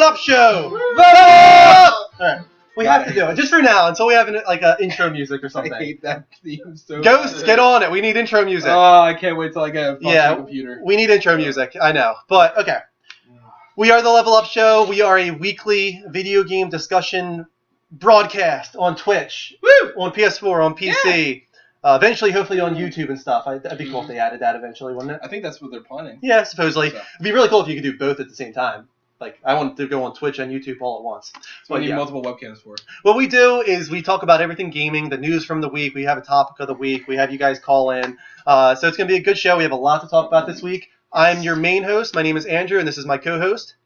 Up Show! Vote up! Alright, we have to do it, just for now, until we have an intro music or something. I hate that theme so Ghosts, much. get on it. We need intro music. Oh, I can't wait till I get a functioning computer. We need intro music. I know. But, okay. We are the Level Up Show. We are a weekly video game discussion broadcast on Twitch, on PS4, on PC. Eventually, hopefully, on YouTube and stuff. That'd be cool if they added that eventually, wouldn't it? I think that's what they're planning. Yeah, supposedly. So. It'd be really cool if you could do both at the same time. Like, I want to go on Twitch and YouTube all at once. That's what you need multiple webcams for. What we do is we talk about everything gaming, the news from the week. We have a topic of the week. We have you guys call in. So it's going to be a good show. We have a lot to talk about this week. I'm your main host. My name is Andrew, and this is my co-host.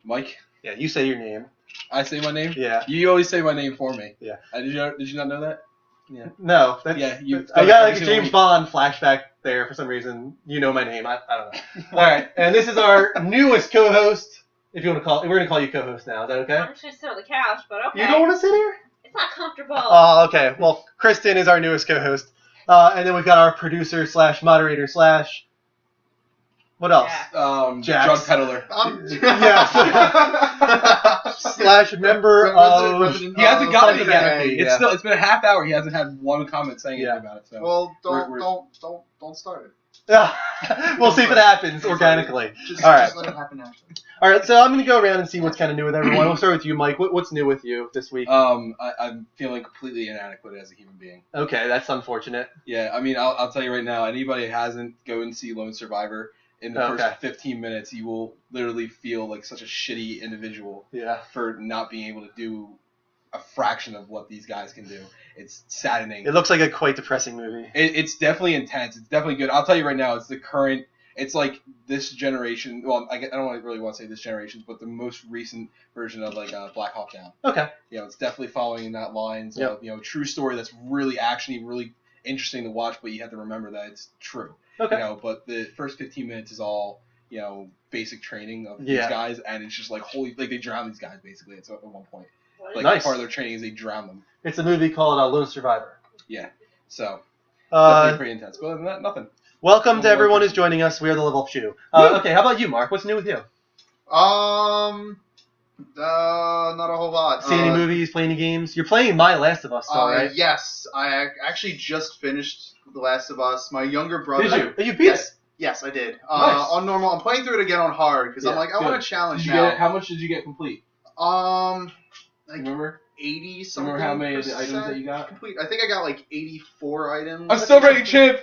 Mike? Yeah, you say your name. I say my name? Yeah. You always say my name for me. Yeah. Did you not know that? Yeah. No. I got like a James Bond flashback there for some reason. You know my name. I don't know. All right. And this is our newest co-host. If you want to call, we're going to call you co-host now. Is that okay? I'm just going to sit on the couch, but okay. You don't want to sit here? It's not comfortable. Oh, okay. Well, Kristen is our newest co-host. And then we've got our producer / moderator / what else? Jack. Drug peddler. Yes. / member of... He hasn't gotten it yet. Hey, yeah. It's been a half hour. He hasn't had one comment saying anything about it. So. Well, don't start it. Yeah. We'll see if it happens organically. Just All right. let it happen naturally. All right, so I'm going to go around and see what's kind of new with everyone. We'll start with you, Mike. What's new with you this week? I'm feeling completely inadequate as a human being. Okay, that's unfortunate. Yeah, I mean, I'll tell you right now, anybody that hasn't go and see Lone Survivor in the first 15 minutes, you will literally feel like such a shitty individual for not being able to do a fraction of what these guys can do. It's saddening. It looks like a quite depressing movie. It's definitely intense. It's definitely good. I'll tell you right now, it's like this generation. Well, I don't really want to say this generation's, but the most recent version of like Black Hawk Down. Okay. It's definitely following in that lines. Of, true story that's really actiony, really interesting to watch, but you have to remember that it's true. Okay. But the first 15 minutes is all basic training of these guys, and it's just like they drown these guys basically. It's at one point. Like nice. Part of their training is they drown them. It's a movie called Lone Survivor. Yeah. So definitely pretty intense. But other than that, nothing. Welcome to everyone who's joining us. We are the Level Up Show. Okay, how about you, Mark? What's new with you? Not a whole lot. See any movies, play any games? You're playing My Last of Us, still, right? Yes, I actually just finished The Last of Us. My younger brother. Did you? You beat it? Yes, I did. Nice. On normal, I'm playing through it again on hard because I'm like, I want a challenge now. How much did you get complete? Remember 80 something. Remember how many of the items that you got? Complete. I think I got like 84 items. I'm still ready, champ.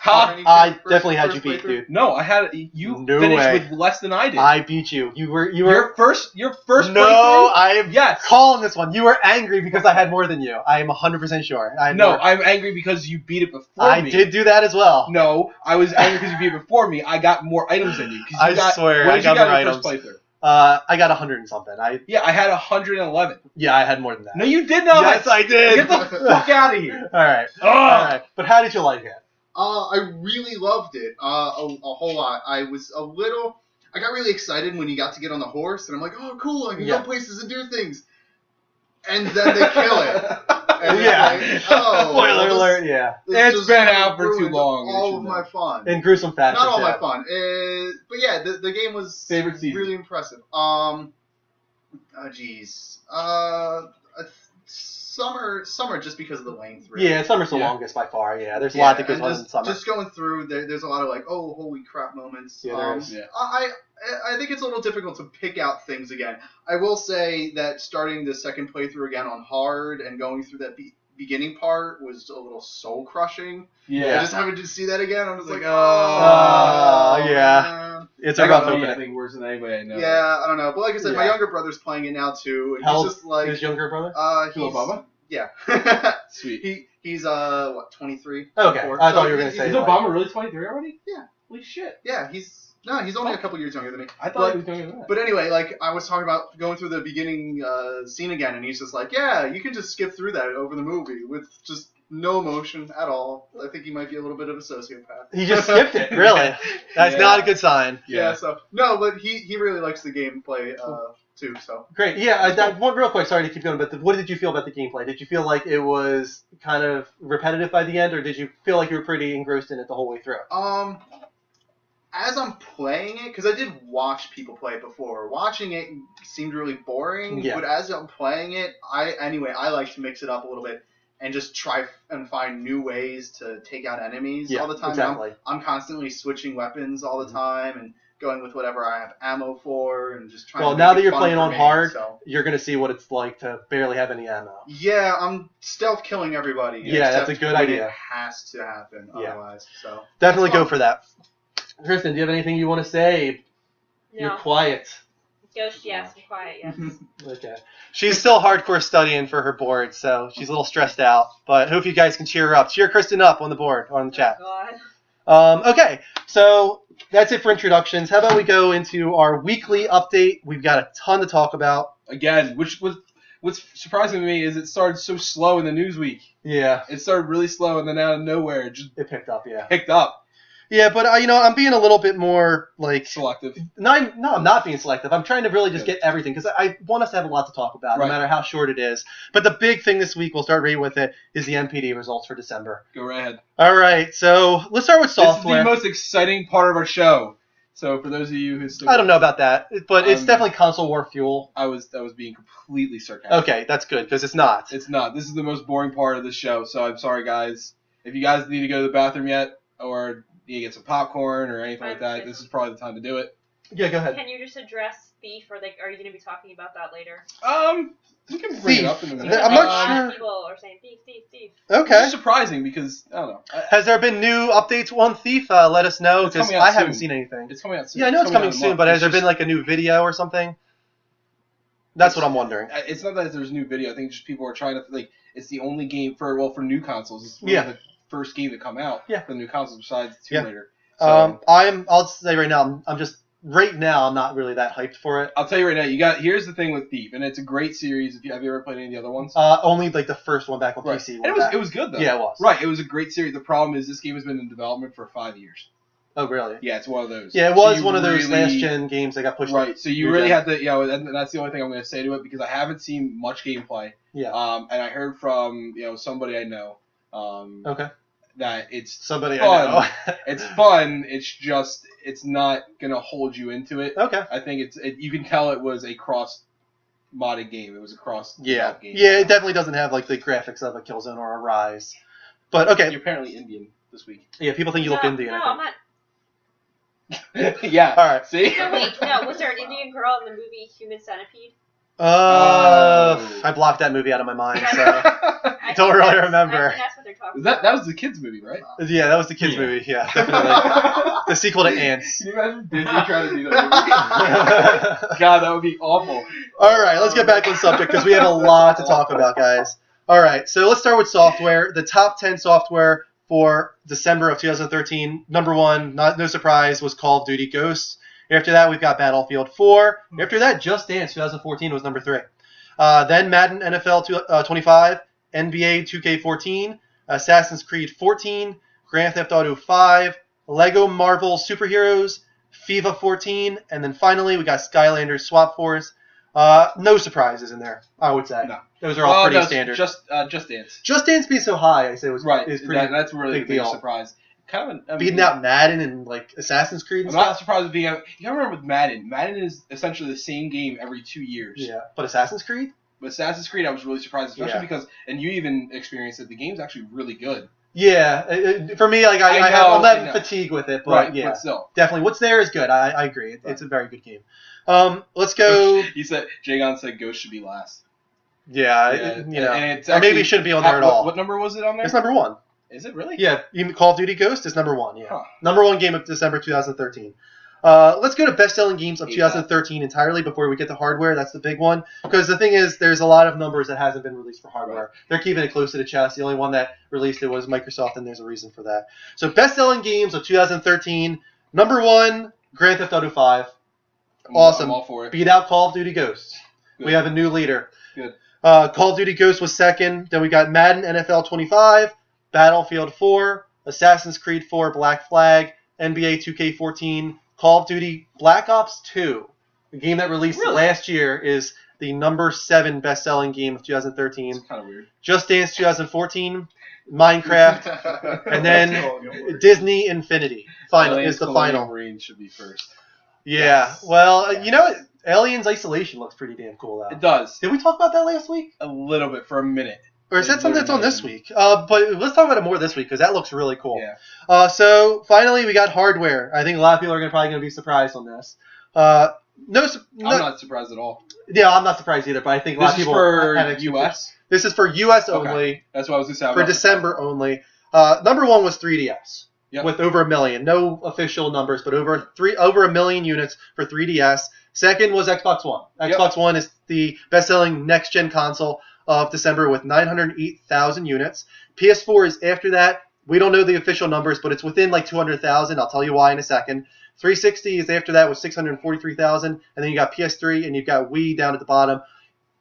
I definitely had you beat, dude. No, I had you finished with less than I did. I beat you. You were your first. No, playthrough? I am calling this one. You were angry because I had more than you. I am 100% sure. I'm angry because you beat it before me. I did do that as well. No, I was angry because you beat it before me. I got more items than you. I swear, I got more items. First playthrough? I got 100 and something. I had 111. Yeah, I had more than that. No, you did not. Yes, I did. Get the fuck out of here. All right. But how did you like it? I really loved it. A whole lot. I got really excited when you got to get on the horse, and I'm like, oh, cool, I can go places and do things. And then they kill it. And like, spoiler alert, It's been out for too long. All of my fun. In gruesome fashion. Not all my fun. But yeah, the game was favorite season. Really impressive. Summer just because of the length. Really. Yeah, summer's the longest by far. Yeah, there's a lot that goes on in summer. Just going through, there's a lot of like, oh, holy crap moments. Yeah, there is. I think it's a little difficult to pick out things again. I will say that starting the second playthrough again on hard and going through that beginning part was a little soul crushing. Yeah. Just having to see that again, I'm just like, yeah. It's a rough opening. I think worse than anybody I know. Yeah, I don't know. But like I said, my younger brother's playing it now too. And How he's just like his younger brother? He's Obama? Yeah. Sweet. He's 23. Okay. 24. I thought you were gonna say. Is Obama really 23 already? Yeah. Holy shit. Yeah, he's only a couple years younger than me. I thought he was younger than that. But anyway, like I was talking about going through the beginning scene again, and he's just like, yeah, you can just skip through that over the movie with just no emotion at all. I think he might be a little bit of a sociopath. He just skipped it, really. That's not a good sign. Yeah. So no, but he really likes the gameplay too. So great. Yeah. One real quick. Sorry to keep going, but what did you feel about the gameplay? Did you feel like it was kind of repetitive by the end, or did you feel like you were pretty engrossed in it the whole way through? As I'm playing it, because I did watch people play it before. Watching it seemed really boring, but as I'm playing it, I like to mix it up a little bit and just try and find new ways to take out enemies all the time. Exactly. I'm constantly switching weapons all the time and going with whatever I have ammo for and just trying to make now that it you're fun playing for on me, hard, so. you're going to see what it's like to barely have any ammo. Yeah, I'm stealth killing everybody. Yeah, that's a good idea. It has to happen otherwise. So definitely go for that. Kristen, do you have anything you want to say? No. You're quiet. Yes, I'm quiet, yes. Okay. She's still hardcore studying for her board, so she's a little stressed out. But hope you guys can cheer her up. Cheer Kristen up on the board, on the chat. Oh, God. Okay, so that's it for introductions. How about we go into our weekly update? We've got a ton to talk about. Again, what's surprising to me is it started so slow in the news week. Yeah. It started really slow, and then out of nowhere, it picked up, picked up. Yeah, but I'm being a little bit more selective. No, I'm not being selective. I'm trying to really just get everything because I want us to have a lot to talk about, no matter how short it is. But the big thing this week, we'll start right with it, is the NPD results for December. Go right ahead. All right, so let's start with software. This is the most exciting part of our show. So for those of you who still, I don't know about that, but it's definitely console war fuel. I was being completely sarcastic. Okay, that's good because it's not. It's not. This is the most boring part of the show. So I'm sorry, guys. If you guys need to go to the bathroom yet, or you get some popcorn or anything like that, this is probably the time to do it. Yeah, go ahead. Can you just address Thief, or are you going to be talking about that later? We can bring it up in a minute. I'm not sure. People are saying Thief. Okay. It's surprising because, I don't know. Has there been new updates on Thief? Let us know because I haven't seen anything. It's coming out soon. Yeah, I know it's coming soon, but has there been like a new video or something? That's what I'm wondering. It's not that there's a new video. I think just people are trying to, it's the only game for new consoles. It's the first game to come out for the new consoles besides Tomb Raider. So, I'll say right now, I'm not really that hyped for it. I'll tell you right now, here's the thing with Thief, and it's a great series. Have you ever played any of the other ones? Only like the first one back on PC. And it was good though. Yeah, it was. Right, it was a great series. The problem is this game has been in development for 5 years. Oh, really? Yeah, it's one of those. Yeah, it was one of those last-gen games that got pushed. Right, so you really have to, and that's the only thing I'm going to say to it because I haven't seen much gameplay. Yeah. And I heard from, somebody I know. Okay. That it's somebody fun. I know. It's fun. It's just it's not gonna hold you into it. Okay. I think you can tell it was a cross-modded game. It was a cross-game. Yeah, it definitely doesn't have like the graphics of a Killzone or a Rise. But okay. You're apparently Indian this week. Yeah, people think you look Indian. No, I'm not. Yeah. All right. See. No, wait. No, was there an Indian girl in the movie Human Centipede? I blocked that movie out of my mind, so I don't really remember. I think that's what they're talking about. That was the kids' movie, right? Yeah, that was the kids' movie. Yeah, definitely. The sequel to Ants. Can you imagine Disney trying to do that movie? God, that would be awful. All right, let's get back on subject because we have a lot to talk about, guys. All right, so let's start with software. The top 10 software for December of 2013. Number one, no surprise, was Call of Duty Ghosts. After that, we've got Battlefield 4. After that, Just Dance 2014 was number 3. Then Madden NFL 25, NBA 2K14, Assassin's Creed 14, Grand Theft Auto 5, Lego Marvel Superheroes, FIFA 14, and then finally we got Skylanders Swap Force. No surprises in there, I would say. No. Those are all pretty standard. Just Dance. Just Dance being so high, I say was right. Is pretty that's really big a big deal. surprise. Kind of beating out Madden and like Assassin's Creed. And I'm not surprised with being out. You gotta remember with Madden. Madden is essentially the same game every 2 years. Yeah, but Assassin's Creed. With Assassin's Creed, I was really surprised, especially because, and you even experienced it. The game's actually really good. Yeah, for me, like I'm having fatigue with it, but right, yeah, but still, definitely what's there is good. I agree. It's a very good game. Let's go. He said Jagon said Ghost should be last. Yeah, and it's or maybe it shouldn't be on there at all. What number was it on there? It's number 1. Is it really? Yeah, Call of Duty Ghost is number 1. Yeah, number 1 game of December 2013. Let's go to best-selling games of 2013 entirely before we get to hardware. That's the big one. Because the thing is, there's a lot of numbers that hasn't been released for hardware. Right. They're keeping it close to the chest. The only one that released it was Microsoft, and there's a reason for that. So best-selling games of 2013. Number 1, Grand Theft Auto 5. Awesome. I'm all for it. Beat out Call of Duty Ghosts. Good. We have a new leader. Good. Call of Duty Ghosts was second. Then we got Madden NFL 25, Battlefield 4, Assassin's Creed 4 Black Flag, NBA 2K14, Call of Duty Black Ops 2, the game that released last year, is the number 7 best-selling game of 2013. It's kind of weird. Just Dance 2014, Minecraft, and then Disney Infinity. Is the final. Marine should be first. Yeah. Yes. Well, you know, Aliens Isolation looks pretty damn cool though. It does. Did we talk about that last week? A little bit for a minute. Or is that something that's on this week? But let's talk about it more this week because that looks really cool. Yeah. So finally, we got hardware. I think a lot of people are probably going to be surprised on this. I'm not surprised at all. Yeah, I'm not surprised either. But I think a lot of people for U.S. This is for U.S. Okay. only. That's what I was going to say. For December only. Number one was 3DS. Yep. With over 1 million. No official numbers, but over 1 million units for 3DS. Second was Xbox One. Xbox One is the best-selling next-gen console of December with 908,000 units. PS4 is after that. We don't know the official numbers, but it's within like 200,000. I'll tell you why in a second. 360 is after that with 643,000. And then you got PS3 and you've got Wii down at the bottom.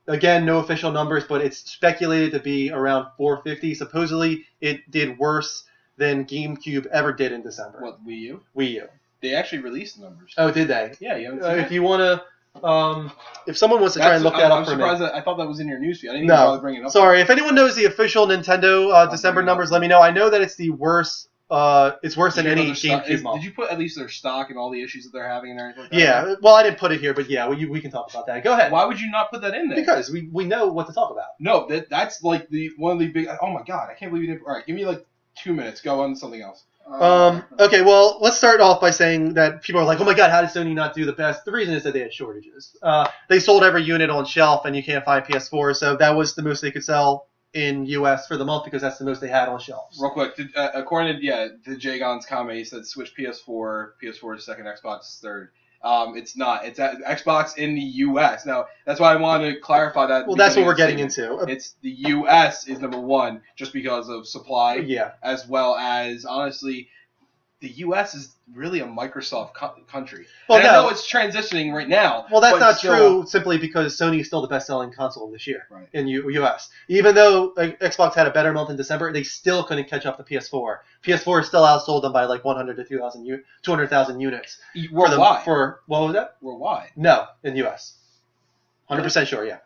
Again, no official numbers, but it's speculated to be around 450. Supposedly, it did worse than GameCube ever did in December. What, Wii U? Wii U. They actually released the numbers. Oh, did they? Yeah, you haven't seen if you want to, if someone wants to try and look that up for me. I'm surprised I thought that was in your newsfeed. I didn't even bother bringing it up. Sorry. If anyone knows the official Nintendo December numbers, let me know. I know that it's the worst. It's worse than any GameCube model. Did you put at least their stock and all the issues that they're having and everything like that? Yeah. Well, I didn't put it here, but yeah, we can talk about that. Go ahead. Why would you not put that in there? Because we know what to talk about. No, that's like one of the big. Oh my god, I can't believe you didn't. All right, give me like 2 minutes. Go on to something else. Okay, well, let's start off by saying that people are like, oh my god, how did Sony not do the best? The reason is that they had shortages. They sold every unit on shelf, and you can't find PS4, so that was the most they could sell in U.S. for the month because that's the most they had on shelves. Real quick, according to Jagon's comment, he said Switch PS4 is second, Xbox is third. It's not. It's Xbox in the U.S. Now, that's why I wanted to clarify that. Well, that's what we're getting into. It's the U.S. is number one just because of supply. Yeah. As well as, honestly, the U.S. is really a Microsoft country. Well, I know it's transitioning right now. Well, that's not true simply because Sony is still the best-selling console this year in U.S. Even though Xbox had a better month in December, they still couldn't catch up to PS4. PS4 still outsold them by like 100 to 200,000 units. Worldwide. For what was that? Worldwide. No, in U.S. 100% sure, yeah.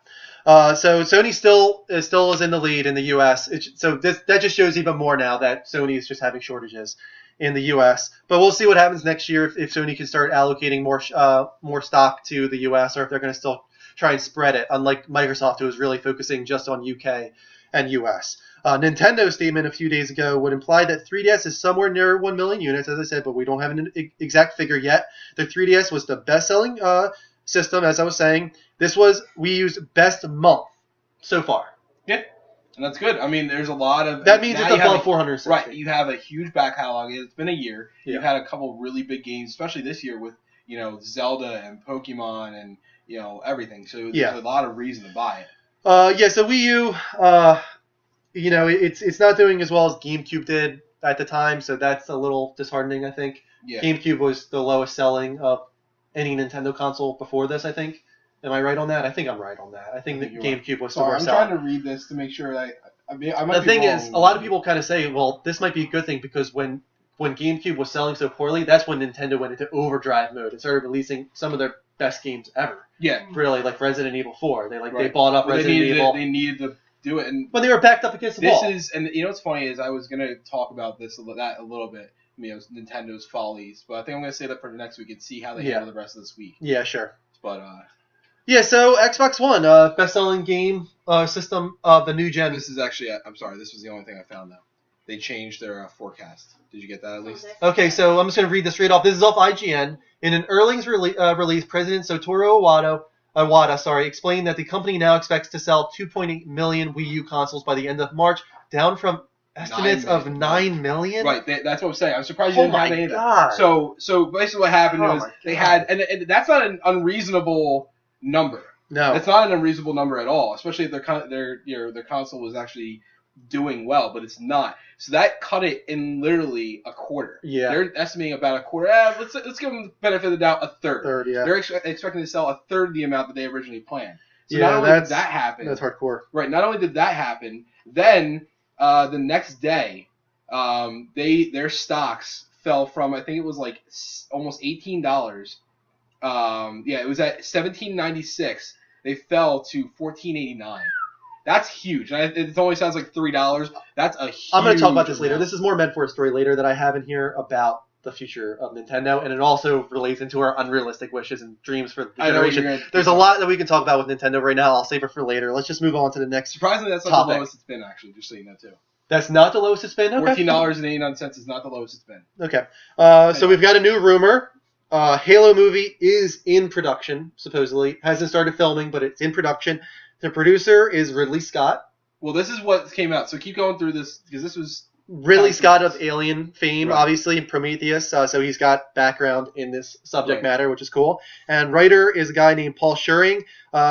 So Sony still is in the lead in the U.S. That just shows even more now that Sony is just having shortages in the U.S. But we'll see what happens next year if Sony can start allocating more stock to the U.S. or if they're going to still try and spread it, unlike Microsoft, who is really focusing just on UK and U.S. Nintendo's statement a few days ago would imply that 3DS is somewhere near 1 million units, as I said, but we don't have an exact figure yet. The 3DS was the best-selling system, as I was saying. This was Wii U's best month so far. Yeah. And that's good. I mean, there's a lot of... That means it's above 460. Right. You have a huge back catalog. It's been a year. Yeah. You've had a couple really big games, especially this year with, Zelda and Pokemon and, everything. So there's a lot of reason to buy it. So Wii U, it's not doing as well as GameCube did at the time, so that's a little disheartening, I think. Yeah. GameCube was the lowest selling of any Nintendo console before this, I think. Am I right on that? I think I'm right on that. I think that GameCube was the worst selling. I'm trying to read this to make sure that I might be wrong. The thing is, a lot of people kind of say, well, this might be a good thing because when GameCube was selling so poorly, that's when Nintendo went into overdrive mode and started releasing some of their best games ever. Yeah. Really, like Resident Evil 4. They bought up Resident Evil. They needed to do it. But they were backed up against the wall. And what's funny is I was going to talk about that a little bit. Nintendo's follies. But I think I'm going to say that for the next week and see how they handle the rest of this week. Yeah, sure. But, yeah, so Xbox One, best-selling game system of the new gen. This is actually, I'm sorry, this was the only thing I found now. They changed their forecast. Did you get that at least? Okay, so I'm just going to read this straight off. This is off IGN. In an earnings release, President Satoru Iwata explained that the company now expects to sell 2.8 million Wii U consoles by the end of March, down from estimates of 9 million. Right, that's what I'm saying. I'm surprised you didn't have any of that. God. So basically what happened was they had, and that's not an unreasonable number. No, it's not an unreasonable number at all. Especially if their console was actually doing well, but it's not. So that cut it in literally a quarter. Yeah, they're estimating about a quarter. Let's give them the benefit of the doubt, a third. Yeah, they're expecting to sell a third of the amount that they originally planned. So not only did that happen. That's hardcore. Right. Not only did that happen, then the next day, their stocks fell from, I think it was like almost $18. It was at $17.96. They fell to $14.89. That's huge. It only sounds like $3. That's a huge I'm going to talk about this amount. later. This is more meant for a story later that I have in here about the future of Nintendo, and it also relates into our unrealistic wishes and dreams for the generation. There's a lot that we can talk about with Nintendo right now. I'll save it for later. Let's just move on to the next Surprisingly, that's not the lowest it's been, actually, just so you know, too. That's not the lowest it's been? Okay. $14.89 is not the lowest it's been. Okay. So we've got a new rumor. Halo movie is in production, supposedly. Hasn't started filming, but it's in production. The producer is Ridley Scott. Well, this is what came out, so keep going through this, because this was... Ridley Scott of Alien fame, obviously, and Prometheus, so he's got background in this subject matter, which is cool. And writer is a guy named Paul Schering.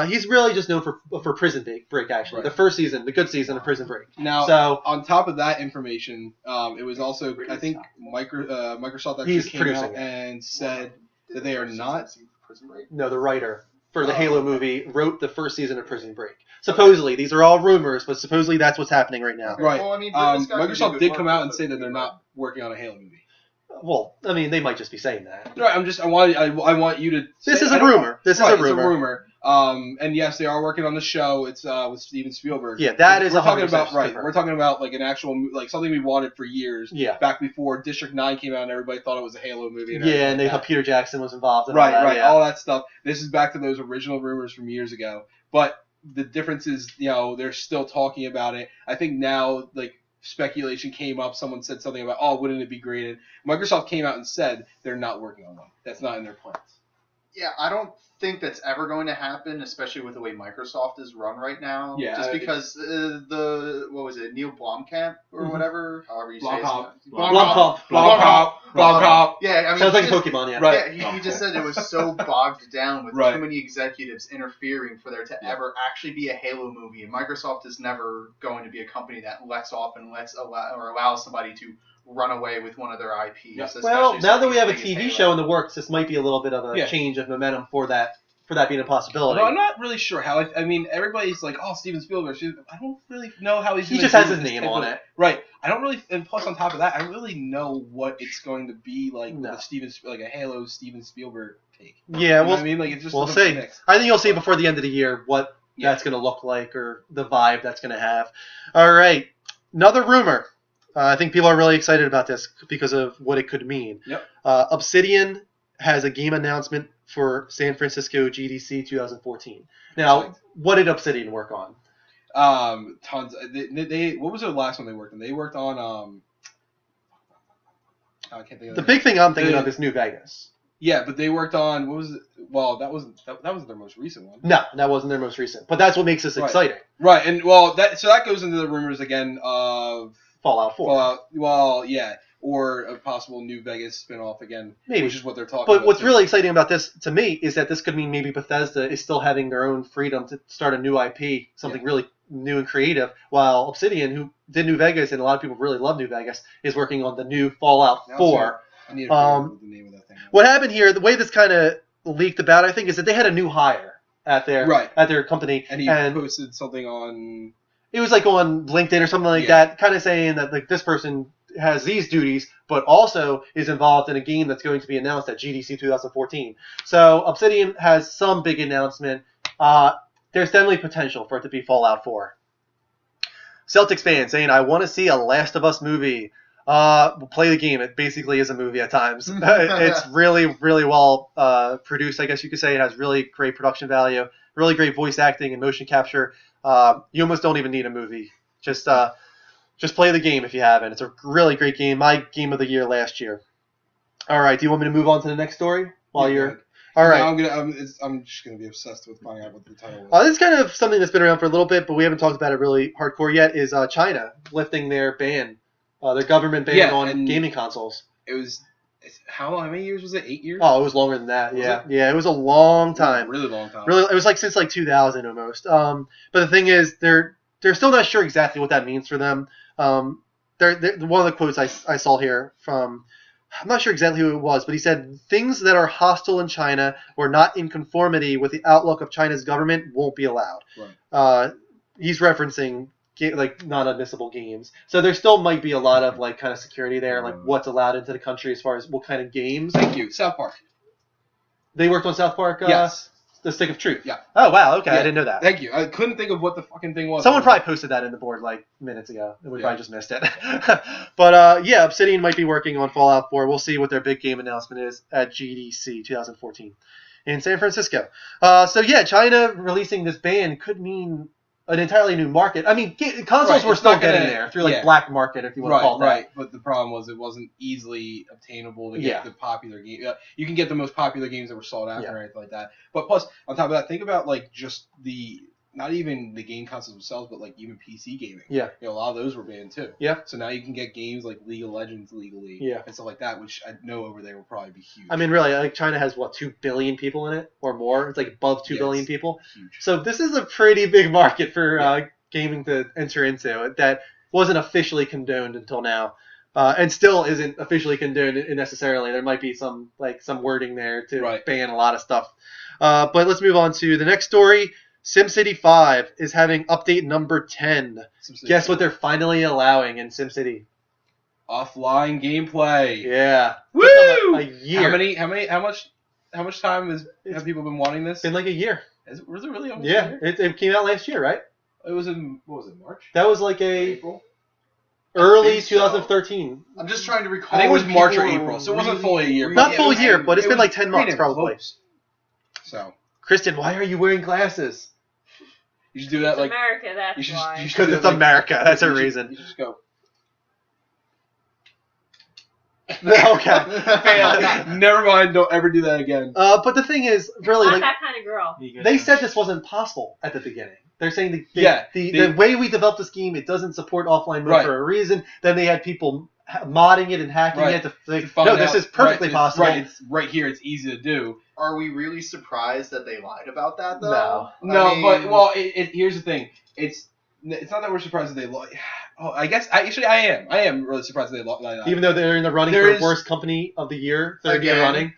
He's really just known for Prison Break, actually. The first season, the good season of Prison Break. Now, so, on top of that information, it was also, I think, Microsoft actually came out and said that they are not... No, the writer for the Halo movie wrote the first season of Prison Break. Supposedly, these are all rumors, but supposedly that's what's happening right now. Right. Well, I mean, Microsoft did come out and say that they're not working on a Halo movie. Well, I mean, they might just be saying that. Right. I want you to. This is a rumor. This is a rumor. It's a rumor. And yes, they are working on the show. It's with Steven Spielberg. Yeah, that is. We're talking about We're talking about like an actual something we wanted for years. Yeah. Back before District 9 came out, and everybody thought it was a Halo movie. And they thought Peter Jackson was involved. And all that stuff. This is back to those original rumors from years ago, but. The difference is, they're still talking about it. I think now, like, speculation came up. Someone said something about, wouldn't it be great? And Microsoft came out and said they're not working on one. That's not in their plans. Yeah, I don't think that's ever going to happen, especially with the way Microsoft is run right now. Yeah, just because what was it, Neil Blomkamp or whatever, however you say it. Blomkamp. Yeah, I mean, sounds like Pokemon. Yeah, right. Yeah, he just said it was so bogged down with too many executives interfering for there to ever actually be a Halo movie. And Microsoft is never going to be a company that lets off and allows somebody to run away with one of their IPs. Yeah. Well, now that we have a TV show in the works, this might be a little bit of a change of momentum for that being a possibility. No, I'm not really sure how. I mean, everybody's like, Steven Spielberg. I don't really know how he's. He just has his name on it, right? I don't really. And plus, on top of that, I don't really know what it's going to be like. No. Like a Halo Steven Spielberg take. Yeah, well, I mean, like it's just. We'll see. I think you'll see before the end of the year what that's going to look like or the vibe that's going to have. All right, another rumor. I think people are really excited about this because of what it could mean. Yep. Obsidian has a game announcement for San Francisco GDC 2014. Now, what did Obsidian work on? Tons. They what was their last one they worked on? They worked on I can't think of the big thing I'm thinking of is New Vegas. Yeah, but they worked on what was it? Well, that wasn't their most recent one. No, that wasn't their most recent. But that's what makes this exciting. Right, and so that goes into the rumors again of Fallout 4. Well, yeah, or a possible New Vegas spinoff again, maybe. Which is what they're talking about. But what's really exciting about this to me is that this could mean maybe Bethesda is still having their own freedom to start a new IP, something really new and creative, while Obsidian, who did New Vegas, and a lot of people really love New Vegas, is working on the new Fallout 4. I need to figure out what the name of that thing is. What happened here, the way this kind of leaked about, I think, is that they had a new hire at their company. And he posted something on... It was like on LinkedIn or something like that, kind of saying that like this person has these duties, but also is involved in a game that's going to be announced at GDC 2014. So Obsidian has some big announcement. There's definitely potential for it to be Fallout 4. Celtics fan saying, I want to see a Last of Us movie. We'll play the game. It basically is a movie at times. It's really, really well produced, I guess you could say. It has really great production value, really great voice acting and motion capture. You almost don't even need a movie. Just play the game if you haven't. It's a really great game. My game of the year last year. All right. Do you want me to move on to the next story while you're? All right. I'm just gonna be obsessed with finding out what the title is. This is kind of something that's been around for a little bit, but we haven't talked about it really hardcore yet. Is China lifting their ban, their government ban on gaming consoles? It was. How many years was it? 8 years? Oh, it was longer than that. It was a long time. Really long time. Really, it was like since like 2000 almost. But the thing is, they're still not sure exactly what that means for them. One of the quotes I saw here from, I'm not sure exactly who it was, but he said things that are hostile in China or not in conformity with the outlook of China's government won't be allowed. Right. He's referencing like non-admissible games. So there still might be a lot of like kind of security there, like what's allowed into the country as far as what kind of games. Thank you. South Park. They worked on South Park? Yes. The Stick of Truth. Yeah. Oh wow. Okay, Yeah. I didn't know that. Thank you. I couldn't think of what the fucking thing was. Someone probably posted that in the board like minutes ago. We probably just missed it. But yeah, Obsidian might be working on Fallout 4. We'll see what their big game announcement is at GDC 2014 in San Francisco. So yeah, China releasing this ban could mean an entirely new market. I mean, consoles were still getting there through like black market, if you want to call it that. Right, but the problem was it wasn't easily obtainable to get the popular game. You can get the most popular games that were sought after or anything like that. But plus, on top of that, think about like just not even the game consoles themselves, but like even PC gaming. Yeah. A lot of those were banned too. Yeah. So now you can get games like League of Legends legally and stuff like that, which I know over there will probably be huge. I mean, really, like China has, 2 billion people in it or more? It's like above 2 billion people. Huge. So this is a pretty big market for gaming to enter into that wasn't officially condoned until now. And still isn't officially condoned necessarily. There might be some wording there to ban a lot of stuff. But let's move on to the next story. SimCity 5 is having update number 10. Guess what they're finally allowing in SimCity? Offline gameplay. Yeah. Woo! A year. How much time have people been wanting this? It's been like a year. Was it really almost a year? It came out last year, right? It was in, what was it, March? That was like April? Early 2013. I'm just trying to recall. I think it was March or April, so it wasn't fully a year. Not full year, but it's been like 10 months probably. So, Kristen, why are you wearing glasses? You should do that like America, that's why. Because it's America. That's a reason. You should just go. Okay. Never mind. Don't ever do that again. But the thing is, really, I'm not that kind of girl. They said this wasn't possible at the beginning. They're saying the way we developed this game, it doesn't support offline mode for a reason. Then they had people modding it and hacking it to think, no, this is perfectly possible. It's right here. It's easy to do. Are we really surprised that they lied about that, though? No. But here's the thing. It's not that we're surprised that they lied. Oh, I guess I am. I am really surprised that they lied. Even though they're in the running for worst company of the year, third year running.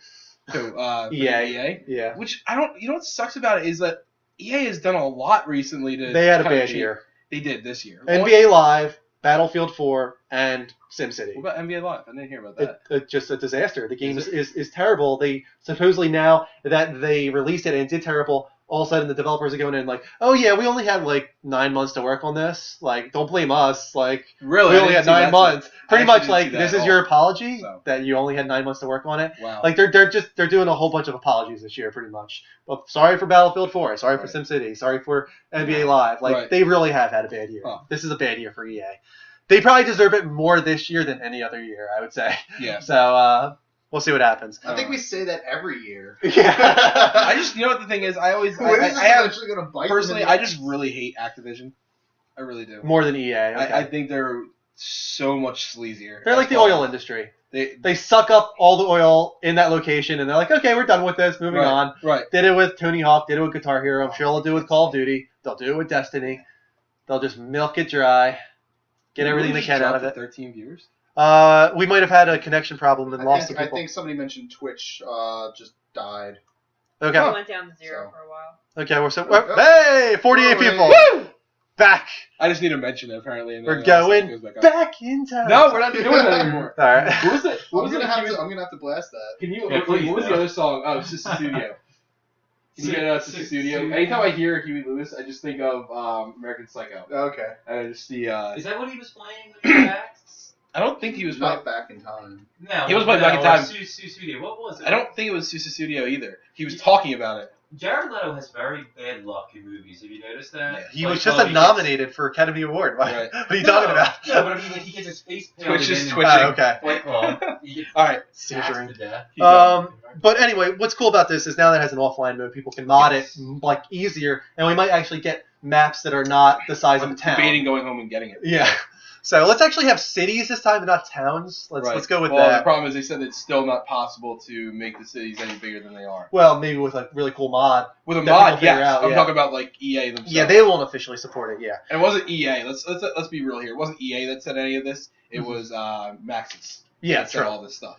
So EA. Yeah. Which I don't. You know what sucks about it is that EA has done a lot recently to. They had a bad year. They did this year. NBA Live, Battlefield 4, and SimCity. What about NBA Live? I didn't hear about that. It's just a disaster. The game is terrible. They supposedly now that they released it and it did terrible, all of a sudden the developers are going in like, oh yeah, we only had like 9 months to work on this. Like, don't blame us. Like, really, we only had 9 months. Pretty much like this is your apology so. That you only had 9 months to work on it. Wow. Like they're doing a whole bunch of apologies this year, pretty much. But sorry for Battlefield 4. Sorry for SimCity. Sorry for NBA Live. Like they really have had a bad year. Huh. This is a bad year for EA. They probably deserve it more this year than any other year, I would say. Yeah. So we'll see what happens. I think we say that every year. Yeah. I just, you know what the thing is, I always, I just really hate Activision. I really do. More than EA. Okay. I think they're so much sleazier. They're like the oil industry. They suck up all the oil in that location, and they're like, okay, we're done with this. Moving on. Right. Did it with Tony Hawk. Did it with Guitar Hero. I'm sure they'll do it with Call of Duty. They'll do it with Destiny. They'll just milk it dry. Get everything they can out of it. 13 viewers? We might have had a connection problem and lost some people. I think somebody mentioned Twitch just died. Okay. It went down to 0 for a while. Okay, hey, 48 people. Woo! Back. I just need to mention it, apparently. And we're going back in time. No, we're not doing that anymore. All right. What was it? I'm gonna have to blast that. Can you? What was the other song? Oh, Sister Studio. Can you get Sister Studio? Anytime I hear Huey Lewis, I just think of American Psycho. Okay. And I just see. Is that what he was playing when he was back? I don't think he was not back in time. No, he was playing back in time. Studio. What was it? I don't think it was Susa Studio either. He was talking about it. Jared Leto has very bad luck in movies. Have you noticed that? Yeah, he was just nominated for Academy Award. What are you talking about? No, but I mean, like, he gets his face Twitch is twitching. Okay. All right. But anyway, what's cool about this is now that it has an offline mode, people can mod it like easier, and we might actually get maps that are not the size of a town. Debating going home and getting it. Yeah. So let's actually have cities this time and not towns. Let's go with that. The problem is they said it's still not possible to make the cities any bigger than they are. Well, maybe with a really cool mod. With a mod, yes. I'm talking about like EA themselves. Yeah, they won't officially support it. Yeah. And it wasn't EA. Let's be real here. It wasn't EA that said any of this. It was Maxis. Yeah, that said all this stuff.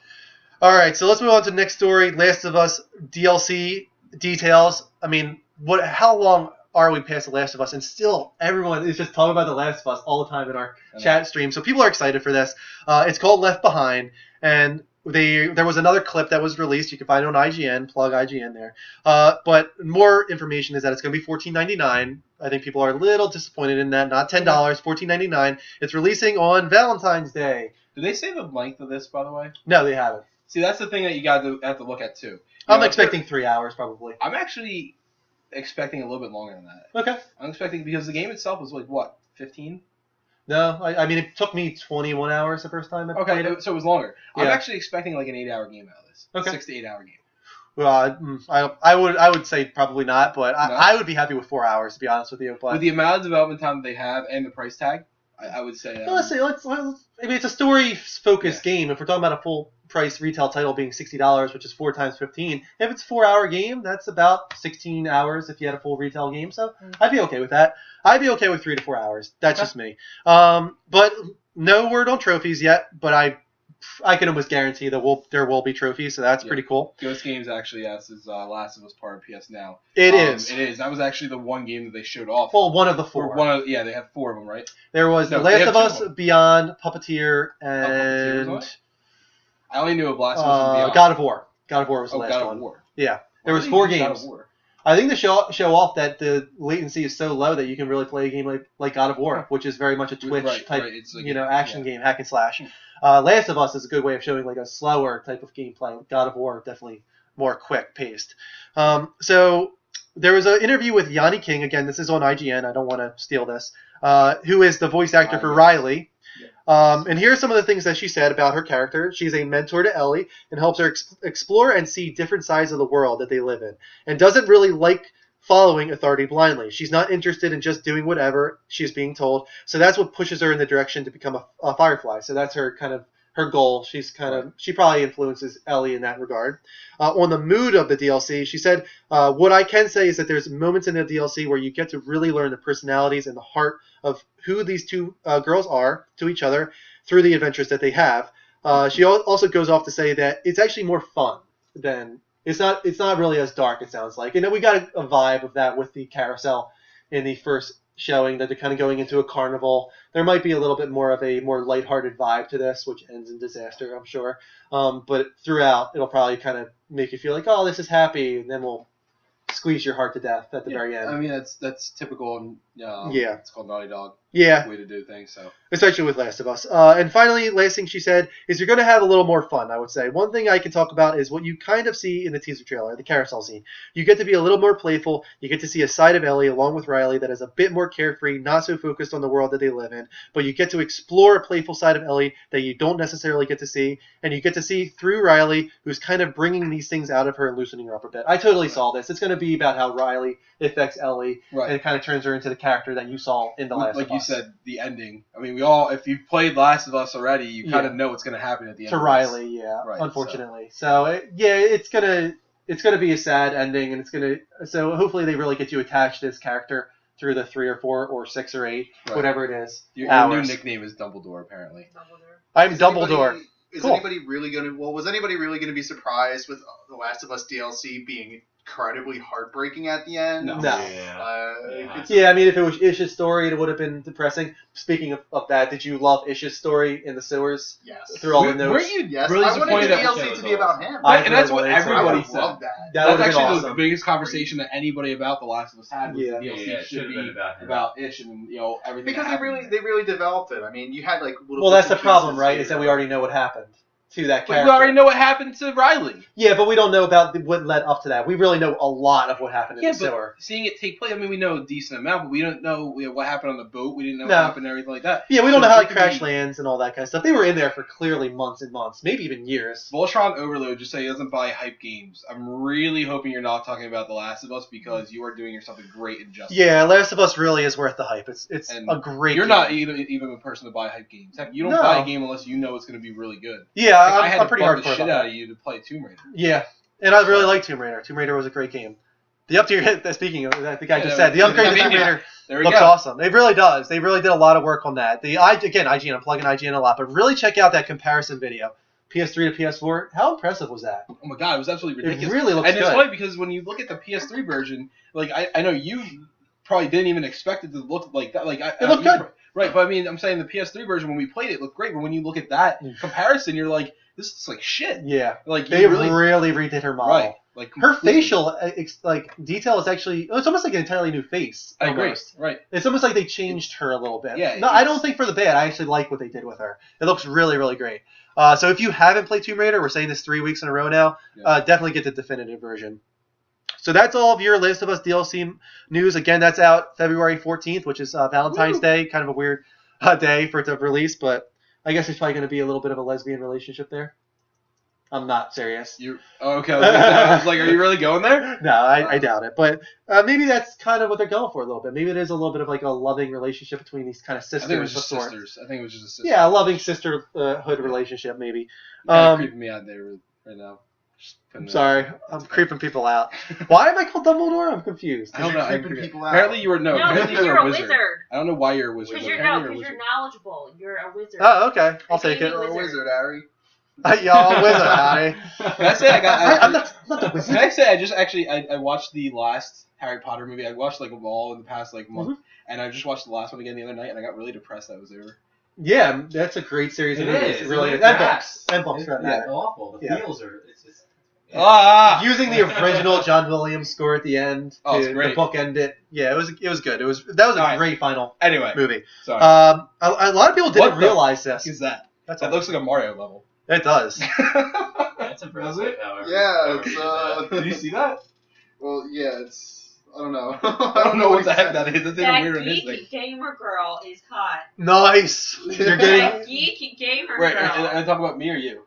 All right, so let's move on to the next story. Last of Us DLC details. I mean, how long are we past The Last of Us? And still, everyone is just talking about The Last of Us all the time in our chat stream. So people are excited for this. It's called Left Behind. And there was another clip that was released. You can find it on IGN. Plug IGN there. But more information is that it's going to be $14.99. I think people are a little disappointed in that. Not $10. $14.99. It's releasing on Valentine's Day. Did they say the length of this, by the way? No, they haven't. See, that's the thing that you have to look at too. I'm expecting 3 hours probably. I'm actually expecting a little bit longer than that. Okay. I'm expecting because the game itself was like what, 15? No, I mean it took me 21 hours the first time I played it. So it was longer. Yeah. I'm actually expecting like an 8-hour game out of this. Okay. 6 to 8 hour game. Well, I would say probably not, but I would be happy with 4 hours to be honest with you. But with the amount of development time that they have and the price tag, I would say. Let's see. I mean, it's a story-focused game. If we're talking about a full-price retail title being $60, which is 4 times 15, if it's a 4-hour game, that's about 16 hours if you had a full retail game. So I'd be okay with that. I'd be okay with 3 to 4 hours. That's just me. But no word on trophies yet. But I can almost guarantee that there will be trophies. So that's pretty cool. Ghost Games actually asked is Last of Us part of PS Now. It is. It is. That was actually the one game that they showed off. Well, one of the 4. They have 4 of them, right? There was The Last of Us, Beyond, Puppeteer, and I only knew of Last of Us and Beyond. God of War. God of War was the last one. War. Yeah, there was 4 games. God of War? I think to show off that the latency is so low that you can really play a game like God of War, which is very much a Twitch type, It's like action game, hack and slash. Last of Us is a good way of showing like a slower type of gameplay. God of War definitely more quick paced. So there was an interview with Yanni King. Again, this is on IGN. I don't want to steal this. Who is the voice actor for Riley? And here are some of the things that she said about her character. She's a mentor to Ellie and helps her explore and see different sides of the world that they live in, and doesn't really like following authority blindly. She's not interested in just doing whatever she's being told. So that's what pushes her in the direction to become a Firefly. So that's her kind of her goal. She probably influences Ellie in that regard. On the mood of the DLC, she said, what I can say is that there's moments in the DLC where you get to really learn the personalities and the heart of who these two girls are to each other through the adventures that they have. She also goes off to say that it's actually more fun than it's not really as dark, it sounds like. And then we got a vibe of that with the carousel in the first showing, that they're kind of going into a carnival. There might be a little bit more of a more lighthearted vibe to this, which ends in disaster, I'm sure. But throughout, it'll probably kind of make you feel like, oh, this is happy, and then we'll squeeze your heart to death at the very end. I mean, that's typical. It's called Naughty Dog. Yeah. Way to do things. So especially with Last of Us. And finally, last thing she said is you're going to have a little more fun, I would say. One thing I can talk about is what you kind of see in the teaser trailer, the carousel scene. You get to be a little more playful. You get to see a side of Ellie along with Riley that is a bit more carefree, not so focused on the world that they live in. But you get to explore a playful side of Ellie that you don't necessarily get to see. And you get to see through Riley, who's kind of bringing these things out of her and loosening her up a bit. I totally saw this. It's going to be about how Riley affects Ellie, and it kind of turns her into the character that you saw in The Last of Us. Like you said, the ending. I mean, if you've played Last of Us already, you kind of know what's going to happen at the end. To Riley, unfortunately. So it's gonna be a sad ending, and so hopefully they really get you attached to this character through the 3 or 4 or 6 or 8, whatever it is. Your new nickname is Dumbledore, apparently. I'm Dumbledore. Was anybody really going to be surprised with The Last of Us DLC being incredibly heartbreaking at the end? No. I mean, if it was Ish's story, it would have been depressing. Speaking of that, did you love Ish's story in the sewers? Yes. Through all the notes? Were you really I wanted the DLC to be about him. And that's what everybody said. I love that. That's actually the biggest conversation that anybody about The Last of Us had. Was the DLC it should be about Ish and everything. Because they really developed it. I mean, you had like little. Well, that's the problem, right? Is that we already know what happened to that character. We already know what happened to Riley. Yeah, but we don't know about what led up to that. We really know a lot of what happened in the sewer. Seeing it take place, I mean, we know a decent amount, but we don't know what happened on the boat. We didn't know what happened and everything like that. Yeah, we don't know how it crash lands and all that kind of stuff. They were in there for clearly months and months, maybe even years. Voltron Overload just say he doesn't buy hype games. I'm really hoping you're not talking about The Last of Us, because you are doing yourself a great injustice. Yeah, Last of Us really is worth the hype. It's a great You're game. not even a person to buy hype games. Heck, you don't buy a game unless you know it's going to be really good. Yeah, I'm pretty hard hardcore the shit about out that. of you to play Tomb Raider. Yeah, and I really like Tomb Raider. Tomb Raider was a great game. The upgrade, speaking of, I think I just said, the upgrade to Tomb Raider looks awesome. It really does. They really did a lot of work on that. IGN, I'm plugging IGN a lot, but really check out that comparison video. PS3 to PS4, how impressive was that? Oh my god, it was absolutely ridiculous. It really looks good. And it's funny because when you look at the PS3 version, like I know you probably didn't even expect it to look like that. Like it looked good. Right, but I mean, I'm saying the PS3 version, when we played it, looked great. But when you look at that comparison, you're like, this is like shit. Yeah, like they really redid her model. Right. Like her completely. facial detail is actually it's almost like an entirely new face. I agree. Almost. Right. It's almost like they changed her a little bit. Yeah. No, I don't think for the bad. I actually like what they did with her. It looks really, really great. So if you haven't played Tomb Raider, we're saying this 3 weeks in a row now. Definitely get the definitive version. So that's all of your Last of Us DLC news. Again, that's out February 14th, which is Valentine's Day. Kind of a weird day for it to release, but I guess there's probably going to be a little bit of a lesbian relationship there. I'm not serious. Okay. I was like, are you really going there? No, I doubt it. But maybe that's kind of what they're going for a little bit. Maybe it is a little bit of like a loving relationship between these kind of sisters. I think it was just sisters. I think it was just a sister. Yeah, a loving sisterhood relationship, maybe. Creeping me out there right now. I'm sorry. I'm creeping people out. Why am I called Dumbledore? I'm confused. I don't know. Creeping people out. Apparently you were because you're a wizard. I don't know why you're a wizard. Because you're knowledgeable. You're a wizard. Oh, okay. I'll take it. You're a wizard, Harry. Yo, I'm a wizard, Harry. Can I say I'm not the wizard. Can I say I watched the last Harry Potter movie. I watched like them all in the past month, and I just watched the last one again the other night, and I got really depressed that it was over. Yeah, that's a great series of movies. It Really, is. and books. And books. It's awful. The feels are. It's just. Using the original John Williams score at the end to the book end it. Yeah, it was good. That was a great final movie. Sorry. A lot of people didn't realize this. What is that? That looks like a Mario level. It does. That's impressive. However, Yeah, it's Did you see that? Well, yeah, it's. I don't know. I don't know what the heck that is. That's even that weird on his thing. geeky gamer girl is hot. Nice. You're getting. That geeky gamer Wait, girl. and I talk about me or you?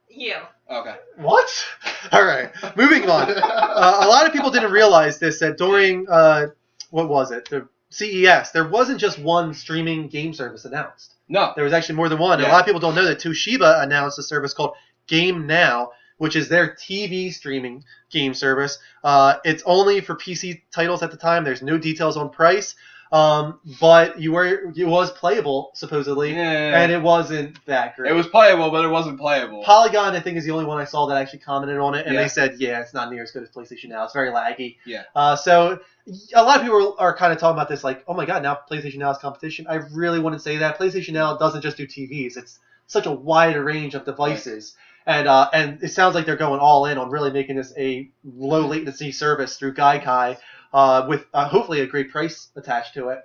You. Okay. What? All right. Moving on. A lot of people didn't realize this that during what was it? The CES. There wasn't just one streaming game service announced. No. There was actually more than one. Yeah. A lot of people don't know that Toshiba announced a service called Game Now, which is their TV streaming game service. It's only for PC titles at the time. There's no details on price. But it was playable supposedly, and it wasn't that great. It was playable, but it wasn't playable. Polygon, I think, is the only one I saw that actually commented on it, and they said, it's not near as good as PlayStation Now. It's very laggy. Yeah. So a lot of people are kind of talking about this, like, oh my god, now PlayStation Now is competition. I really wouldn't say that. PlayStation Now doesn't just do TVs. It's such a wide range of devices. Right. And it sounds like they're going all in on really making this a low latency service through Gaikai. With hopefully a great price attached to it,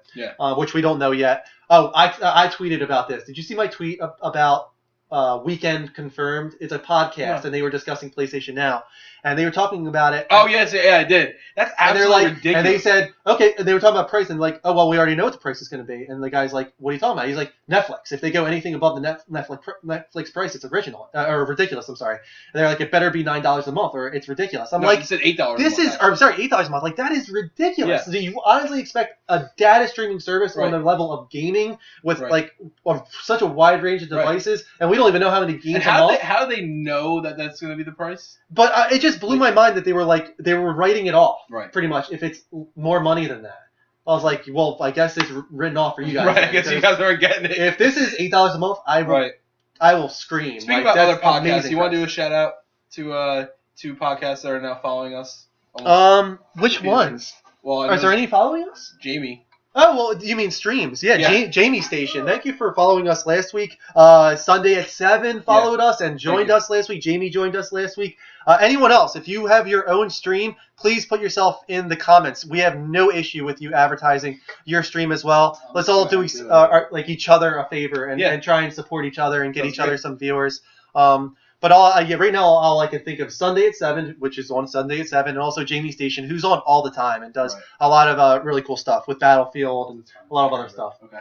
which we don't know yet. Oh, I tweeted about this. Did you see my tweet about Weekend Confirmed? It's a podcast, and they were discussing PlayStation Now, and they were talking about it. Oh, yes, yeah, I did. That's absolutely ridiculous. And they said, okay, and they were talking about price, and like, oh, well, we already know what the price is going to be. And the guy's like, what are you talking about? He's like, Netflix. If they go anything above the Netflix price, it's original, or ridiculous, I'm sorry. And they're like, it better be $9 a month, or it's ridiculous. I'm like, you said $8 this is, or sorry, $8 a month. Like, that is ridiculous. Yeah. Do you honestly expect a data streaming service on the level of gaming with of such a wide range of devices, and we don't even know how many games? And how do they know that that's going to be the price? But it just blew my mind that they were writing it off, pretty much. If it's more money than that, I was like, well, I guess it's written off for you guys. Right, I guess you guys aren't getting it. If this is $8 a month, I will scream. Speaking about other podcasts, you want to do a shout out to two podcasts that are now following us? Which ones? Well, is there any following us? Jamie. Oh, well, you mean streams. Yeah. Jamie Station. Thank you for following us last week. Sunday at 7 followed us and joined us last week. Jamie joined us last week. Anyone else, if you have your own stream, please put yourself in the comments. We have no issue with you advertising your stream as well. Let's all do each other a favor and try and support each other and get each other some viewers. But right now, all I can think of Sunday at 7, which is on Sunday at 7, and also Jamie Station, who's on all the time and does a lot of really cool stuff with Battlefield and a lot of other stuff. Okay.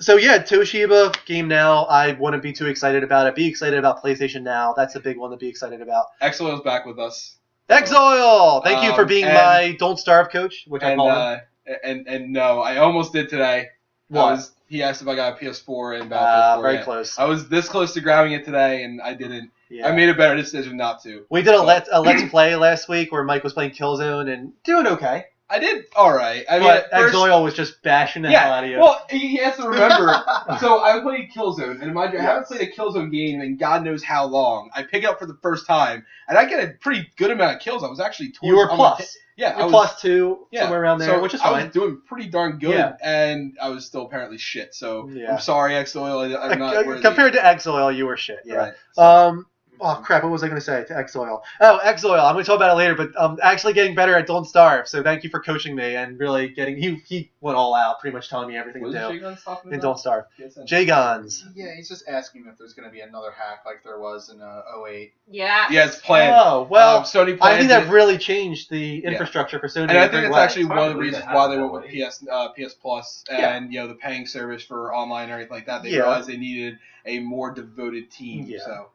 So yeah, Toshiba Game Now. I wouldn't be too excited about it. Be excited about PlayStation Now. That's a big one to be excited about. Exoil's back with us. Exoil! Thank you for being my Don't Starve coach, which I call him. And no, I almost did today. What? He asked if I got a PS4 and Battlefield 4. Very close. I was this close to grabbing it today, and I didn't. Yeah. I made a better decision not to. We did a let's play last week where Mike was playing Killzone and doing okay. I did all right. I mean, but first, Exoil was just bashing the hell out of you. Well, he has to remember. So I played Killzone, and mind you, I haven't played a Killzone game in God knows how long. I pick it up for the first time, and I get a pretty good amount of kills. I was actually towards, you were plus. I was plus 2, somewhere around there, so which is fine. I was doing pretty darn good, and I was still apparently shit. So I'm sorry, Exoil. I'm not compared to Exoil, you were shit. Yeah. Right. So. Oh crap! What was I going to say to Exoil? Oh, Exoil. I'm going to talk about it later, but actually getting better at Don't Starve. So thank you for coaching me and really getting. He went all out, pretty much telling me everything to do. In Don't Starve. Jagons. Yeah, he's just asking if there's going to be another hack like there was in 08. Yeah. Yeah, it's planned. Oh well, Sony. I think that really changed the infrastructure for Sony. And I think that's actually one of the reasons why they went with PS Plus and the paying service for online and everything like that. They realized they needed a more devoted team. Yeah. So.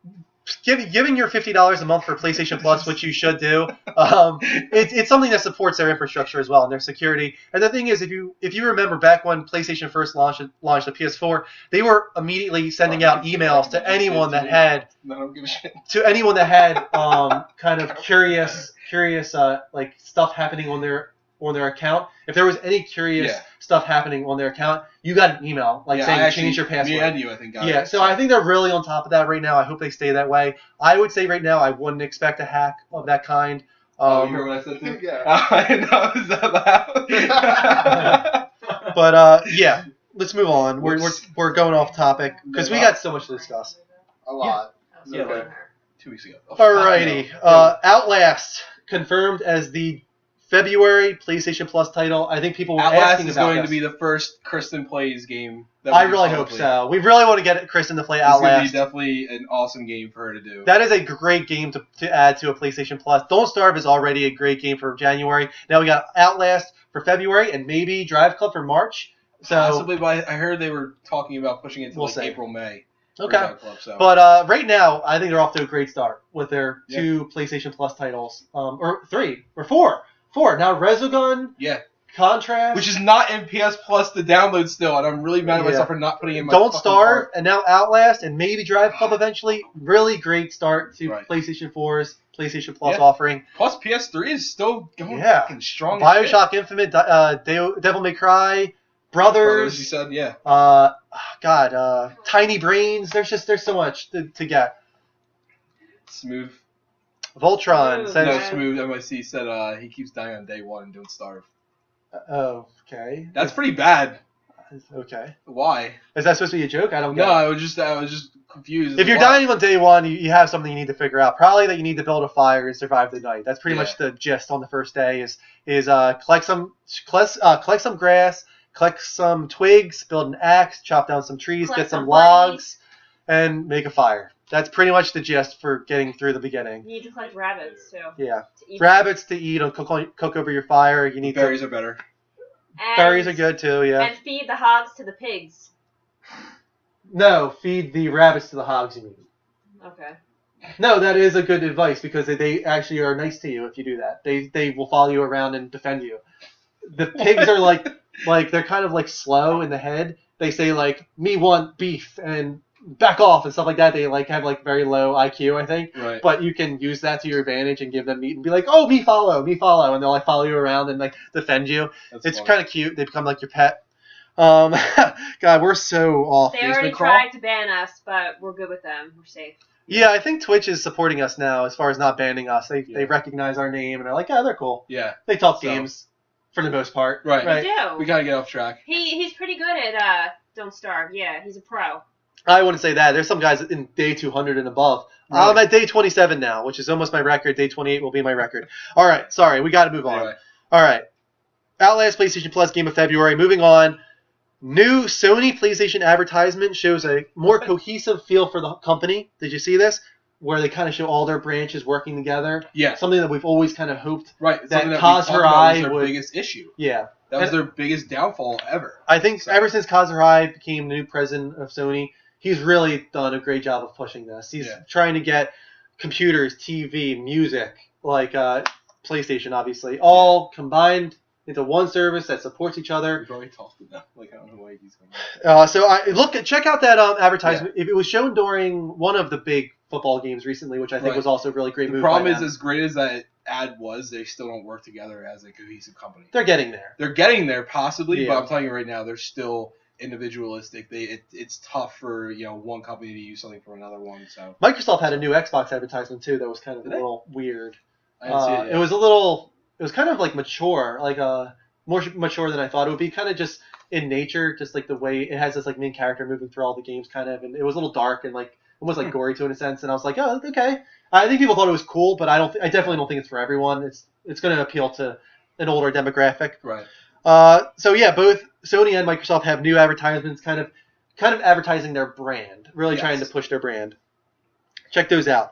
Giving your $50 a month for PlayStation Plus, which you should do, it's something that supports their infrastructure as well and their security. And the thing is, if you remember back when PlayStation first launched the PS4, they were immediately sending out emails to anyone that had kind of curious like stuff happening on their account. If there was any curious stuff happening on their account, you got an email saying change your password. Me and you, I think. Got it. So I think they're really on top of that right now. I hope they stay that way. I would say right now I wouldn't expect a hack of that kind. You heard what I said too? Yeah. I know, is that loud? But let's move on. We're going off topic because we got so much to discuss. A lot. Yeah, like 2 weeks ago. Alrighty. Outlast confirmed as the February PlayStation Plus title. I think people were asking about this. Outlast is going to be the first Kristen plays game. I really hope so. We really want to get Kristen to play Outlast. It's going to be definitely an awesome game for her to do. That is a great game to add to a PlayStation Plus. Don't Starve is already a great game for January. Now we got Outlast for February and maybe Drive Club for March. So possibly, but I heard they were talking about pushing it to April, May. Okay. But right now, I think they're off to a great start with their 2 PlayStation Plus titles. Or 3. Or 4. 4. Now Resogun. Yeah. Contrast. Which is not in PS Plus to download still, and I'm really mad at myself for not putting it in my Don't Starve, cart. and now Outlast, and maybe Drive Club eventually. Really great start to PlayStation 4's PlayStation Plus offering. Plus PS3 is still going fucking strong. Bioshock Infinite, Devil May Cry, Brothers. You said, yeah. Tiny Brains. There's so much to get. Smooth. Voltron says no, Smooth MIC said he keeps dying on day 1 and don't starve. Okay. That's pretty bad. Okay. Why? Is that supposed to be a joke? I don't know. No, I was just confused. If you're dying on day 1, you have something you need to figure out. Probably that you need to build a fire and survive the night. That's pretty much the gist on the first day. Is collect some grass, collect some twigs, build an axe, chop down some trees, get some logs, and make a fire. That's pretty much the gist for getting through the beginning. You need to collect rabbits, too. Yeah. Rabbits to eat and cook over your fire. You need berries are better. Berries are good, too, yeah. And feed the hogs to the pigs. No, feed the rabbits to the hogs, you mean. Okay. No, that is a good advice because they actually are nice to you if you do that. They will follow you around and defend you. The pigs are like they're kind of slow in the head. They say me want beef and back off and stuff like that. They have very low IQ, I think. Right. But you can use that to your advantage and give them meat and be like, oh, me follow, and they'll follow you around and defend you. It's kind of cute. They become your pet. God, we're so off. They already tried to ban us, but we're good with them. We're safe. Yeah, I think Twitch is supporting us now as far as not banning us. They recognize our name and are like, yeah, they're cool. Yeah. They talk games for the most part. Right. They do. We gotta get off track. He's pretty good at Don't Starve. Yeah, he's a pro. I wouldn't say that. There's some guys in day 200 and above. Really? I'm at day 27 now, which is almost my record. Day 28 will be my record. All right, sorry, we got to move on. Anyway. All right. Outlast PlayStation Plus Game of February. Moving on. New Sony PlayStation advertisement shows a more cohesive feel for the company. Did you see this? Where they kind of show all their branches working together. Yeah. Something that we've always kind of hoped. Right. That Kaz Hirai was their biggest issue. Yeah. That was their biggest downfall ever. I think ever since Kaz Hirai became the new president of Sony, he's really done a great job of pushing this. He's trying to get computers, TV, music, PlayStation, obviously, all combined into one service that supports each other. We've already talked about that. I don't know why he's going check out that advertisement. It was shown during one of the big football games recently, which I think was also a really great move. The problem is, as great as that ad was, they still don't work together as a cohesive company. They're getting there. They're getting there, possibly, Yeah. but I'm telling you right now, they're still individualistic. It's tough for one company to use something from another one. So Microsoft had a new Xbox advertisement too that was kind of a little weird. I didn't see it yet. It was kind of like mature, like more mature than I thought it would be. Kind of just in nature, just like the way it has this like main character moving through all the games, kind of, and it was a little dark and like almost like gory to it in a sense. And I was like, oh, okay. I think people thought it was cool, but I definitely don't think it's for everyone. It's going to appeal to an older demographic. Right. So yeah, both Sony and Microsoft have new advertisements, kind of advertising their brand, really trying to push their brand. Check those out.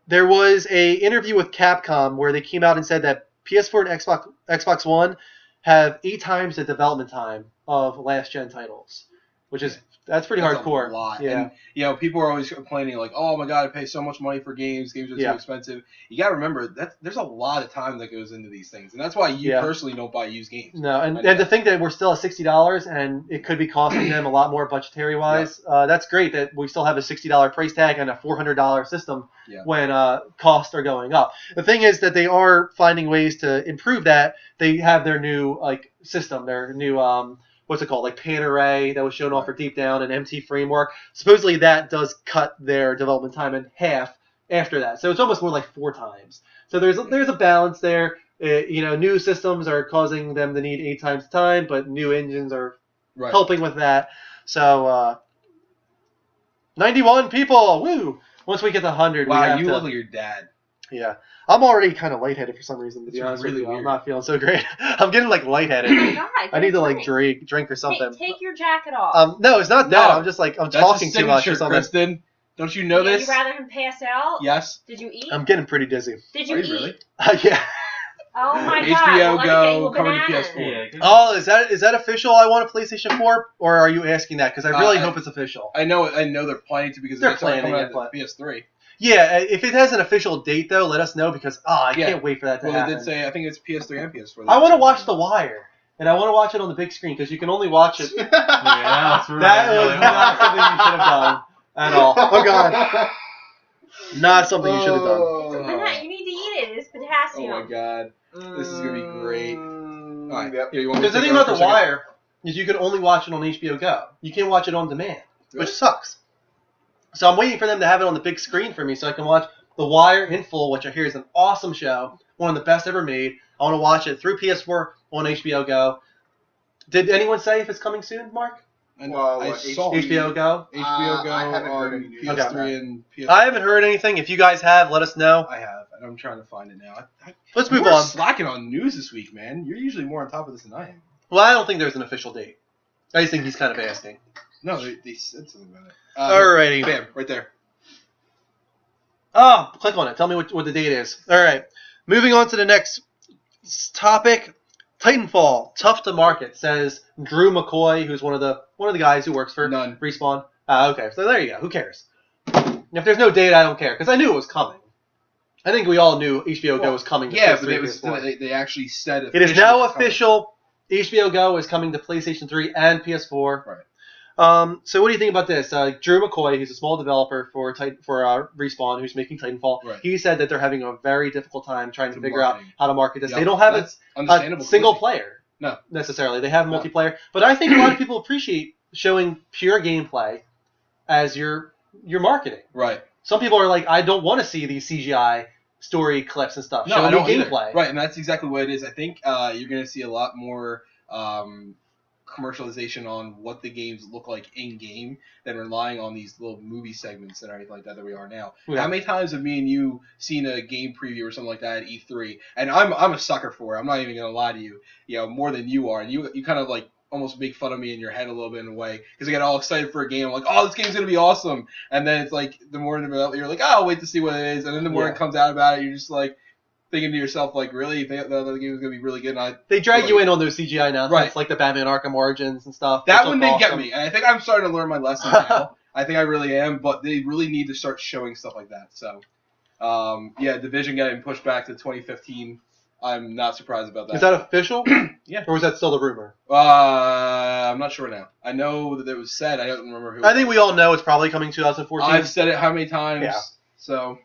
There was a interview with Capcom where they came out and said that PS4 and Xbox One have 8 times the development time of last gen titles, which is that's pretty hardcore. A lot. Yeah. And people are always complaining like, "Oh my god, I pay so much money for games. Games are too expensive." You got to remember that there's a lot of time that goes into these things, and that's why you personally don't buy used games. No, and to think that we're still at $60 and it could be costing them a lot more budgetary wise, that's great that we still have a $60 price tag and a $400 system when costs are going up. The thing is that they are finding ways to improve that. They have their new system, their new what's it called, like pan array that was shown off for Deep Down and MT Framework. Supposedly that does cut their development time in half after that, so it's almost more like 4 times. So there's a balance there. New systems are causing them to need 8 times the time, but new engines are helping with that. So 91 people, woo! Once we get to 100, wow, you look like your dad. Yeah. I'm already kind of lightheaded for some reason, to be honest with you. Weird. I'm not feeling so great. I'm getting lightheaded. Oh my God, I need to drink or something. Take your jacket off. No, it's not that. I'm just I'm talking too much or something. Kristen. Don't you know this? Would you rather him pass out? Yes. Did you eat? I'm getting pretty dizzy. Did you eat? Really? Yeah. Oh my God. HBO Go Well, coming to PS4. Yeah, Oh, is that official? I want a PlayStation 4, or are you asking that? Because I really hope it's official. I know they're planning to because They're it's planning coming it, out to PS3. Yeah, if it has an official date though, let us know because I can't wait for that to happen. Well, they did say I think it's PS3 and PS4. I want to watch The Wire, and I want to watch it on the big screen because you can only watch it. Yeah, that's right. That was not something you should have done at all. Oh God, not something you should have done. You need to eat it. It's potassium. Oh my God, this is gonna be great. All right, Because the thing about The Wire is you can only watch it on HBO Go. You can't watch it on demand, which sucks. So I'm waiting for them to have it on the big screen for me so I can watch The Wire in full, which I hear is an awesome show, one of the best ever made. I want to watch it through PS4 on HBO Go. Did anyone say if it's coming soon, Mark? Well, I saw HBO Go? HBO Go I haven't heard on any PS3 and PS4. I haven't heard anything. If you guys have, let us know. I have, and I'm trying to find it now. Let's move You're on. slacking on news this week, man. You're usually more on top of this than I am. Well, I don't think there's an official date. I just think he's kind of asking. No, they said something about it. Alrighty. Bam, right there. Oh, click on it. Tell me what the date is. All right. Moving on to the next topic. Titanfall, tough to market, says Drew McCoy, who's one of the guys who works for Respawn. Okay, so there you go. Who cares? If there's no date, I don't care because I knew it was coming. I think we all knew HBO Go was coming. To PS3 but they actually said it is now official. HBO Go is coming to PlayStation 3 and PS4. Right. So what do you think about this? Drew McCoy, who's a small developer for Respawn, who's making Titanfall, he said that they're having a very difficult time trying to figure out how to market this. Yep. They don't have a single player necessarily. They have multiplayer. But I think a lot of people appreciate showing pure gameplay as your marketing. Right. Some people are like, I don't want to see these CGI story clips and stuff. Show me gameplay. Right, and that's exactly what it is. I think you're going to see a lot more commercialization on what the games look like in game than relying on these little movie segments and everything like that we are now. Yeah. How many times have me and you seen a game preview or something like that at E3? And I'm a sucker for it. I'm not even gonna lie to you. More than you are. And you kind of like almost make fun of me in your head a little bit in a way because I get all excited for a game. I'm like, oh, this game's gonna be awesome. And then it's like the more you're like, oh, I'll wait to see what it is. And then the more it comes out about it, you're just like thinking to yourself, like, really? You think the other game is going to be really good? They drag you in on those CGI announcements, like the Batman Arkham Origins and stuff. That one didn't get me. And I think I'm starting to learn my lesson now. I think I really am, but they really need to start showing stuff like that. So, Division getting pushed back to 2015. I'm not surprised about that. Is that official? Yeah. Or was that still the rumor? I'm not sure now. I know that it was said. I don't remember who. I think we all know it's probably coming 2014. I've said it how many times. Yeah. So.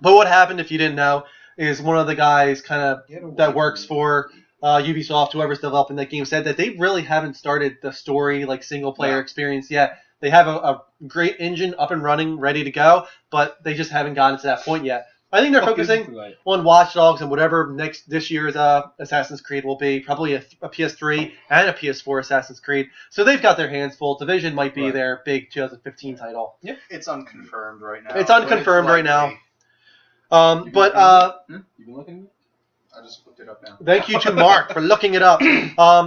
But what happened if you didn't know? is one of the guys kind of that works for Ubisoft, whoever's developing that game, said that they really haven't started the story, like single player experience yet. They have a great engine up and running, ready to go, but they just haven't gotten to that point yet. I think they're focusing on Watch Dogs and whatever this year's Assassin's Creed will be, probably a PS3 and a PS4 Assassin's Creed. So they've got their hands full. Division might be their big 2015 title. Yeah, it's unconfirmed right now. It's unconfirmed right now. You've been looking? I just looked it up now. Thank you to Mark for looking it up.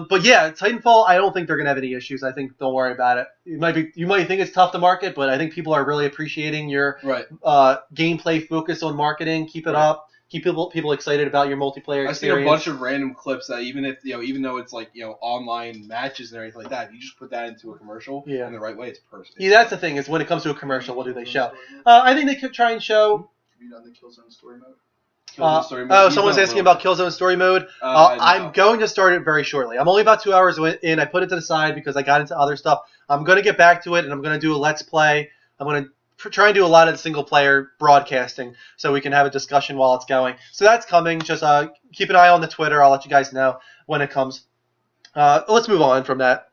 But yeah, Titanfall, I don't think they're gonna have any issues. I think don't worry about it. You might think it's tough to market, but I think people are really appreciating your gameplay focus on marketing. Keep it up. Keep people excited about your multiplayer experience. I've seen a bunch of random clips that even though it's like online matches and everything like that, you just put that into a commercial in the right way, it's perfect. Yeah, that's the thing is when it comes to a commercial, what do they show? I think they could try and show. Have you done the Killzone story mode? Someone's asking about Killzone story mode. I'm going to start it very shortly. I'm only about 2 hours in. I put it to the side because I got into other stuff. I'm going to get back to it, and I'm going to do a Let's Play. I'm going to try and do a lot of the single-player broadcasting so we can have a discussion while it's going. So that's coming. Just keep an eye on the Twitter. I'll let you guys know when it comes. Let's move on from that.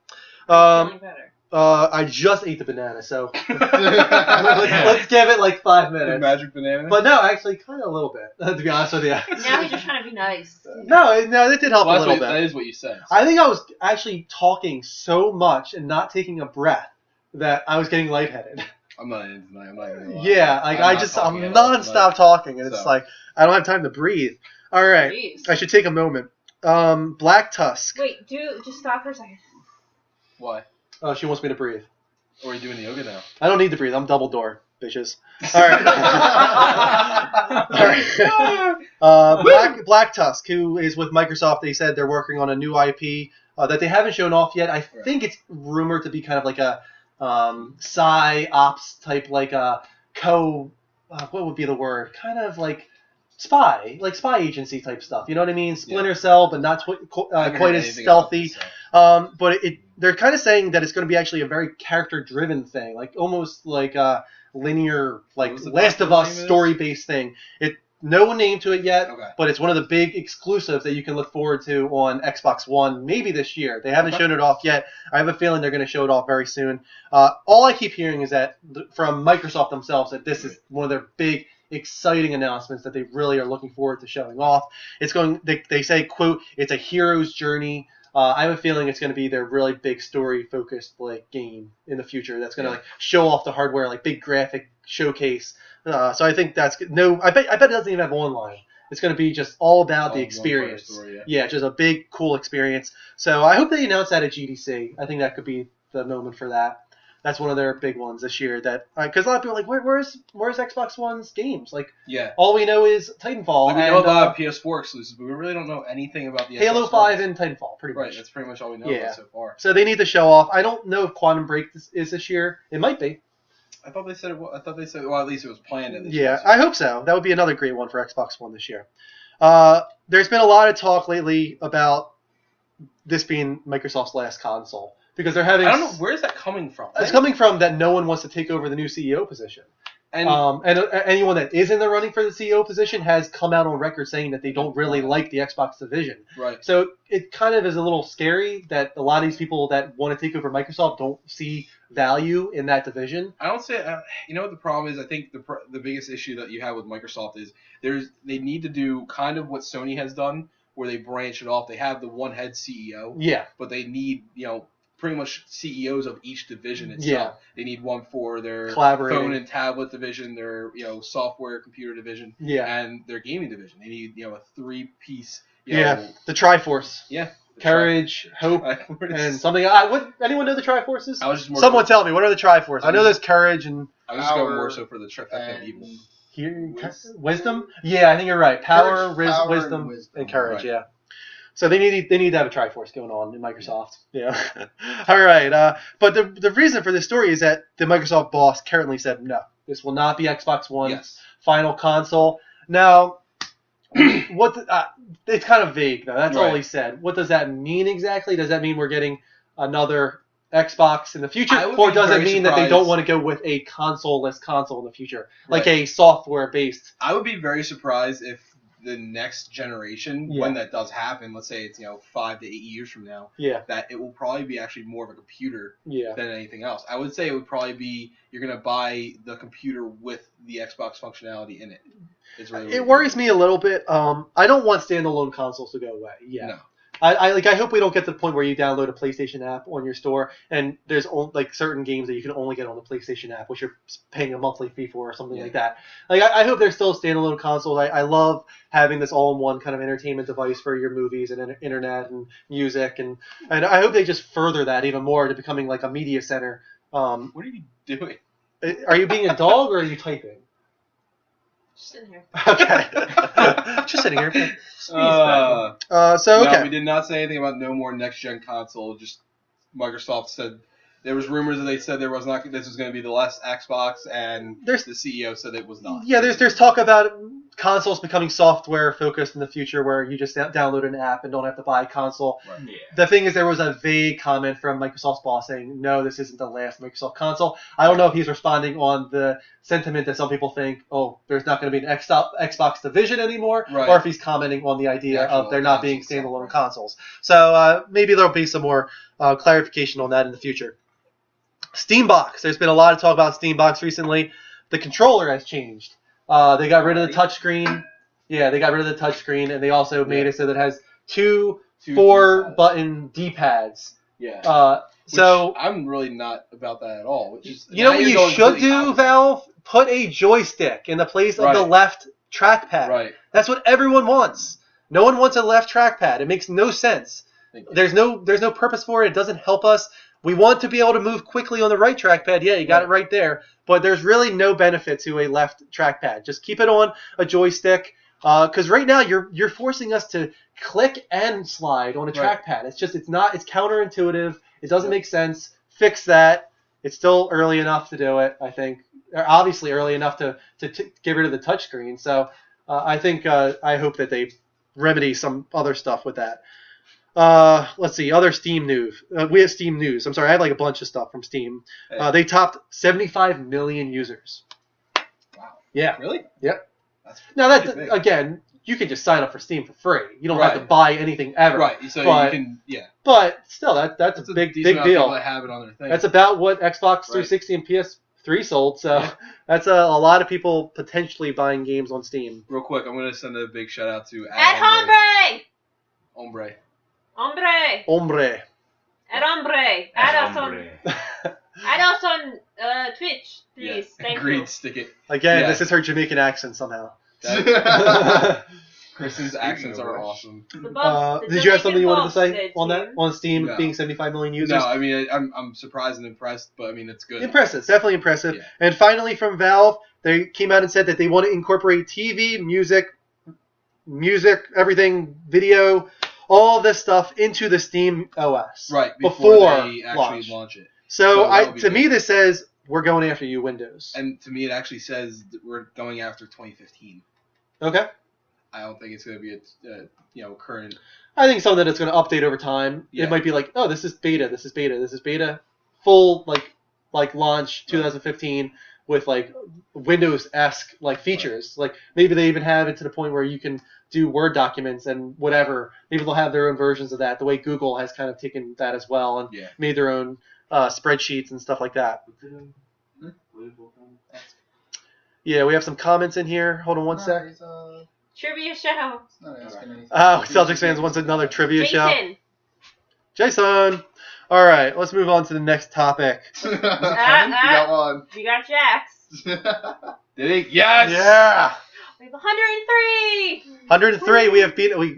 Feeling better. I just ate the banana, so let's give it like 5 minutes. The magic banana? But no, actually, kind of a little bit, to be honest with you. Now he's just trying to be nice. No, it did help a little bit. That is what you said. I think I was actually talking so much and not taking a breath that I was getting lightheaded. I'm not in tonight. I'm not even gonna lie. Yeah, like I'm non-stop talking, and it's like I don't have time to breathe. All right, I should take a moment. Black Tusk. Wait, just stop for a second. Why? Oh, she wants me to breathe. Or are you doing yoga now? I don't need to breathe. I'm double door, bitches. All right. All right. Black Tusk, who is with Microsoft, they said they're working on a new IP that they haven't shown off yet. I think it's rumored to be kind of like a psy-ops type, like a what would be the word? Kind of like spy agency type stuff. You know what I mean? Splinter Cell, but not quite as stealthy. But they're kind of saying that it's going to be actually a very character-driven thing, like almost like a linear, like Last of Us story-based thing. No name to it yet, but it's one of the big exclusives that you can look forward to on Xbox One, maybe this year. They haven't shown it off yet. I have a feeling they're going to show it off very soon. All I keep hearing is that from Microsoft themselves that this is one of their big, exciting announcements that they really are looking forward to showing off. It's going. They say, quote, it's a hero's journey. I have a feeling it's going to be their really big story-focused game in the future. That's going to show off the hardware, like big graphic showcase. So I think that's no. I bet it doesn't even have online. It's going to be just all about the experience. Story, just a big, cool experience. So I hope they announce that at GDC. I think that could be the moment for that. That's one of their big ones this year. Because a lot of people are like, where's Xbox One's games? Like, all we know is Titanfall. We know about PS4 exclusives, but we really don't know anything about the Halo 5 and Titanfall, pretty much. Right, that's pretty much all we know about so far. So they need to show off. I don't know if Quantum Break is this year. It might be. I thought they said well, at least it was planned at this year. I hope so. That would be another great one for Xbox One this year. There's been a lot of talk lately about this being Microsoft's last console. Because they're having. I don't know, where is that coming from? It's coming from that no one wants to take over the new CEO position. And anyone that is in the running for the CEO position has come out on record saying that they don't really like the Xbox division. Right. So it kind of is a little scary that a lot of these people that want to take over Microsoft don't see value in that division. I don't say. You know what the problem is? I think the biggest issue that you have with Microsoft is they need to do kind of what Sony has done, where they branch it off. They have the one head CEO. Yeah. But they need pretty much CEOs of each division itself. Yeah. They need one for their phone and tablet division, their software computer division, and their gaming division. They need a 3-piece. The Triforce. Yeah. Courage, Hope, and something. Anyone know the Triforces? Someone tell me, what are the Triforces? I know there's Courage and. I was just going more so for the trifecta of evil. Wisdom? Yeah, I think you're right. Power, wisdom, and courage. Right. Yeah. So they need to have a Triforce going on in Microsoft. Yeah. All right. But the reason for this story is that the Microsoft boss currently said no. This will not be Xbox One's final console. Now, it's kind of vague though. That's all he said. What does that mean exactly? Does that mean we're getting another Xbox in the future, or does it mean that they don't want to go with a console-less console in the future, like a software-based? I would be very surprised if the next generation, when that does happen, let's say it's 5 to 8 years from now, that it will probably be actually more of a computer than anything else. I would say it would probably be you're gonna buy the computer with the Xbox functionality in it. It worries me a little bit. I don't want standalone consoles to go away. Yeah. No. I hope we don't get to the point where you download a PlayStation app on your store and there's certain games that you can only get on the PlayStation app, which you're paying a monthly fee for or something like that. I hope there's still standalone consoles. I love having this all-in-one kind of entertainment device for your movies and internet and music, and I hope they just further that even more to becoming like a media center. What are you doing? Are you being a dog or are you typing? Just sitting here. Okay. Just sitting here. No, we did not say anything about no more next-gen console. Just Microsoft said there was rumors that they said this was going to be the last Xbox, and the CEO said it was not. Yeah, there's talk about consoles becoming software focused in the future, where you just download an app and don't have to buy a console. Right. Yeah. The thing is, there was a vague comment from Microsoft's boss saying, no, this isn't the last Microsoft console. I don't know if he's responding on the sentiment that some people think, oh, there's not going to be an Xbox division anymore, or if he's commenting on the idea of there not being standalone consoles. So maybe there'll be some more clarification on that in the future. Steambox. There's been a lot of talk about Steambox recently. The controller has changed. They got rid of the touchscreen. Yeah, they got rid of the touchscreen, and they also made it so that it has two 4-button D-pads. Yeah. So I'm really not about that at all. You know what you should do, Valve? Put a joystick in the place of the left trackpad. Right. That's what everyone wants. No one wants a left trackpad. It makes no sense. There's no purpose for it. It doesn't help us. We want to be able to move quickly on the right trackpad. Yeah, you got it right there. But there's really no benefit to a left trackpad. Just keep it on a joystick. Because right now you're forcing us to click and slide on a trackpad. It's counterintuitive. It doesn't make sense. Fix that. It's still early enough to do it, I think. Obviously early enough to get rid of the touchscreen. So I hope that they remedy some other stuff with that. Let's see, other Steam news. We have Steam news. I'm sorry, I had like a bunch of stuff from Steam. They topped 75 million users. Wow. Yeah. Really? Yep. Again, you can just sign up for Steam for free. You don't have to buy anything ever. Right. So you can, But still, that's a big deal. People that have it on their thing. That's about what Xbox 360 and PS3 sold. So that's a lot of people potentially buying games on Steam. Real quick, I'm going to send a big shout out to At Hombre. Hombre. At Hombre. Add us on Twitch, please. Thank you. Stick it. Again, this is her Jamaican accent somehow. Kristen's accents are awesome. Did you have something you wanted to say on that? On Steam being 75 million users? No, I mean, I'm surprised and impressed, but I mean, it's good. Impressive. It's definitely impressive. Yeah. And finally from Valve, they came out and said that they want to incorporate TV, music, everything, video, all of this stuff into the Steam OS. Right, before they actually launch it. So to me, this says, we're going after you, Windows. And to me, it actually says that we're going after 2015. Okay. I don't think it's going to be a current. I think something that's going to update over time. Yeah. It might be like, oh, this is beta, full like launch 2015 with like Windows-esque like features. Like maybe they even have it to the point where you can do Word documents and whatever. Maybe they'll have their own versions of that. The way Google has kind of taken that as well and made their own spreadsheets and stuff like that. Yeah, we have some comments in here. Hold on one sec. Trivia show. Celtics fans wants another trivia show. Jason. All right, let's move on to the next topic. You got one. We got Jax. Did he? Yes. Yeah. We have 103. 103.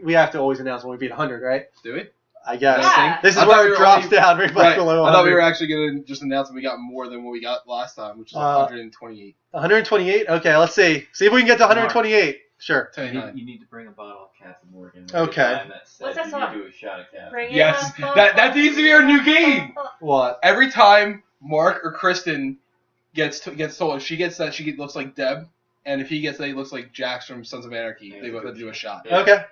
We have to always announce when we beat 100, right? Do we? I guess. Yeah. This is where it drops down right below 100. I thought we were actually going to just announce that we got more than what we got last time, which is 128. 128? Okay, let's see. See if we can get to 128. Sure. You need to bring a bottle of Captain Morgan. Okay. What's that song? You do a shot of Captain. Yes, that needs to be our new game. What? Every time Mark or Kristen gets told, if she gets that, looks like Deb, and if he gets that, he looks like Jax from Sons of Anarchy. They both have to do a shot. Okay.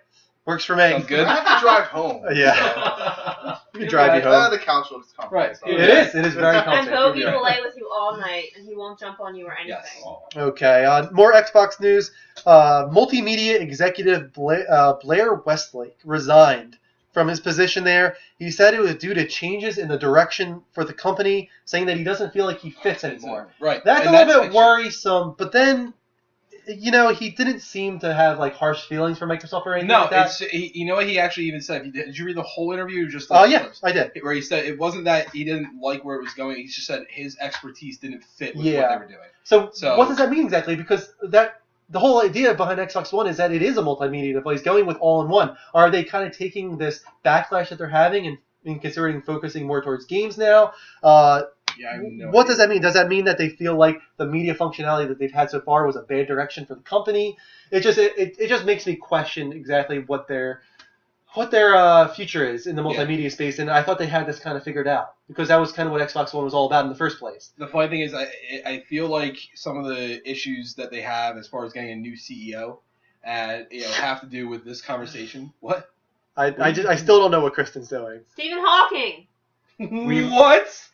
Works for me. Sounds good. I have to drive home. Yeah. We can drive you home. The couch looks comfortable. Right. So. It is. It is very And comfortable. Bogey will lay with you all night, and he won't jump on you or anything. Yes. Okay. More Xbox news. Multimedia executive Blair Westlake resigned from his position there. He said it was due to changes in the direction for the company, saying that he doesn't feel like he fits anymore. Right. That's And a little bit actually worrisome, but then, he didn't seem to have like harsh feelings for Microsoft or anything like that. you know what he actually even said? Did you read the whole interview or just Yeah, clips? I did. Where he said it wasn't that he didn't like where it was going. He just said his expertise didn't fit with what they were doing. So what So- does that mean exactly? Because the whole idea behind Xbox One is that it is a multimedia device going with all-in-one. Are they kind of taking this backlash that they're having and considering focusing more towards games now? Yeah, I have no What idea. does that mean? Does that mean that they feel like the media functionality that they've had so far was a bad direction for the company? It just makes me question exactly what their future is in the multimedia space, and I thought they had this kind of figured out because that was kind of what Xbox One was all about in the first place. The funny thing is, I feel like some of the issues that they have as far as getting a new CEO, have to do with this conversation. What? I still don't know what Kristen's doing. Stephen Hawking. What?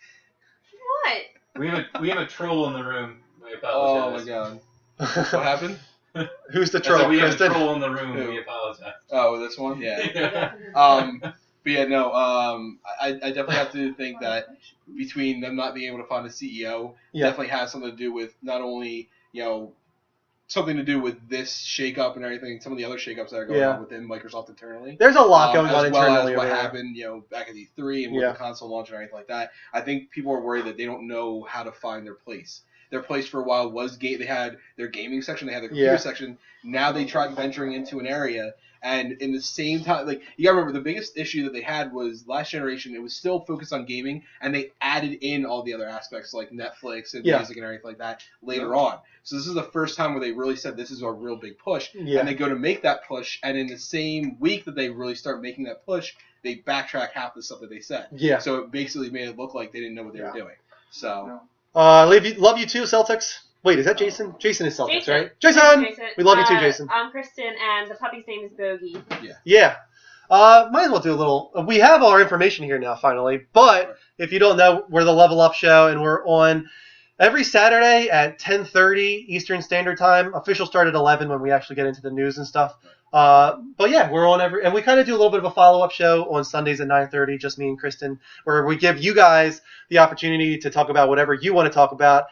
What? We have a troll in the room. I Oh my apologize. god. What happened? Who's the I troll, said we have a Kristen? troll in the room. Who? We apologize. Oh, this one? Yeah. But yeah, no. I definitely have to think that between them not being able to find a CEO, definitely has something to do with not only something to do with this shakeup and everything, some of the other shakeups that are going on within Microsoft internally. There's a lot going on as well internally as what over there. happened, back at E3 and with the console launch and everything like that. I think people are worried that they don't know how to find their place. Their place for a while was game. They had their gaming section, they had their computer section. Now they tried venturing into an area, and in the same time, like you gotta remember, the biggest issue that they had was last generation. It was still focused on gaming, and they added in all the other aspects like Netflix and music and everything like that later on. So this is the first time where they really said this is a real big push, and they go to make that push, and in the same week that they really start making that push, they backtrack half the stuff that they said. Yeah. So it basically made it look like they didn't know what they were doing. So. Love you too, Celtics. Wait, is that Jason? Jason is Celtics, right? Jason! We love you too, Jason. I'm Kristen, and the puppy's name is Bogey. Yeah. Might as well do a little. We have our information here now, finally. But if you don't know, we're the Level Up Show, and we're on every Saturday at 10:30 Eastern Standard Time. Official start at 11 when we actually get into the news and stuff. But yeah, we're on and we kind of do a little bit of a follow-up show on Sundays at 9:30, just me and Kristen, where we give you guys the opportunity to talk about whatever you want to talk about.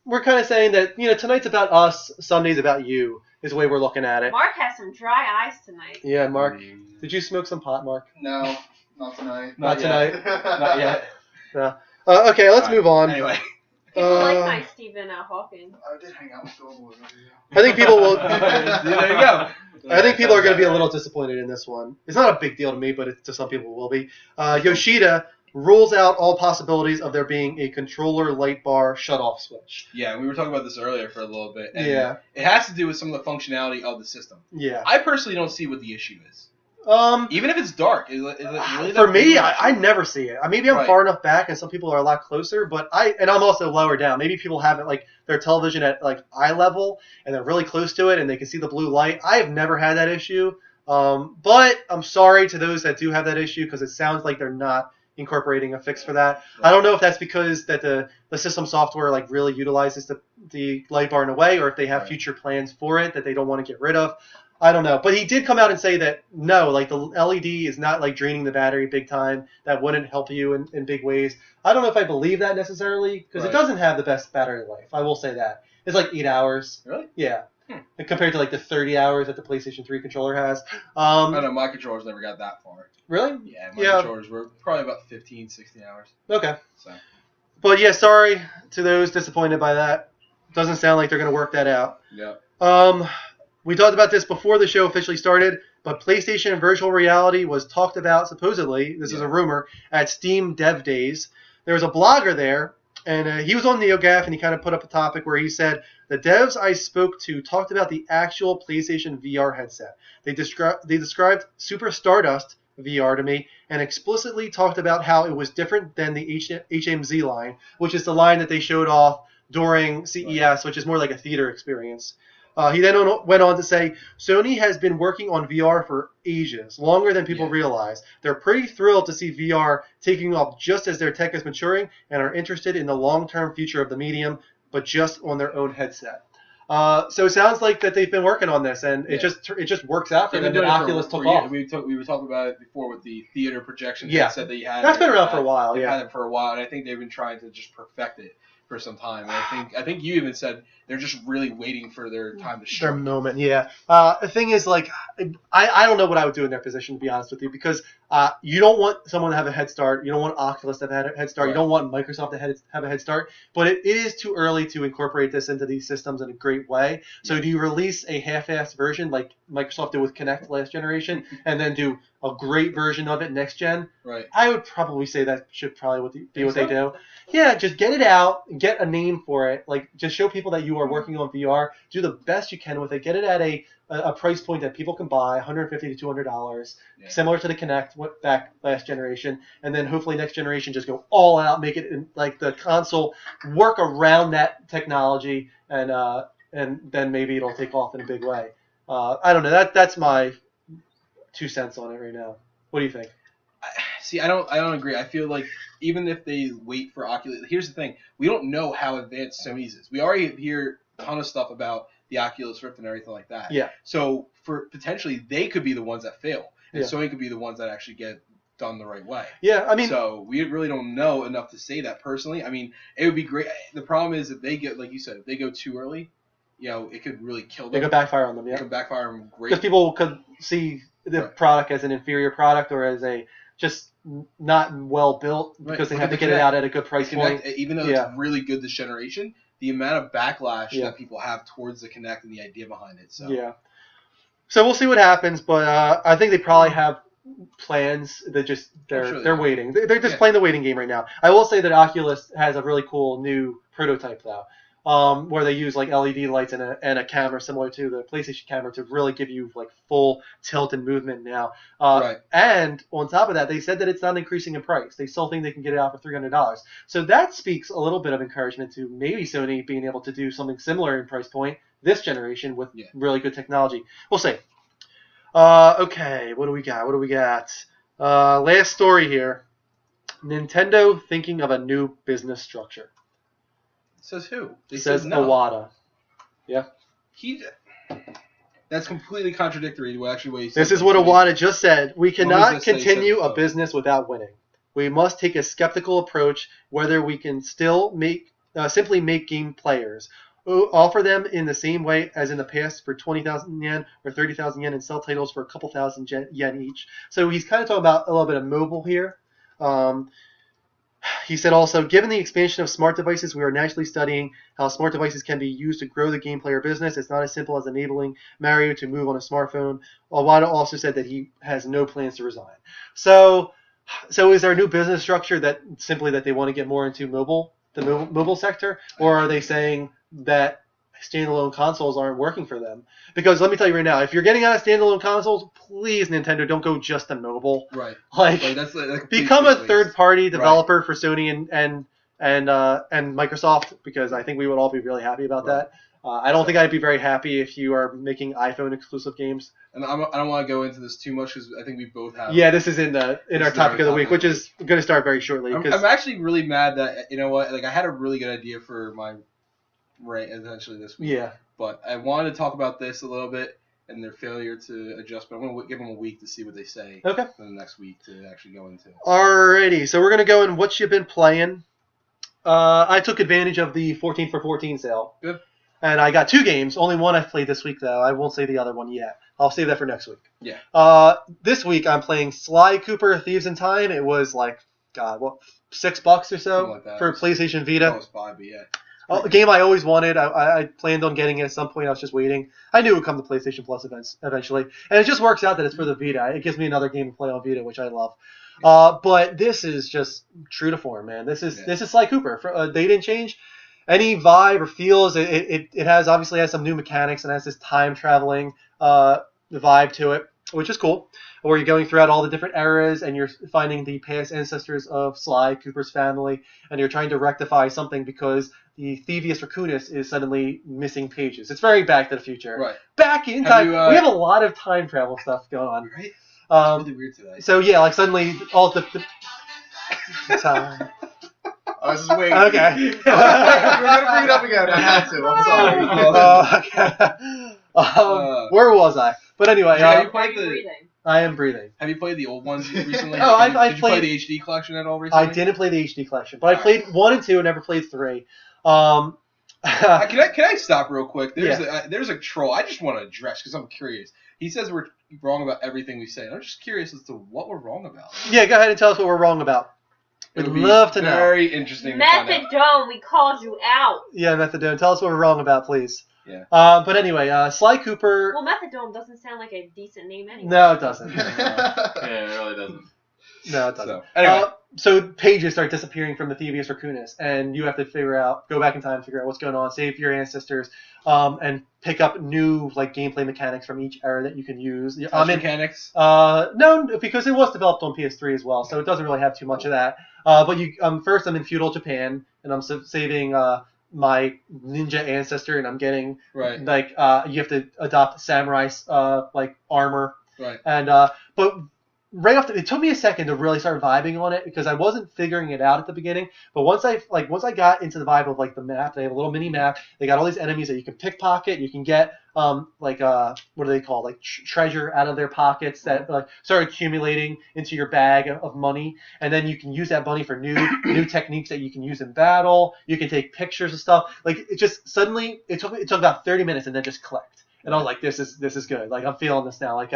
We're kind of saying that, tonight's about us, Sunday's about you, is the way we're looking at it. Mark has some dry eyes tonight. Yeah, Mark. Did you smoke some pot, Mark? No, not tonight. Not tonight. Not yet. No. Okay, let's move on. Anyway. People like my Stephen Hawking. I did hang out with Stormwood. I think people will. There you go. I think people are going to be a little disappointed in this one. It's not a big deal to me, but to some people will be. Yoshida rules out all possibilities of there being a controller light bar shut-off switch. Yeah, we were talking about this earlier for a little bit. And it has to do with some of the functionality of the system. Yeah. I personally don't see what the issue is. Even if it's dark, is it really for that me, big? I never see it. Maybe I'm far enough back, and some people are a lot closer. But I'm also lower down. Maybe people have it like their television at like eye level, and they're really close to it, and they can see the blue light. I have never had that issue. But I'm sorry to those that do have that issue because it sounds like they're not incorporating a fix for that. I don't know if that's because that the system software like really utilizes the light bar in a way, or if they have future plans for it that they don't want to get rid of. I don't know. But he did come out and say that, no, like the LED is not like draining the battery big time. That wouldn't help you in big ways. I don't know if I believe that necessarily because it doesn't have the best battery life. I will say that. It's like 8 hours. Really? Yeah. Compared to like the 30 hours that the PlayStation 3 controller has. I know my controllers never got that far. Really? Yeah, my controllers were probably about 15, 16 hours. Okay. So. But yeah, sorry to those disappointed by that. Doesn't sound like they're going to work that out. Yeah. We talked about this before the show officially started, but PlayStation Virtual Reality was talked about, supposedly, this is a rumor, at Steam Dev Days. There was a blogger there, and he was on NeoGAF, and he kind of put up a topic where he said, the devs I spoke to talked about the actual PlayStation VR headset. They described Super Stardust VR to me, and explicitly talked about how it was different than the HMZ line, which is the line that they showed off during CES, which is more like a theater experience. He then went on to say, Sony has been working on VR for ages, longer than people realize. They're pretty thrilled to see VR taking off just as their tech is maturing and are interested in the long-term future of the medium, but just on their own headset. So it sounds like that they've been working on this, and it just works out for them. And Oculus took off. We were talking about it before with the theater projection headset that you had. That's been around for a while. They've had it for a while, and I think they've been trying to just perfect it for some time. And I think you even said they're just really waiting for their time to show. Their moment, yeah. The thing is, like, I don't know what I would do in their position, to be honest with you, because you don't want someone to have a head start. You don't want Oculus to have a head start. Right. You don't want Microsoft to have a head start. But it is too early to incorporate this into these systems in a great way. So do you release a half-assed version like Microsoft did with Kinect last generation and then do a great version of it next gen? Right. I would probably say that should probably be what they do. Yeah, just get it out, get a name for it. Like, just show people that you are working on VR. Do the best you can with it. Get it at a price point that people can buy, $150 to $200, similar to the Kinect back last generation. And then hopefully next generation just go all out, make it like the console, work around that technology, and then maybe it'll take off in a big way. I don't know. That's my 2 cents on it right now. What do you think? See, I don't agree. I feel like even if they wait for Oculus, here's the thing: we don't know how advanced Sony's is. We already hear a ton of stuff about the Oculus Rift and everything like that. Yeah. So for potentially they could be the ones that fail, and Sony could be the ones that actually get done the right way. Yeah, I mean, so we really don't know enough to say that personally. I mean, it would be great. The problem is if they get, like you said, if they go too early, it could really kill them. It could backfire on them. Yeah. It could backfire on them great. Because people could see the product as an inferior product or as a just not well built because they have to get it out at a good price point. Even though it's really good this generation, the amount of backlash that people have towards the Kinect and the idea behind it. So So we'll see what happens, but I think they probably have plans. They're waiting. They're just playing the waiting game right now. I will say that Oculus has a really cool new prototype though. Where they use like LED lights and a camera similar to the PlayStation camera to really give you like full tilt and movement now. And on top of that, they said that it's not increasing in price. They still think they can get it out for $300. So that speaks a little bit of encouragement to maybe Sony being able to do something similar in price point this generation with really good technology. We'll see. Okay, what do we got? Last story here. Nintendo thinking of a new business structure. Says who? It says no. Iwata. Yeah. That's completely contradictory to what he said. This is what Iwata just said. We cannot continue a business without winning. We must take a skeptical approach whether we can still simply make game players. Offer them in the same way as in the past for 20,000 yen or 30,000 yen and sell titles for a couple thousand yen each. So he's kind of talking about a little bit of mobile here. He said also, given the expansion of smart devices, we are naturally studying how smart devices can be used to grow the game player business. It's not as simple as enabling Mario to move on a smartphone. Iwata also said that he has no plans to resign. So is there a new business structure that they want to get more into the mobile sector, or are they saying that standalone consoles aren't working for them? Because let me tell you right now, if you're getting out of standalone consoles, please Nintendo, don't go just to mobile. Right. That's become a third-party developer for Sony and Microsoft, because I think we would all be really happy about that. I don't think I'd be very happy if you are making iPhone exclusive games. And I don't want to go into this too much because I think we both have. Yeah, this is in our topic of the week, which is going to start very shortly. I'm actually really mad that I had a really good idea for my rant essentially this week. Yeah. But I wanted to talk about this a little bit and their failure to adjust. But I'm going to give them a week to see what they say. Okay. For the next week to actually go into. Alrighty, so we're going to go in what you've been playing. I took advantage of the 14 for 14 sale. Good. And I got 2 games. Only one I've played this week, though. I won't say the other one yet. I'll save that for next week. Yeah. This week I'm playing Sly Cooper Thieves in Time. It was like, $6 or so like for PlayStation Vita. Almost 5, but yeah. A game I always wanted. I planned on getting it at some point. I was just waiting. I knew it would come to PlayStation Plus eventually. And it just works out that it's for the Vita. It gives me another game to play on Vita, which I love. But this is just true to form, man. This is Sly Cooper. They didn't change any vibe or feels. It obviously has some new mechanics and has this time traveling vibe to it, which is cool. Where you're going throughout all the different eras and you're finding the past ancestors of Sly Cooper's family, and you're trying to rectify something because the Thievius Raccoonus is suddenly missing pages. It's very Back to the Future. Right. Back in time. We have a lot of time travel stuff going on. Right. It's really weird today. So yeah, like suddenly all the time. I was just waiting. Okay. We're gonna bring it up again. I had to. I'm sorry. Where was I? But anyway, have you played I am breathing. Have you played the old ones recently? Did you play the HD collection at all recently? I didn't play the HD collection, but I played 1 and 2 and never played 3. Can I stop real quick? There's a troll. I just want to address because I'm curious. He says we're wrong about everything we say. I'm just curious as to what we're wrong about. Yeah, go ahead and tell us what we're wrong about. We'd love to know. Very interesting. Methadone, we called you out. Yeah, Methadone. Tell us what we're wrong about, please. Yeah. But anyway, Sly Cooper. Well, Methadone doesn't sound like a decent name anyway. No, it doesn't. Yeah, it really doesn't. No, it doesn't. So, anyway. So pages start disappearing from the Thievius Raccoonus, and you have to go back in time, figure out what's going on, save your ancestors, and pick up new gameplay mechanics from each era that you can use. Mechanics? No, because it was developed on PS3 as well, so it doesn't really have too much of that. But first I'm in feudal Japan, and I'm saving my ninja ancestor, and I'm getting you have to adopt samurai armor. Right. And but right off it took me a second to really start vibing on it because I wasn't figuring it out at the beginning. But once I got into the vibe of the map, they have a little mini map. They got all these enemies that you can pickpocket. You can get what do they call treasure out of their pockets that start accumulating into your bag of money, and then you can use that money for new techniques that you can use in battle. You can take pictures of stuff. It just suddenly it took about 30 minutes and then just clicked. And I was like, this is good. I'm feeling this now. I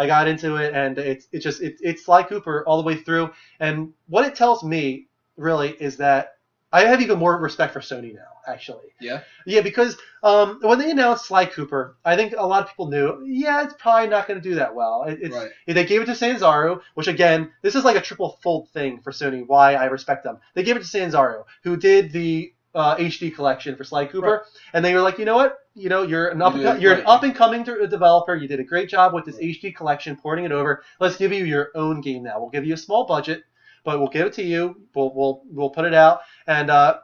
got into it, and it's Sly Cooper all the way through. And what it tells me really is that I have even more respect for Sony now, actually. Yeah. Yeah, because when they announced Sly Cooper, I think a lot of people knew, it's probably not going to do that well. They gave it to Sanzaru, which again, this is like a triple fold thing for Sony. Why I respect them. They gave it to Sanzaru, who did the HD collection for Sly Cooper, and they were like, you know what? You're an up and coming developer. You did a great job with this HD collection, porting it over. Let's give you your own game now. We'll give you a small budget, but we'll give it to you. We'll put it out, and I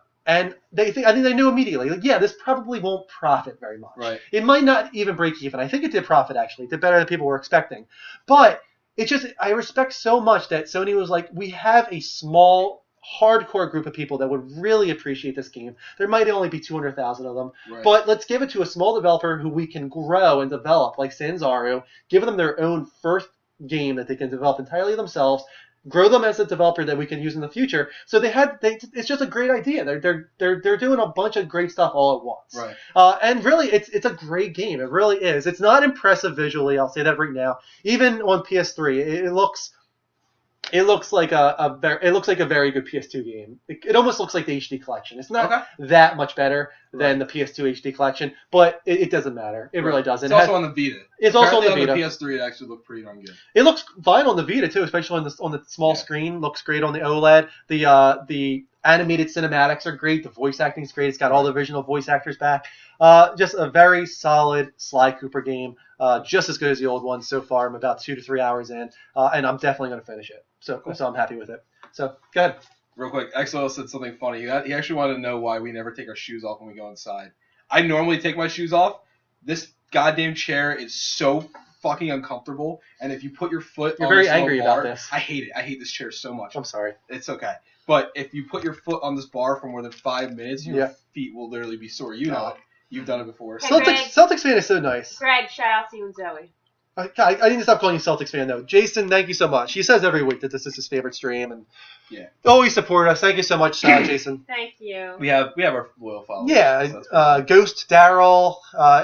think they knew immediately. This probably won't profit very much. Right. It might not even break even. I think it did profit actually. It did better than people were expecting, but I respect so much that Sony was like, we have a small hardcore group of people that would really appreciate this game. There might only be 200,000 of them, but let's give it to a small developer who we can grow and develop, like Sanzaru, give them their own first game that they can develop entirely themselves, grow them as a developer that we can use in the future. So it's just a great idea. They're doing a bunch of great stuff all at once. Right. And really, it's a great game. It really is. It's not impressive visually. I'll say that right now. Even on PS3, it looks like a very good PS2 game. It almost looks like the HD collection. It's not that much better than the PS2 HD collection, but it doesn't matter. It really doesn't. It's also on the Vita. It's also on the Vita. On the PS3, it actually looked pretty darn good. It looks fine on the Vita too, especially on the small screen. Looks great on the OLED. The animated cinematics are great. The voice acting is great. It's got all the original voice actors back. Just a very solid Sly Cooper game. Just as good as the old one so far. I'm about 2 to 3 hours in, and I'm definitely going to finish it. So I'm happy with it. So go ahead. Real quick, XOL said something funny. He actually wanted to know why we never take our shoes off when we go inside. I normally take my shoes off. This goddamn chair is so fucking uncomfortable, and if you put your foot You're on very this angry bar, about this. I hate it. I hate this chair so much. I'm sorry. It's okay. But if you put your foot on this bar for more than 5 minutes, your feet will literally be sore. You know it. You've done it before. Hey, Celtics fan is so nice. Greg, shout out to you and Zoe. I need to stop calling you Celtics fan though. Jason, thank you so much. He says every week that this is his favorite stream, and always support us. Thank you so much, Jason. Thank you. We have our loyal followers. Yeah, Ghost, Daryl.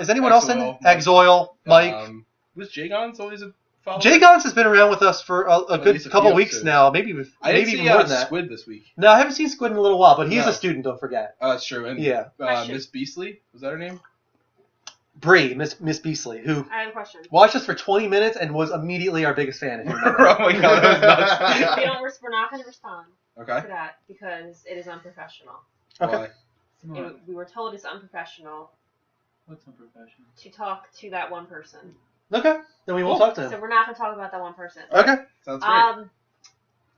Is anyone else in Exoil, Mike? Was Jagon's always a follower? Jagon's has been around with us for a good couple weeks now. Maybe even more than that. Squid this week. No, I haven't seen Squid in a little while, but he's a student. Don't forget. That's true. And Miss Beasley, was that her name? Bree, Miss Beasley, who I have a question. Watched us for 20 minutes and was immediately our biggest fan. If you remember. Oh my god, that was nuts. We're not going to respond to that because it is unprofessional. Okay. We were told it's unprofessional. What's unprofessional? To talk to that one person. Okay, then we won't talk to him. So we're not going to talk about that one person. Okay. Sounds great.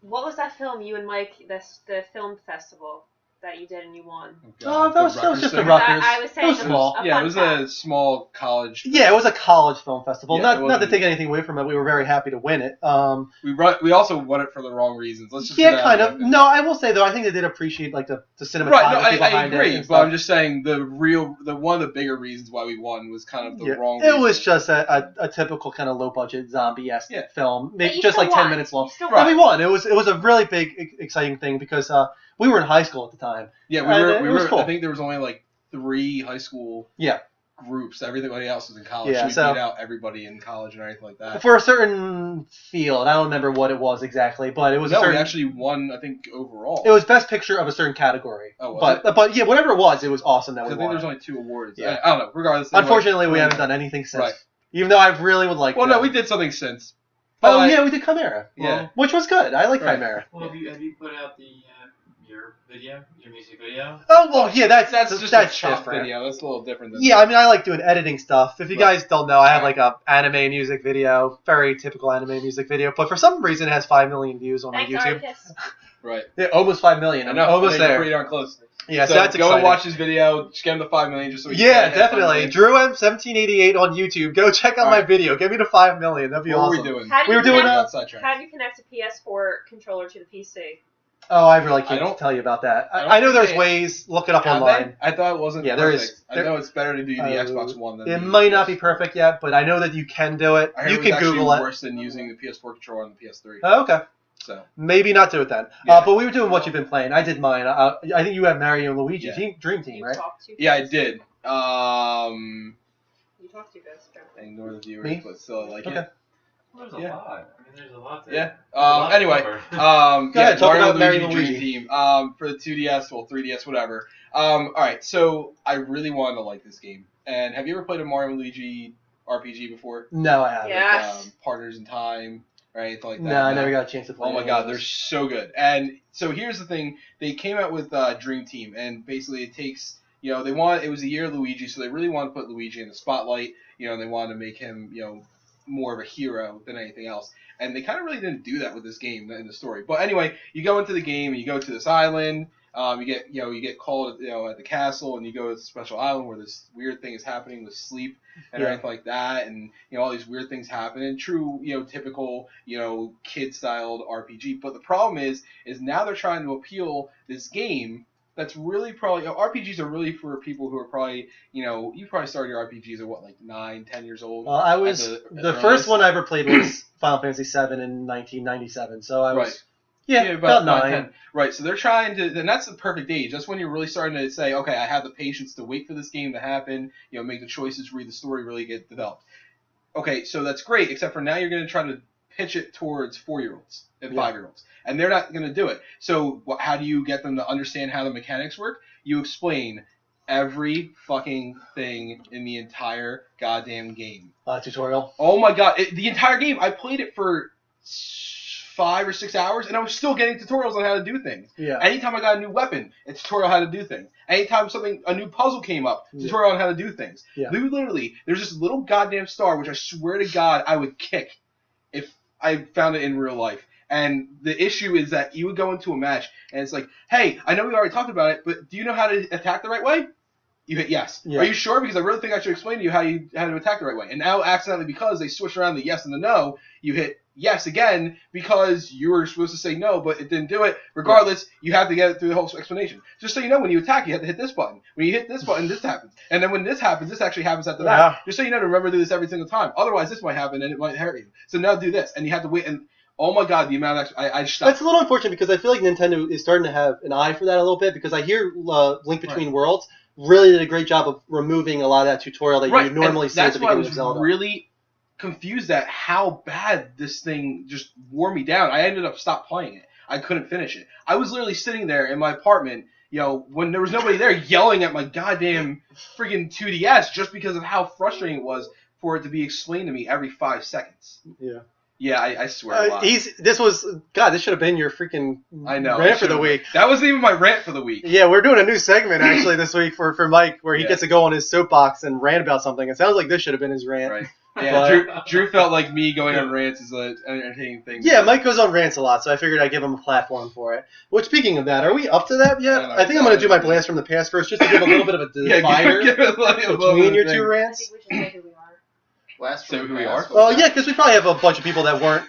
What was that film you and Mike, the film festival that you did and you won? Oh, that was just a thing? Rutgers. I was saying it was small. Yeah, it was a small college. Yeah, it was a college film festival. Yeah, not to take anything away from it. We were very happy to win it. We also won it for the wrong reasons. Let's just kind of. No, I will say though, I think they did appreciate like the cinematography behind I agree, it. But I'm just saying one of the bigger reasons why we won was kind of the wrong. It was just a typical kind of low budget zombie-esque film, just like 10 minutes long. And we won. It was a really big exciting thing because we were in high school at the time. Yeah, we were. Cool. I think there was only like 3 high school. Groups. Everybody else was in college. Yeah, so we beat out everybody in college and everything like that. For a certain field, I don't remember what it was exactly, but it was. We actually won. I think overall. It was best picture of a certain category. Oh, but yeah, whatever it was awesome that we won. I think there's only 2 awards. Yeah. I don't know. Regardless. Unfortunately, we haven't done anything since. Right. Even though I really would like. Well, no, we did something since. Oh yeah, we did Chimera. Yeah, which was good. I like Chimera. Well, have you put out your music video? Oh well, yeah, that's just a chop video. That's a little different. I mean, I like doing editing stuff. If you guys don't know, I have like a anime music video, very typical anime music video, but for some reason it has 5 million views on my YouTube. Right. Yeah, almost 5 million. I know. Almost there. Pretty darn close. Yeah, so that's go exciting. and watch this video. Just get him to 5 million, just so we can. Yeah, definitely. Drew M1788 on YouTube. Go check out my video. Get me to 5 million. That'd be awesome. What were we doing? We were doing how do you connect a PS4 controller to the PC? Oh, I really can't tell you about that. I know there's ways. Look it up online. I thought it wasn't. Yeah, perfect. there is. I know it's better to do the Xbox One than. It might not be perfect yet, but I know that you can do it. You can Google it. Worse than using the PS4 controller on the PS3. Oh, okay. So maybe not do it then. Yeah. But we were doing what you've been playing. I did mine. I think you have Mario and Luigi Dream Team, right? Yeah, I did. You talked to guys. I ignore the viewers, but still I like it. There's a lot. I mean, there's a lot there. Yeah. Anyway, go ahead, talk about Mario and Luigi Dream Team. For the 2DS, 3DS, whatever. All right. So I really wanted to like this game. And have you ever played a Mario and Luigi RPG before? No, I haven't. Yes. Partners in Time. Right, anything like that. No, I never got a chance to play. Oh my god, they're so good. And so here's the thing: they came out with Dream Team, and basically it takes, it was a year of Luigi, so they really wanted to put Luigi in the spotlight. They wanted to make him, more of a hero than anything else. And they kind of really didn't do that with this game in the story. But anyway, you go into the game and you go to this island. You get called, at the castle, and you go to this special island where this weird thing is happening with sleep and everything like that, and all these weird things happen. And true, typical, kid-styled RPG. But the problem is now they're trying to appeal this game that's really probably RPGs are really for people who are probably you probably started your RPGs at what, like 9, 10 years old. Well, I was the first one I ever played was Final Fantasy VII in 1997, so I was. Yeah, about 9. 10. Right, so they're trying to, and that's the perfect age. That's when you're really starting to say, okay, I have the patience to wait for this game to happen, make the choices, read the story, really get developed. Okay, so that's great, except for now you're going to try to pitch it towards 4-year-olds and 5-year-olds, and they're not going to do it. So how do you get them to understand how the mechanics work? You explain every fucking thing in the entire goddamn game. Tutorial? Oh my god, the entire game, I played it for 5 or 6 hours, and I was still getting tutorials on how to do things. Yeah. Anytime I got a new weapon, a tutorial on how to do things. Anytime a new puzzle came up, tutorial on how to do things. Yeah. Literally, there's this little goddamn star, which I swear to God I would kick if I found it in real life. And the issue is that you would go into a match, and it's like, hey, I know we already talked about it, but do you know how to attack the right way? You hit yes. Yeah. Are you sure? Because I really think I should explain to you how to attack the right way. And now, accidentally, because they switched around the yes and the no, you hit yes again because you were supposed to say no, but it didn't do it. Regardless, you have to get it through the whole explanation. Just so you know, when you attack, you have to hit this button. When you hit this button, this happens. And then when this happens, this actually happens after that. Just so you know to remember to do this every single time. Otherwise, this might happen and it might hurt you. So now do this. And you have to wait. And oh my god, the amount of I stopped. That's a little unfortunate because I feel like Nintendo is starting to have an eye for that a little bit because I hear Link Between Worlds really did a great job of removing a lot of that tutorial that you normally see at the beginning of Zelda. That's why I was really confused at how bad this thing just wore me down. I ended up stopped playing it. I couldn't finish it. I was literally sitting there in my apartment, when there was nobody there, yelling at my goddamn freaking 2DS just because of how frustrating it was for it to be explained to me every 5 seconds. Yeah. Yeah, I swear a lot. This should have been your freaking rant for the week. That wasn't even my rant for the week. Yeah, we're doing a new segment actually this week for Mike where he gets to go on his soapbox and rant about something. It sounds like this should have been his rant. Right. Yeah, Drew felt like me going on rants is an entertaining thing. Yeah, Mike goes on rants a lot, so I figured I'd give him a platform for it. Which, speaking of that, are we up to that yet? I think I'm going to do my blast from the past first, just to give a little bit of a divider between your two rants. I think we should say who we are. Blast So from who the we past. are? Well, yeah, because we probably have a bunch of people that weren't.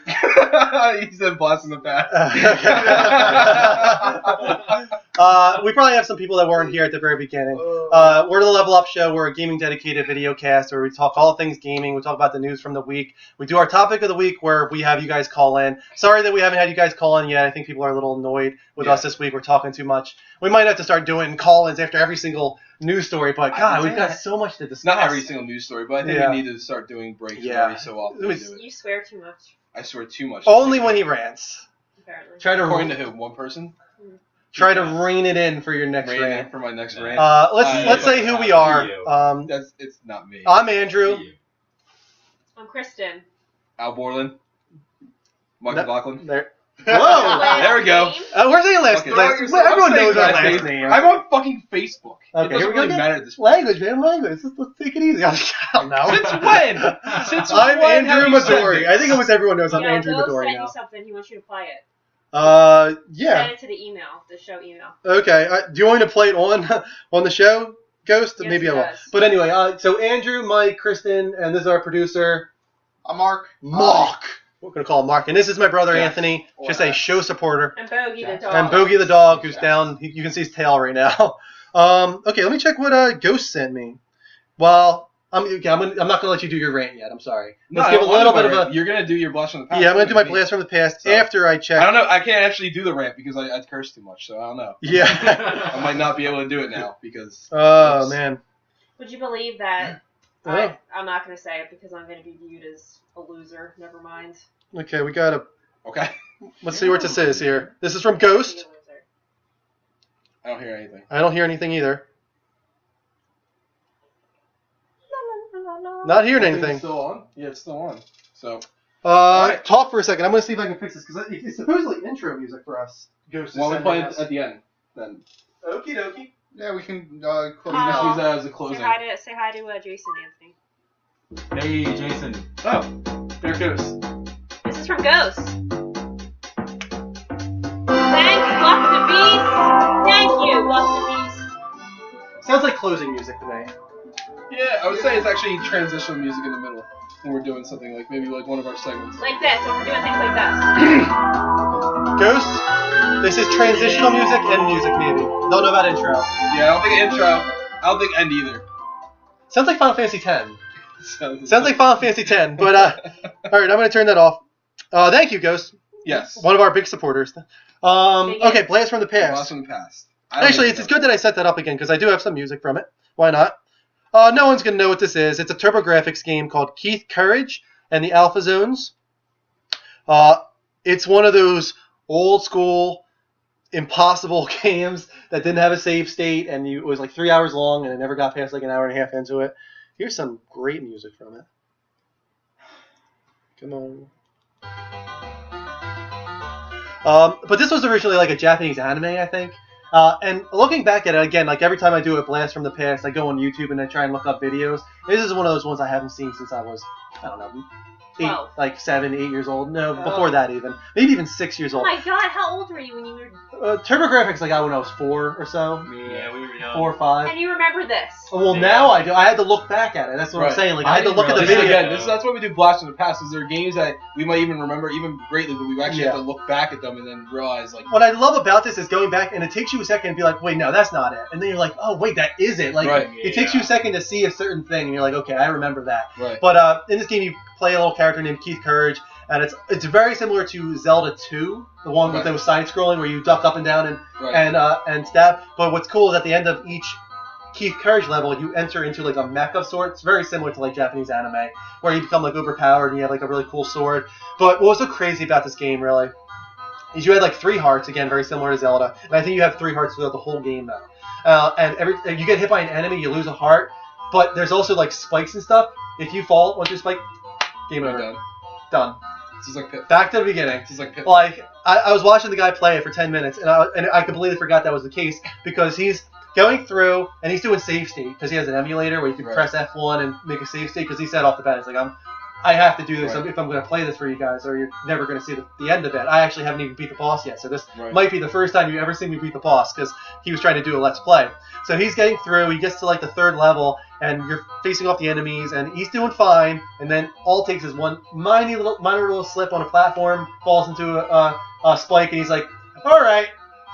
He said blast in the past. We probably have some people that weren't here at the very beginning. We're the Level Up Show. We're a gaming dedicated video cast where we talk all things gaming. We talk about the news from the week. We do our topic of the week where we have you guys call in. Sorry that we haven't had you guys call in yet. I think people are a little annoyed with us this week. We're talking too much. We might have to start doing call-ins after every single news story, but God, we've got so much to discuss. Not every single news story, but I think we need to start doing breaks every so often. You swear too much. I swear too much. Only when he rants. Apparently. According to who? One person? Try to rein it in for your next rant. For my next rant. Let's say who we are. It's not me. I'm Andrew. I'm Kristen. Al Borland. Mark McLaughlin. There. Whoa! There we go. Where's the last name? Everyone knows our last name. I'm on fucking Facebook. Okay, it doesn't really matter at this point. Language, man, language. Let's take it easy. I don't know. Since when? I'm Andrew Midori. I think almost everyone knows I'm Andrew Will Midori sent now. you something. He wants you to play it. Yeah. Send it to the email, the show email. Okay. Do you want me to play it on the show, Ghost? Yes, Maybe I will. does. But anyway, so Andrew, Mike, Kristen, and this is our producer, I'm Mark. Mark. We're gonna call him Mark, and this is my brother Jeff. Anthony, just a show supporter. And Bogey the dog. And Bogey the dog, who's down. You can see his tail right now. Okay, let me check what Ghost sent me. Well, I'm not gonna let you do your rant yet. I'm sorry. Let's give a little bit of a. You're gonna do your blast from the past. Yeah, I'm gonna do my blast from the past after I check. I don't know. I can't actually do the rant because I curse too much, so I don't know. Yeah. I might not be able to do it now because. Oh man. Would you believe that? I'm not going to say it because I'm going to be viewed as a loser. Never mind. Okay, we got a. Okay. Let's see what this is here. This is from Ghost. I don't hear anything. I don't hear anything either. Not hearing anything. It's still on? Yeah, it's still on. So. Talk for a second. I'm going to see if I can fix this because it's supposedly intro music for us. Ghost is we play us. it at the end then. Okie dokie. Yeah, we can We close can it just out. use that as a closing. Say hi to Jason, Anthony. Hey, Jason. Oh, there it goes. This is from Ghost. Thanks, Luck the Beast. Thank you, Luck the Beast. Sounds like closing music to me. Yeah, I would say it's actually transitional music in the middle when we're doing something like maybe like one of our segments. Like this, when we're doing things like this. Ghost, this is transitional music and music maybe. Don't know about intro. Yeah, I don't think intro. I don't think end either. Sounds like Final Fantasy X. Sounds like Final Fantasy X. But all right, I'm gonna turn that off. Thank you, Ghost. Yes. One of our big supporters. Okay, blast from the past. Blast from the past. Actually, it's good that I set that up again because I do have some music from it. Why not? No one's gonna know what this is. It's a TurboGrafx game called Keith Courage and the Alpha Zones. It's one of those old school impossible games that didn't have a save state and it was like 3 hours long and it never got past like an hour and a half into it. Here's some great music from it. Come on. But this was originally like a Japanese anime, I think. And looking back at it again, like every time I do a blast from the past, I go on YouTube and I try and look up videos. This is one of those ones I haven't seen since I was, I don't know, 7, 8 years old. No, before that even. Maybe even 6 years Oh old. my god, how old were you when you were... TurboGrafx I got when I was 4 or so. Yeah, we were young. 4 or 5. And you remember this? Well, now I do. I had to look back at it. That's what I'm saying. Like I had to look at the This is, video. again, that's why we do blast from the past. Is there are games that we might even remember even greatly, but we actually have to look back at them and then realize like. What I love about this is going back and it takes you a second to be like, wait, no, that's not it, and then you're like, oh, wait, that is it. Like it takes you a second to see a certain thing, and you're like, okay, I remember that. Right. But in this game, you play a little character named Keith Courage, and it's very similar to Zelda 2, the one with those side scrolling where you duck up and down and stab. But what's cool is at the end of each Keith Courage level, you enter into like a mech of sorts, very similar to like Japanese anime, where you become like overpowered and you have like a really cool sword. But what was so crazy about this game, really, is you had like 3 hearts, again, very similar to Zelda, and I think you have 3 hearts throughout the whole game now. And you get hit by an enemy, you lose a heart, but there's also like spikes and stuff. If you fall onto a spike, game over. Done. This is like Pip. Back to the beginning. This is like Like I was watching the guy play it for 10 minutes, and I completely forgot that was the case because he's going through, and he's doing save state because he has an emulator where you can press F1 and make a save state. Because he said off the bat, he's like, I have to do this if I'm going to play this for you guys, or you're never going to see the end of it. I actually haven't even beat the boss yet, so this might be the first time you ever see me beat the boss because he was trying to do a let's play. So he's getting through. He gets to like the 3rd level, and you're facing off the enemies, and he's doing fine. And then all it takes is one minor little slip on a platform, falls into a spike, and he's like, all right,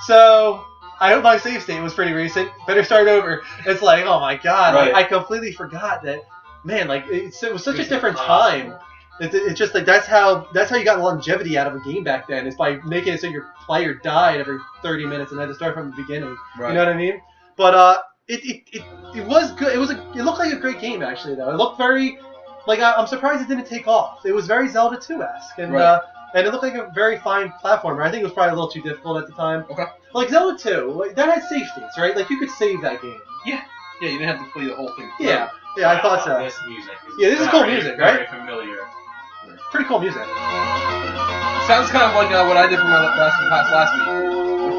so I hope my save state was pretty recent. Better start over. It's like, oh my god, like, I completely forgot that. Man, like it was such a different time. It's just like that's how you got longevity out of a game back then, is by making it so your player died every 30 minutes and had to start from the beginning. Right. You know what I mean? But it was good. It looked like a great game actually though. It looked very like I'm surprised it didn't take off. It was very Zelda 2-esque and and it looked like a very fine platformer. I think it was probably a little too difficult at the time. Okay. Like Zelda 2, like that had save states, right? Like you could save that game. Yeah. Yeah, you didn't have to play the whole thing through. Yeah. Yeah, I thought so. This music this is cool music, right? Very familiar. Pretty cool music. Sounds kind of like what I did for my last week with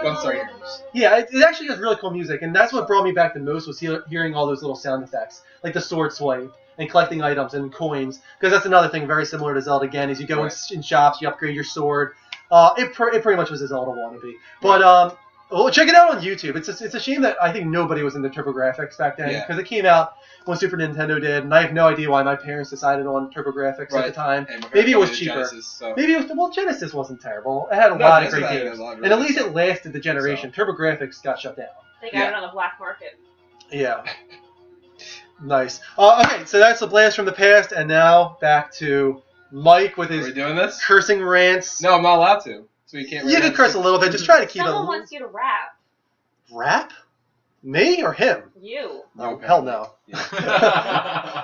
Gunstar Heroes. Yeah, it actually has really cool music, and that's what brought me back the most was hearing all those little sound effects, like the sword swipe and collecting items and coins. Because that's another thing very similar to Zelda. Again, is you go in shops, you upgrade your sword. It pretty much was a Zelda wannabe, but well, check it out on YouTube. It's a shame that I think nobody was into TurboGrafx back then because it came out when Super Nintendo did, and I have no idea why my parents decided on TurboGrafx at the time. Maybe it was cheaper. Genesis, so. Maybe it was Genesis wasn't terrible. It had a lot of great games, and at least it lasted the generation. So. TurboGrafx got shut down. They got it on the black market. Yeah. Nice. Okay, so that's a blast from the past, and now back to Mike with his cursing rants. No, I'm not allowed to. So you can't. You can curse a little bit. Just try to keep it. Someone wants you to rap. Rap? Me or him? You. Oh, hell no. Yeah.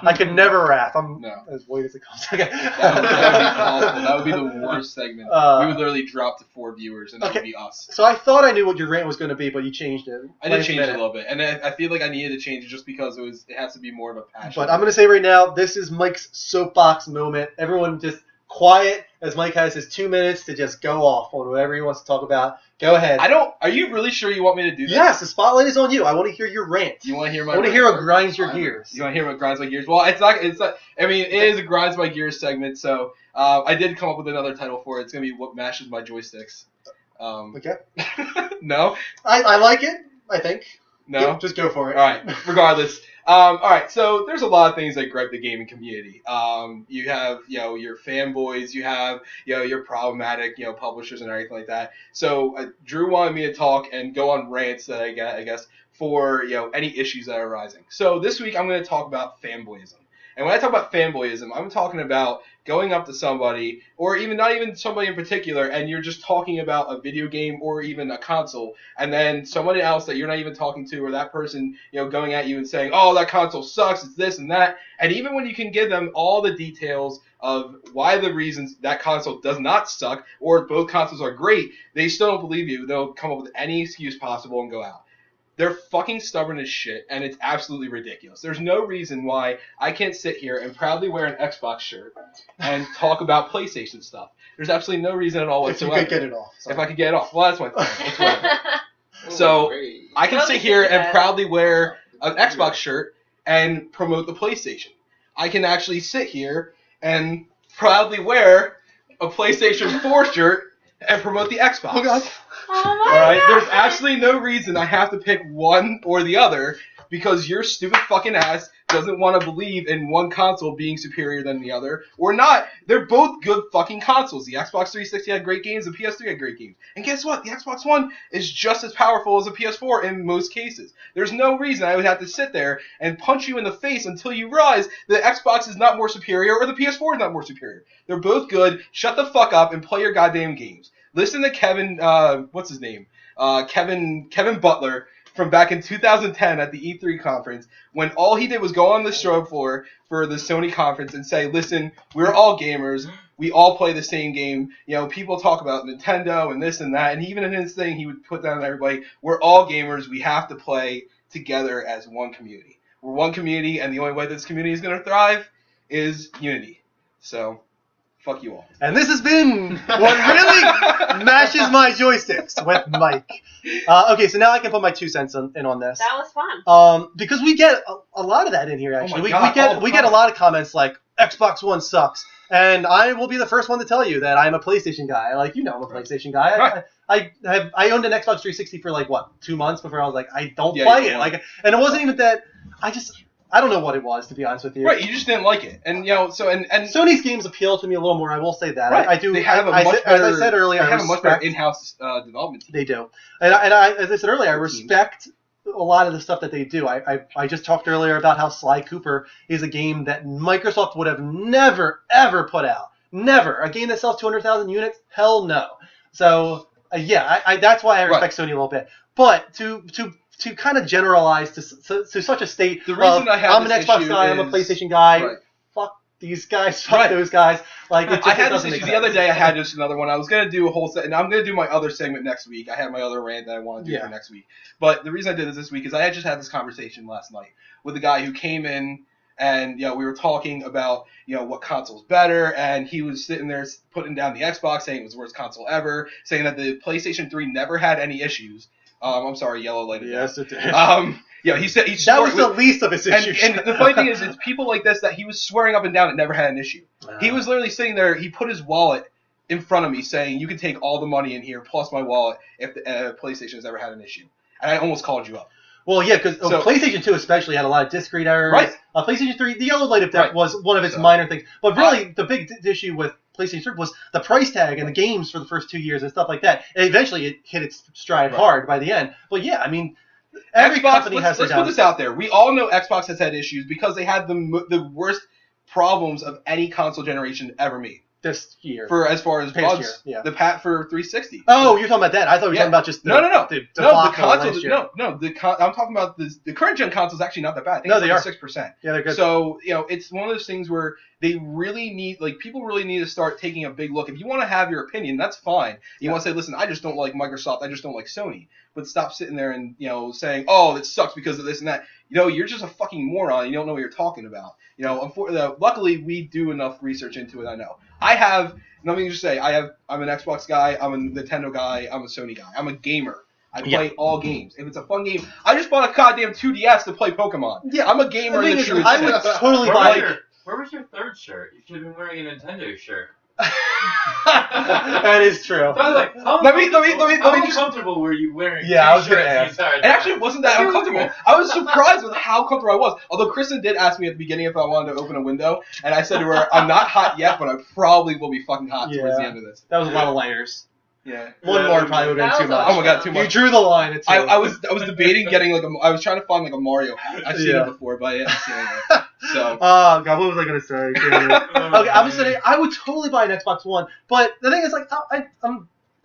I could never rap. I'm as white as it comes. Okay. That would be awful. That would be the worst segment. We would literally drop to 4 viewers, and that would be us. So I thought I knew what your rant was going to be, but you changed it. I did change it a little bit, and I feel like I needed to change it just because it has to be more of a passion. But I'm going to say right now, this is Mike's soapbox moment. Everyone just quiet as Mike has his 2 minutes to just go off on whatever he wants to talk about. Go ahead. Are you really sure you want me to do that? Yes, the spotlight is on you. I want to hear your rant. You want to hear my? I want to hear what grinds your gears. You want to hear what grinds my gears? Well, it's not. I mean, it is a grinds my gears segment. So I did come up with another title for it. It's gonna be what mashes my joysticks. Okay. No. I like it. I think. No. Yeah, just go for it. All right. Regardless. All right. So there's a lot of things that gripe the gaming community. You have your fanboys. You have your problematic publishers and everything like that. So Drew wanted me to talk and go on rants that I guess for any issues that are arising. So this week I'm going to talk about fanboyism. And when I talk about fanboyism, I'm talking about going up to somebody, or even not even somebody in particular, and you're just talking about a video game or even a console, and then somebody else that you're not even talking to, or that person, going at you and saying, oh, that console sucks, it's this and that. And even when you can give them all the details of why the reasons that console does not suck, or both consoles are great, they still don't believe you. They'll come up with any excuse possible and go out. They're fucking stubborn as shit, and it's absolutely ridiculous. There's no reason why I can't sit here and proudly wear an Xbox shirt and talk about PlayStation stuff. There's absolutely no reason at all whatsoever. If you could get it off. Sorry. If I could get it off. Well, that's my thing. That's whatever. So I can sit here and proudly wear an Xbox shirt and promote the PlayStation. I can actually sit here and proudly wear a PlayStation 4 shirt and promote the Xbox. Oh, God. Oh all right, there's absolutely no reason I have to pick one or the other because your stupid fucking ass doesn't want to believe in one console being superior than the other, or not. They're both good fucking consoles. The Xbox 360 had great games, the PS3 had great games. And guess what? The Xbox One is just as powerful as the PS4 in most cases. There's no reason I would have to sit there and punch you in the face until you realize the Xbox is not more superior or the PS4 is not more superior. They're both good. Shut the fuck up and play your goddamn games. Listen to Kevin, what's his name? Kevin Butler from back in 2010 at the E3 conference, when all he did was go on the show floor for the Sony conference and say, listen, we're all gamers. We all play the same game. People talk about Nintendo and this and that. And even in his thing, he would put down on everybody, we're all gamers. We have to play together as one community. We're one community, and the only way this community is going to thrive is unity. So Fuck you all. And this has been what really mashes my joysticks with Mike. Okay, so now I can put my 2 cents in on this. That was fun. Because we get a lot of that in here, actually. Oh my God, we get a lot of comments like, Xbox One sucks. And I will be the first one to tell you that I'm a PlayStation guy. Like, I'm a PlayStation guy. Right. I owned an Xbox 360 for, 2 months before I was like, I don't play it. And it wasn't even that, I don't know what it was, to be honest with you. Right, you just didn't like it. And, and Sony's games appeal to me a little more, I will say that. Right. I do. They have as I said earlier, they have a much better in-house development team. They do. And as I said earlier, I respect a lot of the stuff that they do. I just talked earlier about how Sly Cooper is a game that Microsoft would have never, ever put out. Never. A game that sells 200,000 units? Hell no. So, that's why I respect Sony a little bit. But to kind of generalize to such a state the reason I'm an Xbox guy, I'm a PlayStation guy, fuck these guys, fuck those guys. Like, I had this issue the other day. I had just another one. I was gonna do a whole set, and I'm gonna do my other segment next week. I had my other rant that I want to do for next week. But the reason I did this week is I had just had this conversation last night with a guy who came in, and we were talking about what console's better, and he was sitting there putting down the Xbox, saying it was the worst console ever, saying that the PlayStation 3 never had any issues. I'm sorry, yellow light. Yes, it did. He said that was the least of his issues. And the funny thing is, it's people like this that he was swearing up and down it never had an issue. He was literally sitting there. He put his wallet in front of me, saying, "You can take all the money in here plus my wallet if the PlayStation has ever had an issue." And I almost called you up. Well, yeah, because PlayStation 2 especially had a lot of disk read errors. Right. PlayStation 3, the yellow light of death was one of its minor things. But really, the big issue with PlayStation 3 was the price tag and the games for the first 2 years and stuff like that. And eventually, it hit its stride hard by the end. But yeah, I mean, every company has let's put this out there. We all know Xbox has had issues because they had the worst problems of any console generation ever made. This year. For as far as bugs, the pat for 360. Oh, you're talking about that. I thought you were talking about just the the console. I'm talking about the current gen console is actually not that bad. I think they are 6%. Yeah, they're good. So it's one of those things where they really need, people really need to start taking a big look. If you want to have your opinion, that's fine. You want to say, listen, I just don't like Microsoft. I just don't like Sony. But stop sitting there and saying, oh, that sucks because of this and that. You're just a fucking moron. You don't know what you're talking about. Luckily, we do enough research into it. I know. Let me just say, I'm an Xbox guy. I'm a Nintendo guy. I'm a Sony guy. I'm a gamer. I play all games. If it's a fun game, I just bought a goddamn 2DS to play Pokemon. Yeah, I'm a gamer in the truth. I would totally buy. Where was your third shirt? You should have been wearing a Nintendo shirt. That is true. So I was like, how uncomfortable were you wearing? Yeah, I was going to ask. It actually wasn't that uncomfortable. I was surprised with how comfortable I was. Although Kristen did ask me at the beginning if I wanted to open a window, and I said to her, I'm not hot yet, but I probably will be fucking hot towards the end of this. That was a lot of layers. Yeah. One more probably would have been too much. Oh my god, too much. You drew the line at 2. I was debating getting I was trying to find a Mario hat. I've seen it before, but I haven't seen it. So. Oh god, what was I gonna say? Okay, I was saying I would totally buy an Xbox One, but the thing is,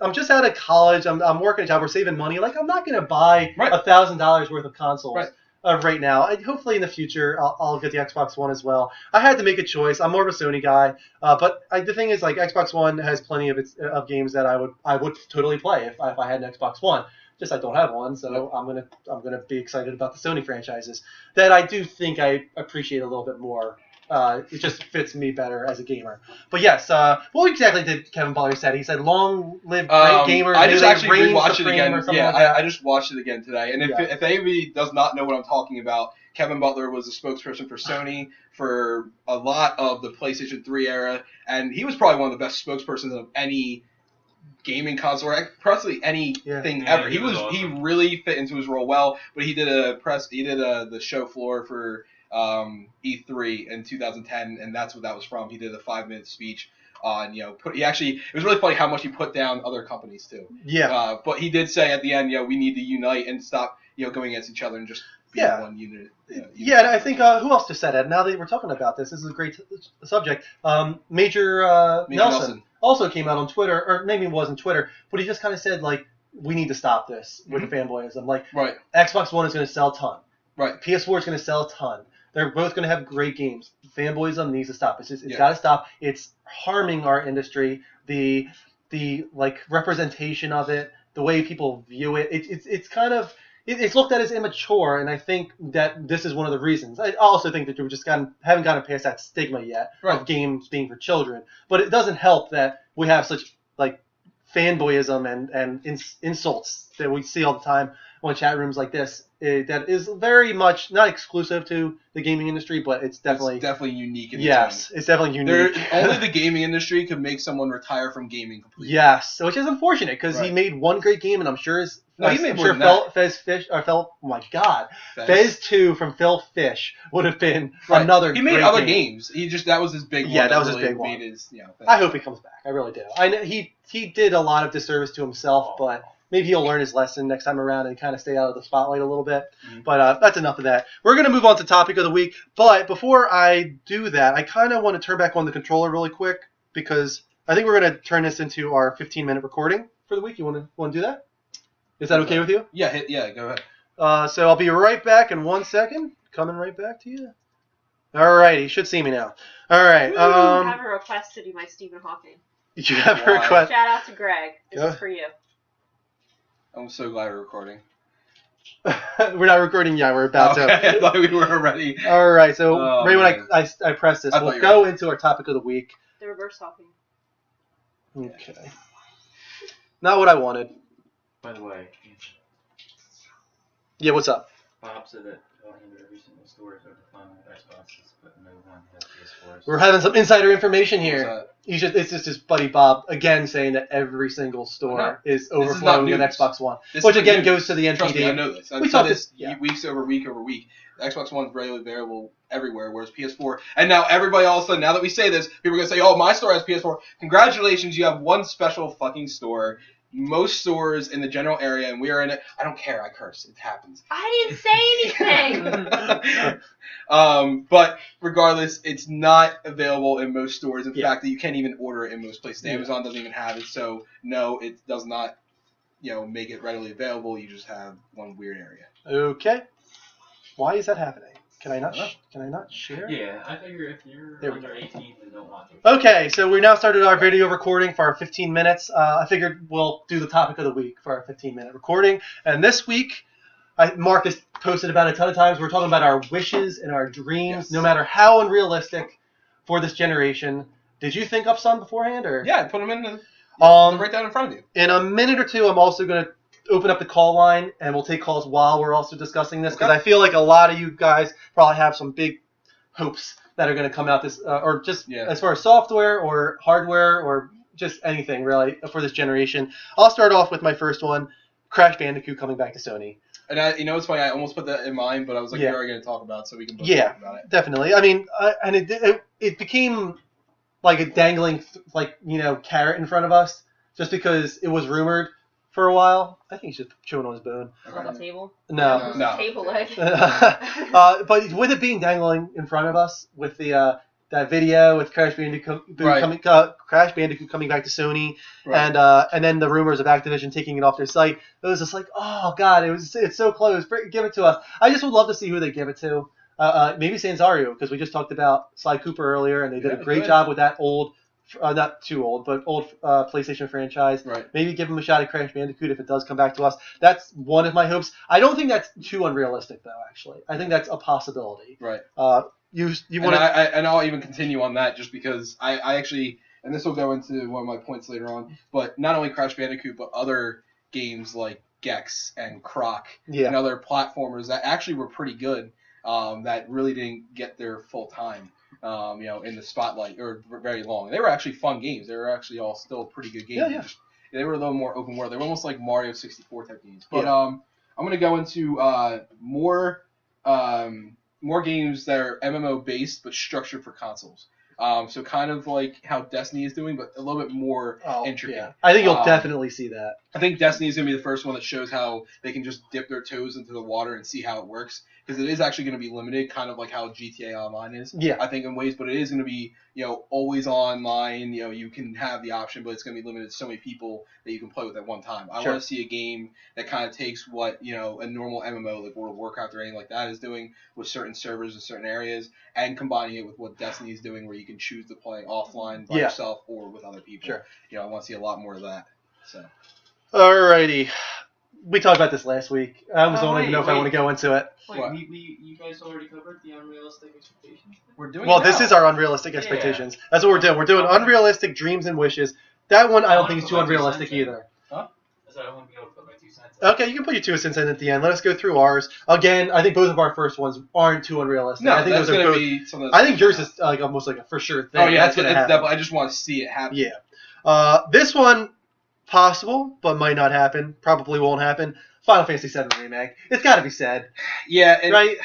I'm just out of college. I'm working a job. We're saving money. I'm not gonna buy $1,000 worth of consoles. Right now. Hopefully in the future I'll get the Xbox One as well. I had to make a choice. I'm more of a Sony guy, but the thing is, Xbox One has plenty of games that I would totally play if I had an Xbox One. Just I don't have one, so I'm gonna be excited about the Sony franchises that I do think I appreciate a little bit more. It just fits me better as a gamer. But yes, what exactly did Kevin Butler say? He said, "Long live great gamers." I just actually rewatched it again. Yeah, I just watched it again today. And if anybody does not know what I'm talking about, Kevin Butler was a spokesperson for Sony for a lot of the PlayStation 3 era, and he was probably one of the best spokespersons of any gaming console or probably anything ever. He really fit into his role well. But he did the show floor for E3 in 2010, and that's what that was from. He did a 5-minute speech on, it was really funny how much he put down other companies too. Yeah. But he did say at the end, we need to unite and stop, going against each other and just be one unit. Yeah, and I think who else just said that? Now that we're talking about this is a great subject. Major Nelson also came out on Twitter, or maybe it wasn't Twitter, but he just kind of said we need to stop this with the fanboyism. Xbox One is going to sell a ton. Right. PS4 is going to sell a ton. They're both going to have great games. Fanboyism needs to stop. It's got to stop. It's harming our industry. The representation of it, the way people view it. It's kind of it's looked at as immature, and I think that this is one of the reasons. I also think that we just haven't gotten past that stigma yet of games being for children. But it doesn't help that we have such like fanboyism and insults that we see all the time on chat rooms like this. That is very much not exclusive to the gaming industry, but it's definitely unique. It's definitely unique. Only the gaming industry could make someone retire from gaming completely. Yes, which is unfortunate because he made one great game, and I'm sure Fez 2 from Phil Fish would have been another. He made great other game. games. That was his big one. Yeah, that was his big one. I hope he comes back. I really do. I know he did a lot of disservice to himself, but maybe he'll learn his lesson next time around and kind of stay out of the spotlight a little bit. Mm-hmm. But that's enough of that. We're going to move on to topic of the week. But before I do that, I kind of want to turn back on the controller really quick because I think we're going to turn this into our 15-minute recording for the week. You want to do that? Is that okay with you? Yeah, go ahead. So I'll be right back in 1 second. Coming right back to you. All right, you should see me now. All right. I have a request to do my Stephen Hawking. You have a request? Shout out to Greg. This is for you. I'm so glad we're recording. We're not recording yet. We're about to. I thought we were already. All right. So right when I press this, we'll go into our topic of the week. The reverse talking. Okay. Not what I wanted. By the way. Yeah, what's up? Bob said that every single store is overflowing with Xboxes, but no one has PS4s. We're having some insider information here. It's just his buddy Bob again saying that every single store is overflowing with Xbox One, which again goes to the NPD. Trust me, I know this. I've said this week over week. The Xbox One is readily available everywhere, whereas PS4. And now everybody all of a sudden, now that we say this, people are going to say, oh, my store has PS4. Congratulations, you have one special fucking store. Most stores in the general area, and we are in it. I don't care. I curse. It happens. I didn't say anything. But regardless, it's not available in most stores. In fact, you can't even order it in most places. Amazon doesn't even have it. So no, it does not, make it readily available. You just have one weird area. Okay. Why is that happening? Can I not share? Yeah, I figure if you're under 18 and don't want to. Okay, so we now started our video recording for our 15 minutes. I figured we'll do the topic of the week for our 15-minute recording. And this week, Mark has posted about it a ton of times. We're talking about our wishes and our dreams, no matter how unrealistic for this generation. Did you think up some beforehand? Or? Yeah, put them in right down in front of you. In a minute or two, I'm also going to open up the call line, and we'll take calls while we're also discussing this, because I feel like a lot of you guys probably have some big hopes that are going to come out this, or just as far as software or hardware or just anything really for this generation. I'll start off with my first one, Crash Bandicoot coming back to Sony. And it's funny, I almost put that in mind, but I was like, you're already going to talk about it, so we can both talk about it. Definitely. I mean, and it became like a dangling, carrot in front of us just because it was rumored for a while. I think he's just chewing on his bone. On the table? No. Table leg. But with it being dangling in front of us, with the that video with Crash Bandicoot coming back to Sony, and then the rumors of Activision taking it off their site, it was just like, oh god, it's so close. Give it to us. I just would love to see who they give it to. Maybe Sanzario, because we just talked about Sly Cooper earlier, and they did a great job with that old. Not too old, but old PlayStation franchise. Right. Maybe give them a shot at Crash Bandicoot if it does come back to us. That's one of my hopes. I don't think that's too unrealistic, though. Actually, I think that's a possibility. Right. You want to? And I'll even continue on that just because I actually, and this will go into one of my points later on. But not only Crash Bandicoot, but other games like Gex and Croc and other platformers that actually were pretty good. That really didn't get their full time. In the spotlight or very long. They were actually fun games. They were actually all still pretty good games. Yeah. They were a little more open world. They were almost like Mario 64 type games. But I'm going to go into more games that are MMO based but structured for consoles. So kind of like how Destiny is doing, but a little bit more intricate. Yeah. I think you'll definitely see that. I think Destiny is going to be the first one that shows how they can just dip their toes into the water and see how it works. Because it is actually going to be limited, kind of like how GTA Online is. Yeah. I think in ways, but it is going to be, always online. You can have the option, but it's going to be limited to so many people that you can play with at one time. I want to see a game that kind of takes what, a normal MMO like World of Warcraft or anything like that is doing with certain servers in certain areas and combining it with what Destiny is doing where you can choose to play offline by yourself or with other people. Sure. I want to see a lot more of that. So. Alrighty. We talked about this last week. I almost don't even know if I want to go into it. Wait, you guys already covered the unrealistic expectations? We're doing Well, it now. this is our unrealistic expectations. That's what we're doing. We're doing unrealistic dreams and wishes. That one I don't think is too unrealistic either. Huh? I said I won't be able to put my 2 cents in. Okay, you can put your 2 cents in at the end. Let us go through ours. Again, I think both of our first ones aren't too unrealistic. No, I think that's those are gonna both. be some of I think yours is like almost like a for sure thing. Oh yeah, that's gonna happen. definitely. I just want to see it happen. Yeah. This one possible, but might not happen. Probably won't happen. Final Fantasy VII Remake. It's got to be said. Yeah, and right?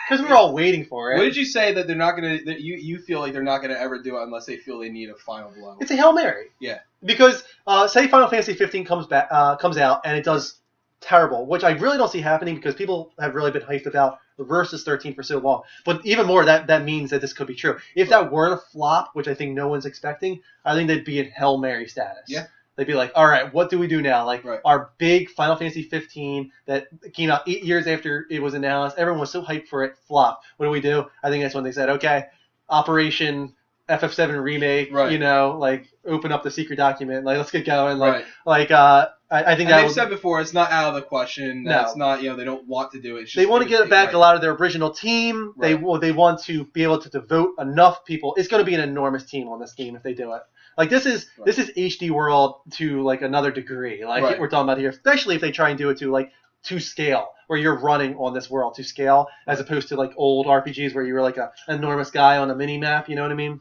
Because we're all waiting for it. What did you say that they're not gonna? That you feel like they're not gonna ever do it unless they feel they need a final blow? It's a Hail Mary. Yeah. Because say Final Fantasy 15 comes out and it does terrible, which I really don't see happening because people have really been hyped about Versus 13 for so long. But even more, that means that this could be true. If that weren't a flop, which I think no one's expecting, I think they'd be in Hail Mary status. Yeah. They'd be like, all right, what do we do now? Like Right. our big Final Fantasy 15 that came out 8 years after it was announced, everyone was so hyped for it, flopped. What do we do? I think that's when they said, okay, Operation FF7 Remake, Right. you know, like open up the secret document, like let's get going. Like, Right. I think And that they've would, said before, it's not out of the question. No. It's not, they don't want to do it. It's just they want to get back right. a lot of their original team. Right. They want to be able to devote enough people. It's going to be an enormous team on this game if they do it. Like this is HD World to like another degree. Like Right. we're talking about here, especially if they try and do it to scale, where you're running on this world to scale, as opposed to like old RPGs where you were like an enormous guy on a mini map. You know what I mean?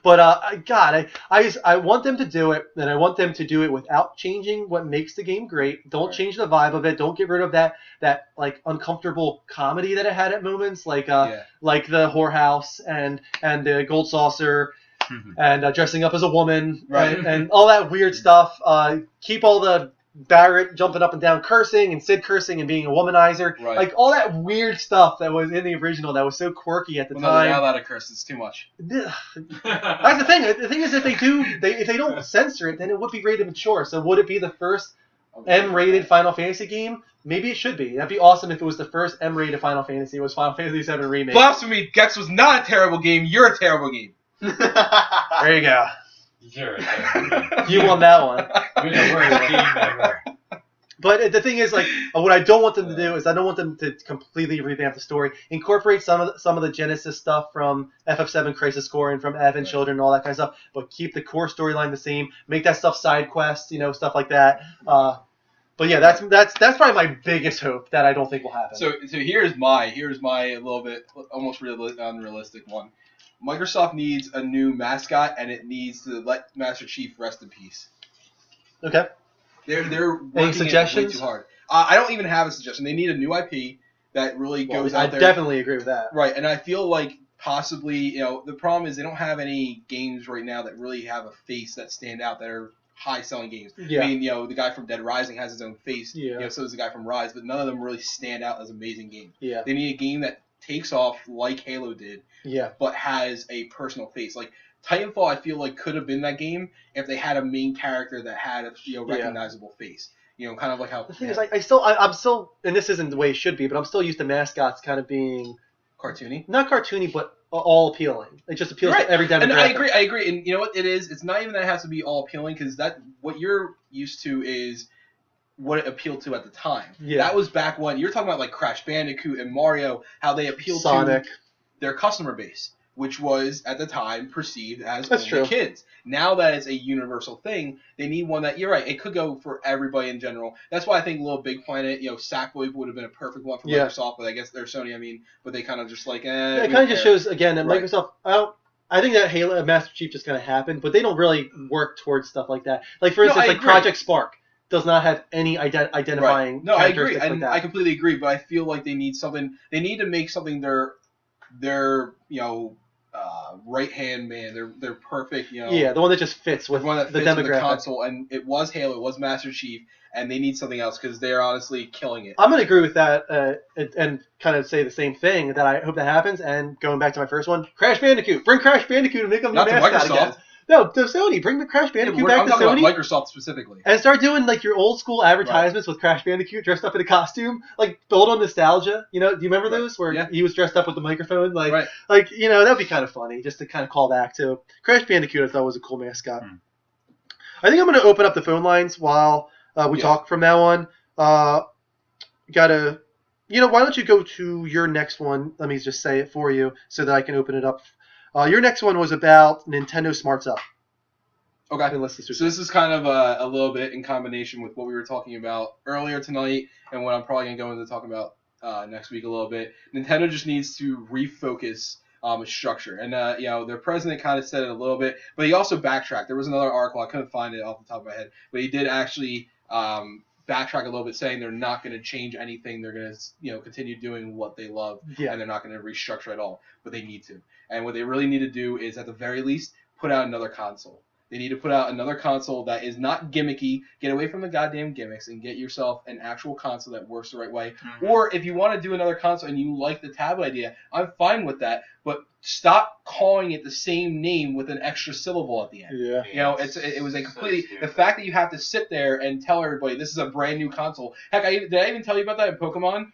But I want them to do it, and I want them to do it without changing what makes the game great. Don't change the vibe of it. Don't get rid of that like uncomfortable comedy that it had at moments, like the whorehouse and the gold saucer, and dressing up as a woman, Right. and all that weird stuff. Keep all the Barrett jumping up and down cursing and Sid cursing and being a womanizer. Right. Like all that weird stuff that was in the original that was so quirky at the Well, no, they're time. not allowed to curse. It's too much. That's the thing. The thing is, if they don't censor it, then it would be rated mature. So would it be the first M-rated Final Fantasy game? Maybe it should be. That'd be awesome if it was the first M-rated Final Fantasy. It was Final Fantasy VII Remake. Blasphemy! Gex was not a terrible game. You're a terrible game. There you go. You're a terrible You won that one. You're the worst game ever. But the thing is, like, what I don't want them to do is I don't want them to completely revamp the story. Incorporate some of the Genesis stuff from FF7 Crisis Core and from Evan Children and all that kind of stuff, but keep the core storyline the same. Make that stuff side quests, stuff like that. But yeah, that's probably my biggest hope that I don't think will happen. So here's my a little bit almost unrealistic one. Microsoft needs a new mascot, and it needs to let Master Chief rest in peace. Okay. They're working Any it suggestions? way too hard. I don't even have a suggestion. They need a new IP that really goes out there. I definitely agree with that. Right, and I feel like possibly, the problem is they don't have any games right now that really have a face that stand out that are high-selling games. Yeah. I mean, the guy from Dead Rising has his own face. Yeah. So does the guy from Rise, but none of them really stand out as amazing games. Yeah. They need a game that takes off like Halo did, Yeah. but has a personal face. Like Titanfall, I feel like could have been that game if they had a main character that had a recognizable face. Kind of like how The thing is, I'm still, and this isn't the way it should be, but I'm still used to mascots kind of being cartoony. not cartoony, but all appealing. It just appeals to every demographic. And I agree. And you know what it is? It's not even that it has to be all appealing, because what you're used to is what it appealed to at the time. Yeah. That was back when you're talking about like Crash Bandicoot and Mario, how they appealed Sonic. to their customer base, which was at the time perceived as That's only true. kids. Now that it's a universal thing, they need one that, you're right, it could go for everybody in general. That's why I think Little Big Planet, Sackboy would have been a perfect one for Microsoft, but I guess they're Sony, but they kind of just like, it kind of just shows, again, that Microsoft, I think that Halo Master Chief just kind of happened, but they don't really work towards stuff like that. Like, for instance, like Project Spark does not have any identifying No, I agree, characteristics and like that. I completely agree, but I feel like they need something, they need to make something their right-hand man, their perfect, Yeah, the one that just fits with the one that the fits demographic. with the console, and it was Halo, it was Master Chief, and they need something else because they're honestly killing it. I'm going to agree with that and kind of say the same thing, that I hope that happens. And going back to my first one, Crash Bandicoot. Bring Crash Bandicoot and make them Not new to mascot Microsoft. again. No, to Sony. Bring the Crash Bandicoot back I'm to talking Sony. about Microsoft specifically. And start doing like your old school advertisements with Crash Bandicoot dressed up in a costume. Like build on nostalgia. Do you remember those where he was dressed up with the microphone? Like that'd be kind of funny just to kind of call back to Crash Bandicoot. I thought was a cool mascot. I think I'm going to open up the phone lines while we talk from now on. Why don't you go to your next one? Let me just say it for you so that I can open it up. Your next one was about Nintendo Smarts Up. Okay. So this is kind of a little bit in combination with what we were talking about earlier tonight and what I'm probably going to go into talking about next week a little bit. Nintendo just needs to refocus its structure. And, their president kind of said it a little bit, but he also backtracked. There was another article. I couldn't find it off the top of my head, but he did actually backtrack a little bit, saying they're not going to change anything. They're going to, continue doing what they love, and they're not going to restructure at all, but they need to. And what they really need to do is, at the very least, put out another console. They need to put out another console that is not gimmicky. Get away from the goddamn gimmicks and get yourself an actual console that works the right way. Mm-hmm. Or if you want to do another console and you like the tablet idea, I'm fine with that. But stop calling it the same name with an extra syllable at the end. Yeah. It was a completely the fact that you have to sit there and tell everybody this is a brand new console. Heck, did I even tell you about that in Pokemon?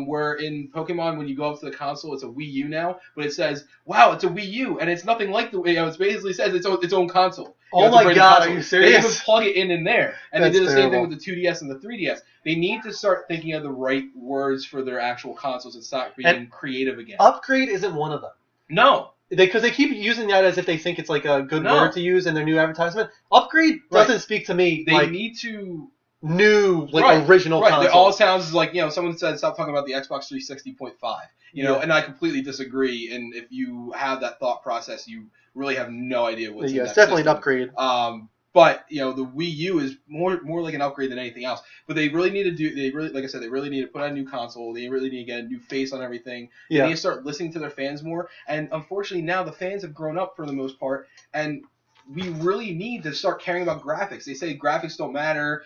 Where in Pokemon, when you go up to the console, it's a Wii U now, but it says, wow, it's a Wii U, and it's nothing like it basically says its own console. Oh my God, are you serious? They even plug it in there, and they did the same thing with the 2DS and the 3DS. They need to start thinking of the right words for their actual consoles and stop being creative again. Upgrade isn't one of them. No. Because they keep using that as if they think it's like a good word to use in their new advertisement. Upgrade doesn't speak to me. They need to... new, original console. It all sounds like, someone said stop talking about the Xbox 360.5. And I completely disagree. And if you have that thought process, you really have no idea what's in that it's definitely system. An upgrade. But the Wii U is more like an upgrade than anything else. But they really need to like I said, they really need to put out a new console. They really need to get a new face on everything. They need to start listening to their fans more. And unfortunately now the fans have grown up for the most part, and we really need to start caring about graphics. They say graphics don't matter.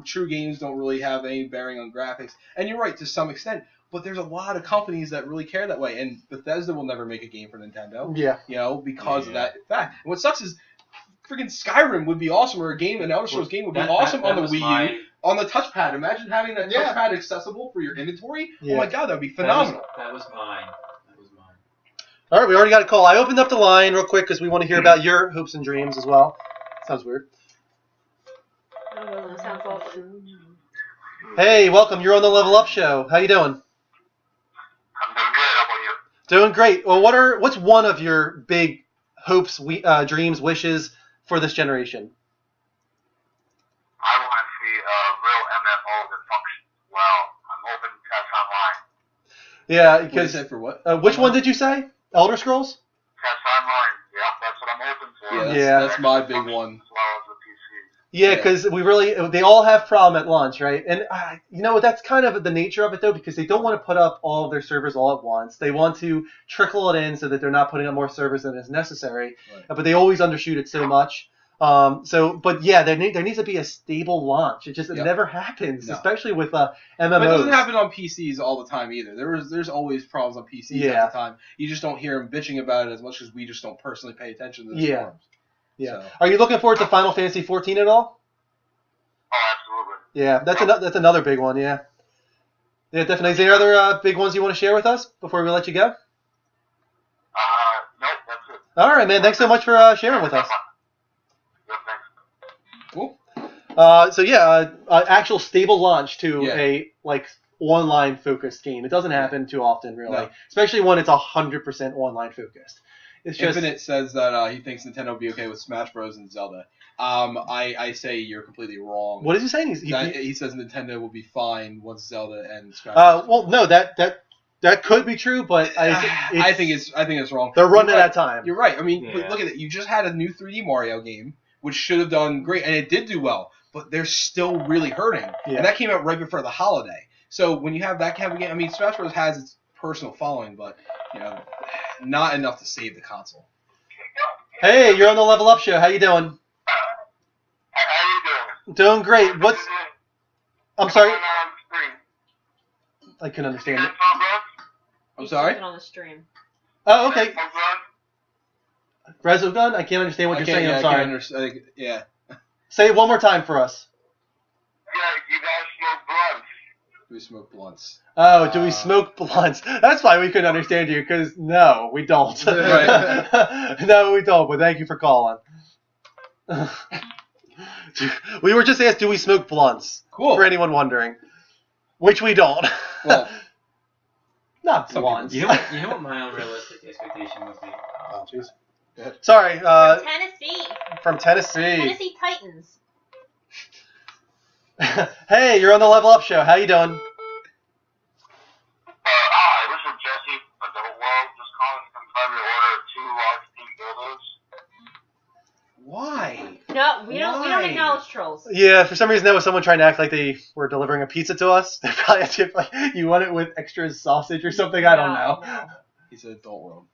True games don't really have any bearing on graphics. And you're right to some extent. But there's a lot of companies that really care that way. And Bethesda will never make a game for Nintendo. Yeah. Because of that fact. And what sucks is freaking Skyrim would be awesome, or an Elder Scrolls game would be awesome on the Wii U. On the touchpad. Imagine having that touchpad accessible for your inventory. Oh my God, that would be phenomenal. That was mine. All right, we already got a call. I opened up the line real quick because we want to hear about your hopes and dreams as well. Sounds weird. Sounds awesome. Hey, welcome. You're on the Level Up Show. How you doing? I'm doing good. How about you? Doing great. Well, what's one of your big hopes, dreams, wishes for this generation? I want to see a real MMO that functions well. I'm hoping Test Online. Yeah, because... What for what? Which one did you say? Elder Scrolls? Test Online. Yep, that's what I'm hoping for. Yeah, that's my big one. As well as the PC. Yeah, because they all have problem at launch, right? And that's kind of the nature of it though, because they don't want to put up all of their servers all at once. They want to trickle it in so that they're not putting up more servers than is necessary. Right. But they always undershoot it so much. There needs to be a stable launch. It never happens, especially with MMOs. But it doesn't happen on PCs all the time either. There's always problems on PCs at the time. You just don't hear them bitching about it as much as we just don't personally pay attention to those forums. Yeah. So. Are you looking forward to Final Fantasy 14 at all? Oh, absolutely. Yeah, that's another big one. Yeah. Yeah, definitely. Is there any other big ones you want to share with us before we let you go? Nope, that's it. All right, man. Thanks so much for sharing with us. Cool. Actual stable launch to a online focused game. It doesn't happen too often, really, especially when it's 100% online focused. It's just Infinite says that he thinks Nintendo will be okay with Smash Bros. And Zelda. I say you're completely wrong. What is he saying? He says Nintendo will be fine once Zelda and Smash Bros. Well, no, that could be true, but I think it's wrong. They're running out of time. You're right. I mean, look at it. You just had a new 3D Mario game, which should have done great, and it did do well, but they're still really hurting. Yeah. And that came out right before the holiday. So when you have that kind of game, I mean, Smash Bros. Has its personal following, but not enough to save the console. Hey, you're on the Level Up Show. How you doing? How you doing? Doing great. I'm sorry? I couldn't understand it. I'm sorry? On the stream. Oh, okay. Resogun? I can't understand what you're saying. I'm sorry. Yeah. Say it one more time for us. Yeah, you guys smoke blunts. Do we smoke blunts? Oh, do we smoke blunts? That's why we couldn't understand you, because no, we don't. Right. No, we don't, but thank you for calling. We were just asked, do we smoke blunts? Cool. For anyone wondering. Which we don't. Well, not some blunts. You know what my unrealistic expectation would be? Oh, jeez. Sorry. From Tennessee. From Tennessee. Tennessee Titans. Hey, you're on the Level Up Show. How you doing? Hi, this is Jesse, Adult World, just calling to confirm your order of 2 large pink dildos. Why? No, we don't acknowledge trolls. Yeah, for some reason that was someone trying to act like they were delivering a pizza to us. They probably had to, like, you want it with extra sausage or something? I don't know. No. he said Adult World.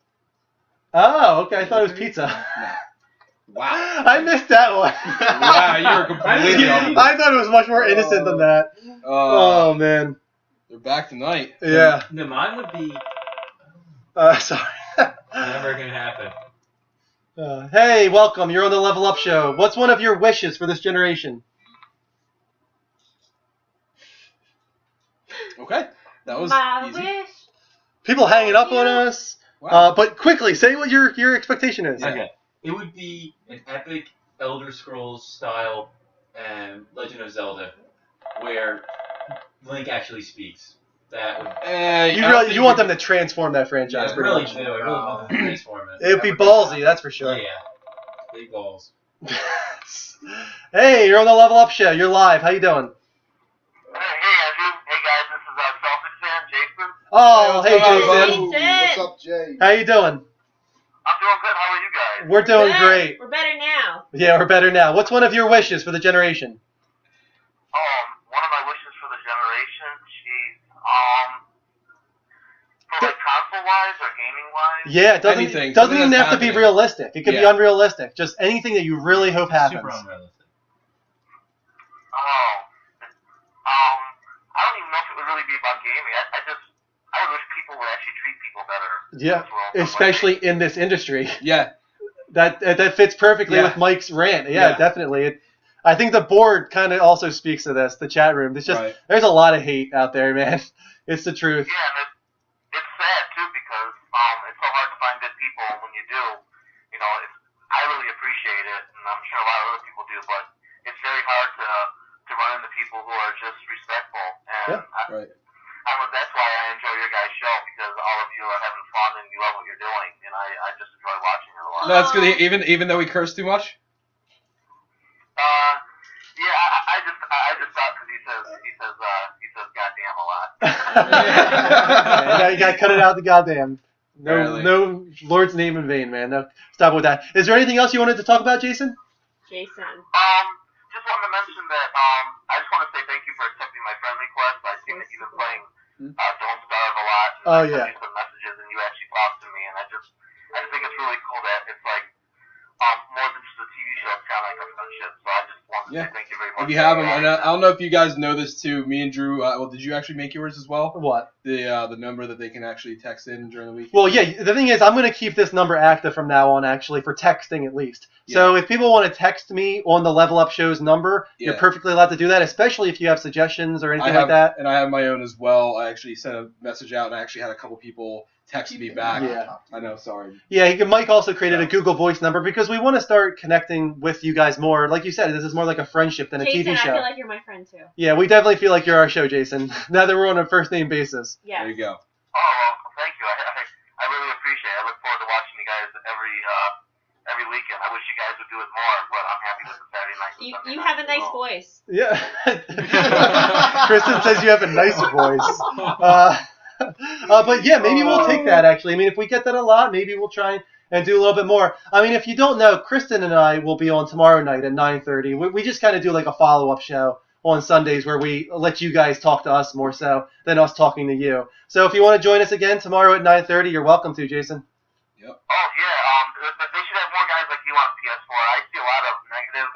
Oh, okay. I thought it was pizza. No. Wow. I missed that one. Wow, you were completely off. I thought it was much more innocent than that. Oh, man. They're back tonight. Yeah. No, mine would be Sorry. never gonna happen. Hey, welcome. You're on the Level Up Show. What's one of your wishes for this generation? Okay. That was My easy. wish. People hanging up on us. Wow. But quickly, say what your expectation is. Okay. It would be an epic Elder Scrolls style Legend of Zelda where Link actually speaks. That would You want them to transform that franchise, I pretty really much. do. I really want them to transform it. It would be ballsy, that's for sure. Yeah. Big balls. Hey, you're on the Level Up Show. You're live. How you doing? Hey, Andrew. Hey, guys, this is Celtics fan, Jason. Oh, hey, Hey, what's up, Jason. Jason. What's up, Jay? How you doing? I'm doing good. How are you guys? We're doing Good. great. We're better now. Yeah, we're better now. What's one of your wishes for the generation? One of my wishes for the generation, for like console-wise or gaming-wise? Yeah, it doesn't Anything. doesn't Something even that's have to be happening. realistic. It could be Yeah. unrealistic. Just anything that you really hope happens. Super unrealistic. I don't even know if it would really be about gaming. I would wish people would actually treat people better. Yeah, in this world. especially in this industry. Yeah. That fits perfectly Yeah. with Mike's rant. Yeah, Yeah. definitely. I think the board kind of also speaks to this. The chat room. It's just Right. there's a lot of hate out there, man. It's the truth. Yeah, and it's sad too because it's so hard to find good people. And when you do, I really appreciate it, and I'm sure a lot of other people do. But it's very hard to run into people who are just respectful. And Right. that's why I enjoy your guys' show because all of you are having fun and you love what you're doing, and I just enjoy watching it a lot. No, that's good. Even though we curse too much. Yeah, I just thought because he says goddamn a lot. Now you gotta cut it out. The goddamn. Barely. No Lord's name in vain, man. No, stop with that. Is there anything else you wanted to talk about, Jason? Jason. Just wanted to mention that I just want to say thank you for accepting my friend request. I've seen that you've been playing Don't Starve a lot. And Oh, I yeah. sent you some messages and you actually talked to me, and I just think it's really cool that it's like more than just a TV show. It's kind of like a friendship. So I just want to say thank you very much. If you have them, and I don't know if you guys know this too. Me and Drew. Well, did you actually make yours as well? What? The number that they can actually text in during the week. Well, yeah. The thing is, I'm gonna keep this number active from now on, actually, for texting at least. So if people want to text me on the Level Up Show's number, you're perfectly allowed to do that, especially if you have suggestions or anything like that. And I have my own as well. I actually sent a message out, and I actually had a couple people text me back. Yeah. I know. Sorry. Yeah, Mike also created a Google Voice number because we want to start connecting with you guys more. Like you said, this is more like a friendship than a Jason, TV show. I feel like you're my friend too. Yeah, we definitely feel like you're our show, Jason. Now that we're on a first name basis. Yeah. There you go. Oh, well, thank you. I really appreciate it. I look forward to watching you guys every weekend. I wish you guys would do it more, but I'm happy with the Saturday night. You have a nice voice. Yeah. Kristen says you have a nice voice. But yeah, maybe we'll take that actually. I mean, if we get that a lot, maybe we'll try and do a little bit more. I mean, if you don't know, Kristen and I will be on tomorrow night at 9:30. We just kind of do like a follow-up show on Sundays where we let you guys talk to us more so than us talking to you. So if you want to join us again tomorrow at 9:30, you're welcome to, Jason. Yep. Oh, yeah. They should have more guys like you on PS4. I see a lot of negative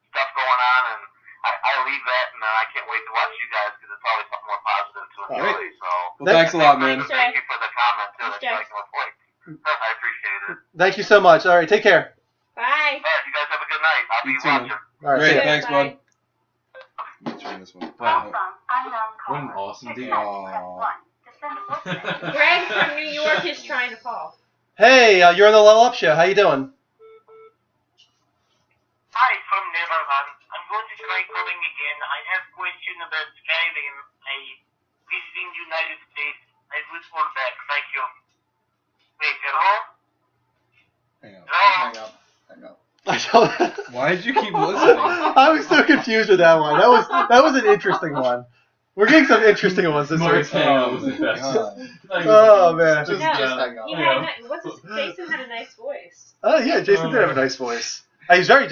stuff going on, and I leave that, and I can't wait to watch you guys because it's always something more positive to enjoy. All right. So, Well, thanks a lot, man. thank you for the comment, too. Thanks, That's like my point. I appreciate it. Thank you so much. All right, take care. Bye. All right, you guys have a good night. I'll be You too, man. watching. All right, Great. see ya. Thanks, Bye. bud. Let me turn this one. Wow. What an awesome dude. Greg from New York is trying to call. Hey, you're on the Level Up Show. How you doing? Hi, from Netherlands. I'm going to try calling again. I have question about Skyrim. I visiting United States. I will call back. Thank you. Wait, hello? Hang up. Why did you keep listening? I was so confused with that one. That was an interesting one. We're getting some interesting ones this week. Oh man. Just hang up. Jason had a nice voice. Oh yeah, Jason did have a nice voice. He's very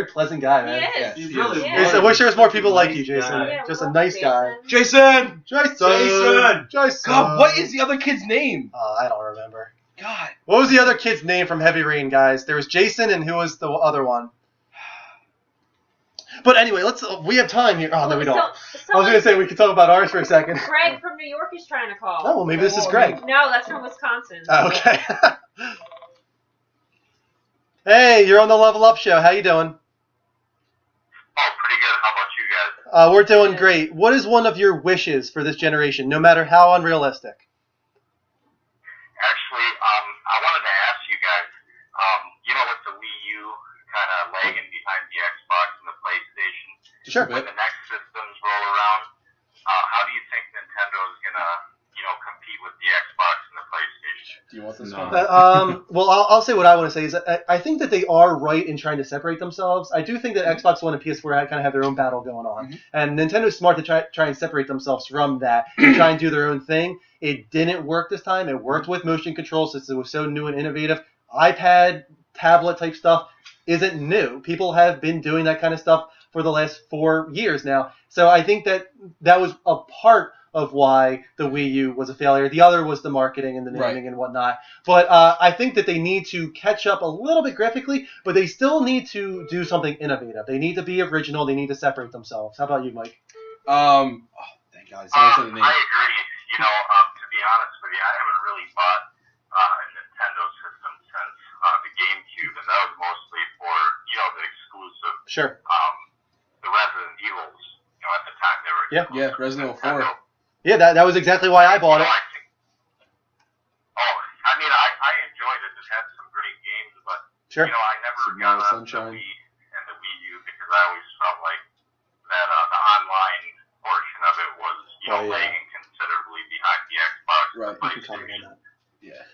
pleasant guy, man. He is. He really is. I wish there was more people like you, Nice Jason. guy. Yeah, Just a love nice Jason. guy. Jason! Jason! God, what is the other kid's name? I don't remember. God. What was the other kid's name from Heavy Rain, guys? There was Jason, and who was the other one? But anyway, we have time here. Oh, no, we don't. I was going to say we could talk about ours for a second. Greg from New York is trying to call. Oh, well, maybe this is Greg. No, that's from Wisconsin. Oh, okay. Hey, you're on the Level Up Show. How you doing? Oh, pretty good. How about you guys? We're doing great. What is one of your wishes for this generation, no matter how unrealistic? Actually, I wanted to ask you guys, you know, with the Wii U kind of lagging behind the Xbox and the PlayStation, Sure. when the next systems roll around, how do you think Nintendo is going to, you know, compete with the Xbox and the PlayStation? Do you want this No. one? Well, I'll say what I want to say is I think that they are right in trying to separate themselves. I do think that Xbox One and PS4 kind of have their own battle going on. And Nintendo's smart to try and separate themselves from that and try and do their own thing. It didn't work this time. It worked with motion control since it was so new and innovative. iPad, tablet type stuff isn't new. People have been doing that kind of stuff for the last 4 years now. So I think that was a part of why the Wii U was a failure. The other was the marketing and the naming and whatnot. But I think that they need to catch up a little bit graphically, but they still need to do something innovative. They need to be original. They need to separate themselves. How about you, Mike? Thank God. Someone said the name. I agree. You know, to be honest with you, I haven't really bought a Nintendo system since the GameCube, and that was mostly for, you know, the exclusive. Sure. The Resident Evils. You know, at the time they were exclusive. Yeah, Resident Evil 4. Nintendo. Yeah, that was exactly why I bought it. I mean, I enjoyed it. It had some great games, but Sure. you know, I never Some got Little on the Sunshine. Wii and the Wii U because I always felt like that the online portion of it was, you know, lagging considerably behind the Xbox and the PlayStation. Yeah.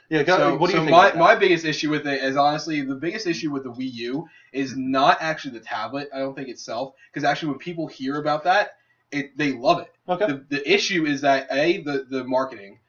What do you think? My biggest issue with it is honestly the biggest issue with the Wii U is not actually the tablet. I don't think itself, because actually when people hear about that, they love it. Okay. The issue is that the marketing.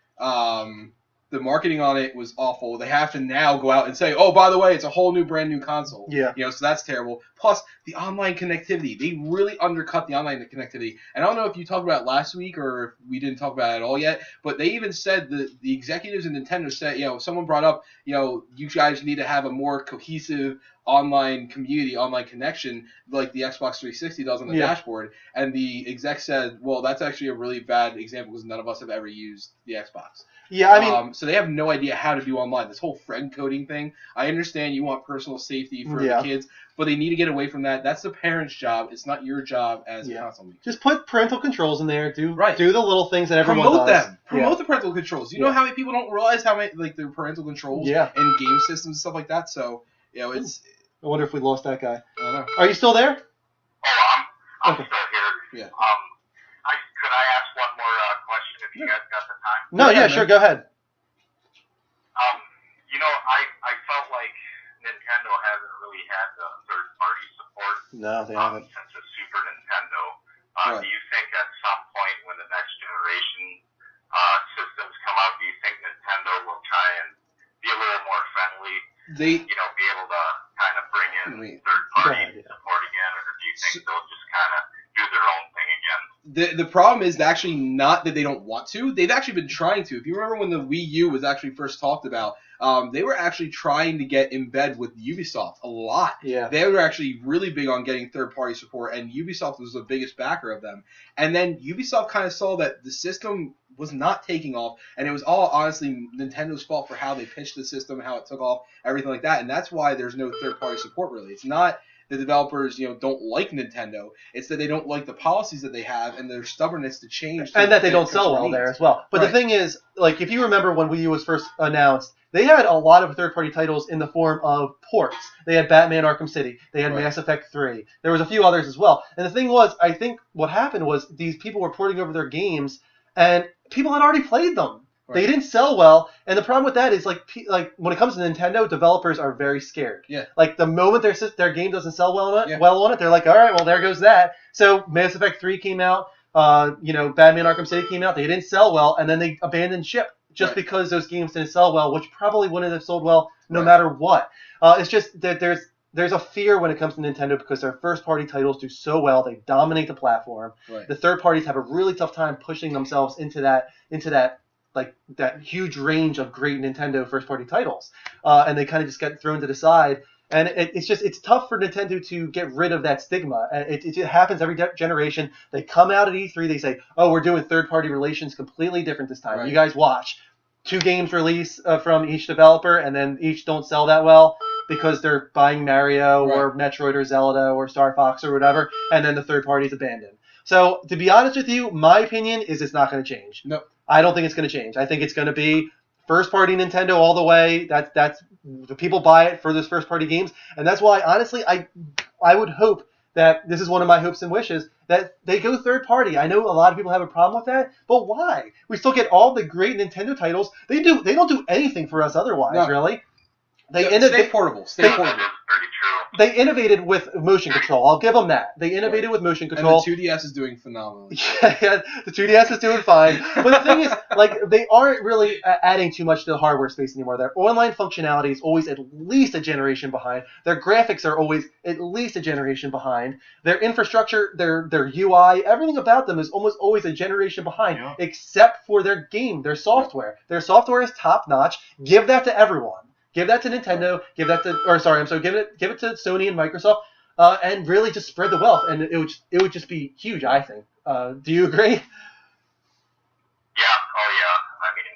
The marketing on it was awful. They have to now go out and say, oh, by the way, it's a whole new brand new console. Yeah. You know, so that's terrible. Plus, the online connectivity. They really undercut the online connectivity. And I don't know if you talked about it last week or if we didn't talk about it at all yet, but they even said the executives in Nintendo said, you know, someone brought up, you know, you guys need to have a more cohesive online community, online connection like the Xbox 360 does on the dashboard. And the exec said, well, that's actually a really bad example because none of us have ever used the Xbox. Yeah, I mean, so they have no idea how to do online. This whole friend coding thing. I understand you want personal safety for the kids, but they need to get away from that. That's the parent's job. It's not your job as a console maker. Just put parental controls in there. Do the little things that everyone Promote does. them. Promote the parental controls. You know how many people don't realize how many like their parental controls in game systems and stuff like that. So you know, it's. I wonder if we lost that guy. I don't know. Are you still there? Oh, I'm still here. Yeah. Could I ask one more question if you guys got the time? No, sure, go ahead. You know, I felt like Nintendo hasn't really had the third-party support. No, they haven't. Since the Super Nintendo. Do you think at some point when the next generation systems come out, do you think Nintendo will try and be a little more friendly? You know, be able to kind of bring in third-party support again, or do you think they'll just kind of do their own thing again? The problem is actually not that they don't want to. They've actually been trying to. If you remember when the Wii U was actually first talked about, they were actually trying to get in bed with Ubisoft a lot. Yeah. They were actually really big on getting third-party support, and Ubisoft was the biggest backer of them. And then Ubisoft kind of saw that the system was not taking off, and it was all honestly Nintendo's fault for how they pitched the system, how it took off, everything like that. And that's why there's no third-party support really. It's not the developers, don't like Nintendo. It's that they don't like the policies that they have and their stubbornness to change. And that they don't sell well there as well. But the thing is, like, if you remember when Wii U was first announced, they had a lot of third-party titles in the form of ports. They had Batman Arkham City. They had Mass Effect 3. There was a few others as well. And the thing was, I think what happened was these people were porting over their games, and people had already played them. They didn't sell well, and the problem with that is, like when it comes to Nintendo, developers are very scared. Yeah. Like, the moment their game doesn't sell well on it, they're like, all right, well, there goes that. So Mass Effect 3 came out. Batman Arkham City came out. They didn't sell well, and then they abandoned ship just because those games didn't sell well, which probably wouldn't have sold well no matter what. It's just that there's a fear when it comes to Nintendo because their first-party titles do so well. They dominate the platform. Right. The third parties have a really tough time pushing themselves into that huge range of great Nintendo first-party titles, and they kind of just get thrown to the side. And it's tough for Nintendo to get rid of that stigma. It happens every generation. They come out at E3, they say, "Oh, we're doing third-party relations completely different this time. You guys watch." 2 games release from each developer, and then each don't sell that well because they're buying Mario or Metroid or Zelda or Star Fox or whatever, and then the third party is abandoned. So, to be honest with you, my opinion is it's not going to change. No. I don't think it's going to change. I think it's going to be first-party Nintendo all the way. That's the people buy it for those first-party games, and that's why, honestly, I would hope that this is one of my hopes and wishes that they go third-party. I know a lot of people have a problem with that, but why? We still get all the great Nintendo titles. They don't do anything for us otherwise, really. Stay portable. Stay portable. They innovated with motion control. I'll give them that. They innovated with motion control. And the 2DS is doing phenomenally. Yeah, the 2DS is doing fine. But the thing is, they aren't really adding too much to the hardware space anymore. Their online functionality is always at least a generation behind. Their graphics are always at least a generation behind. Their infrastructure, their UI, everything about them is almost always a generation behind, except for their game, their software. Their software is top-notch. Give that to everyone. Give that to Nintendo. Give it to Sony and Microsoft, and really just spread the wealth. And it would just be huge, I think. Do you agree? Yeah. Oh yeah. I mean,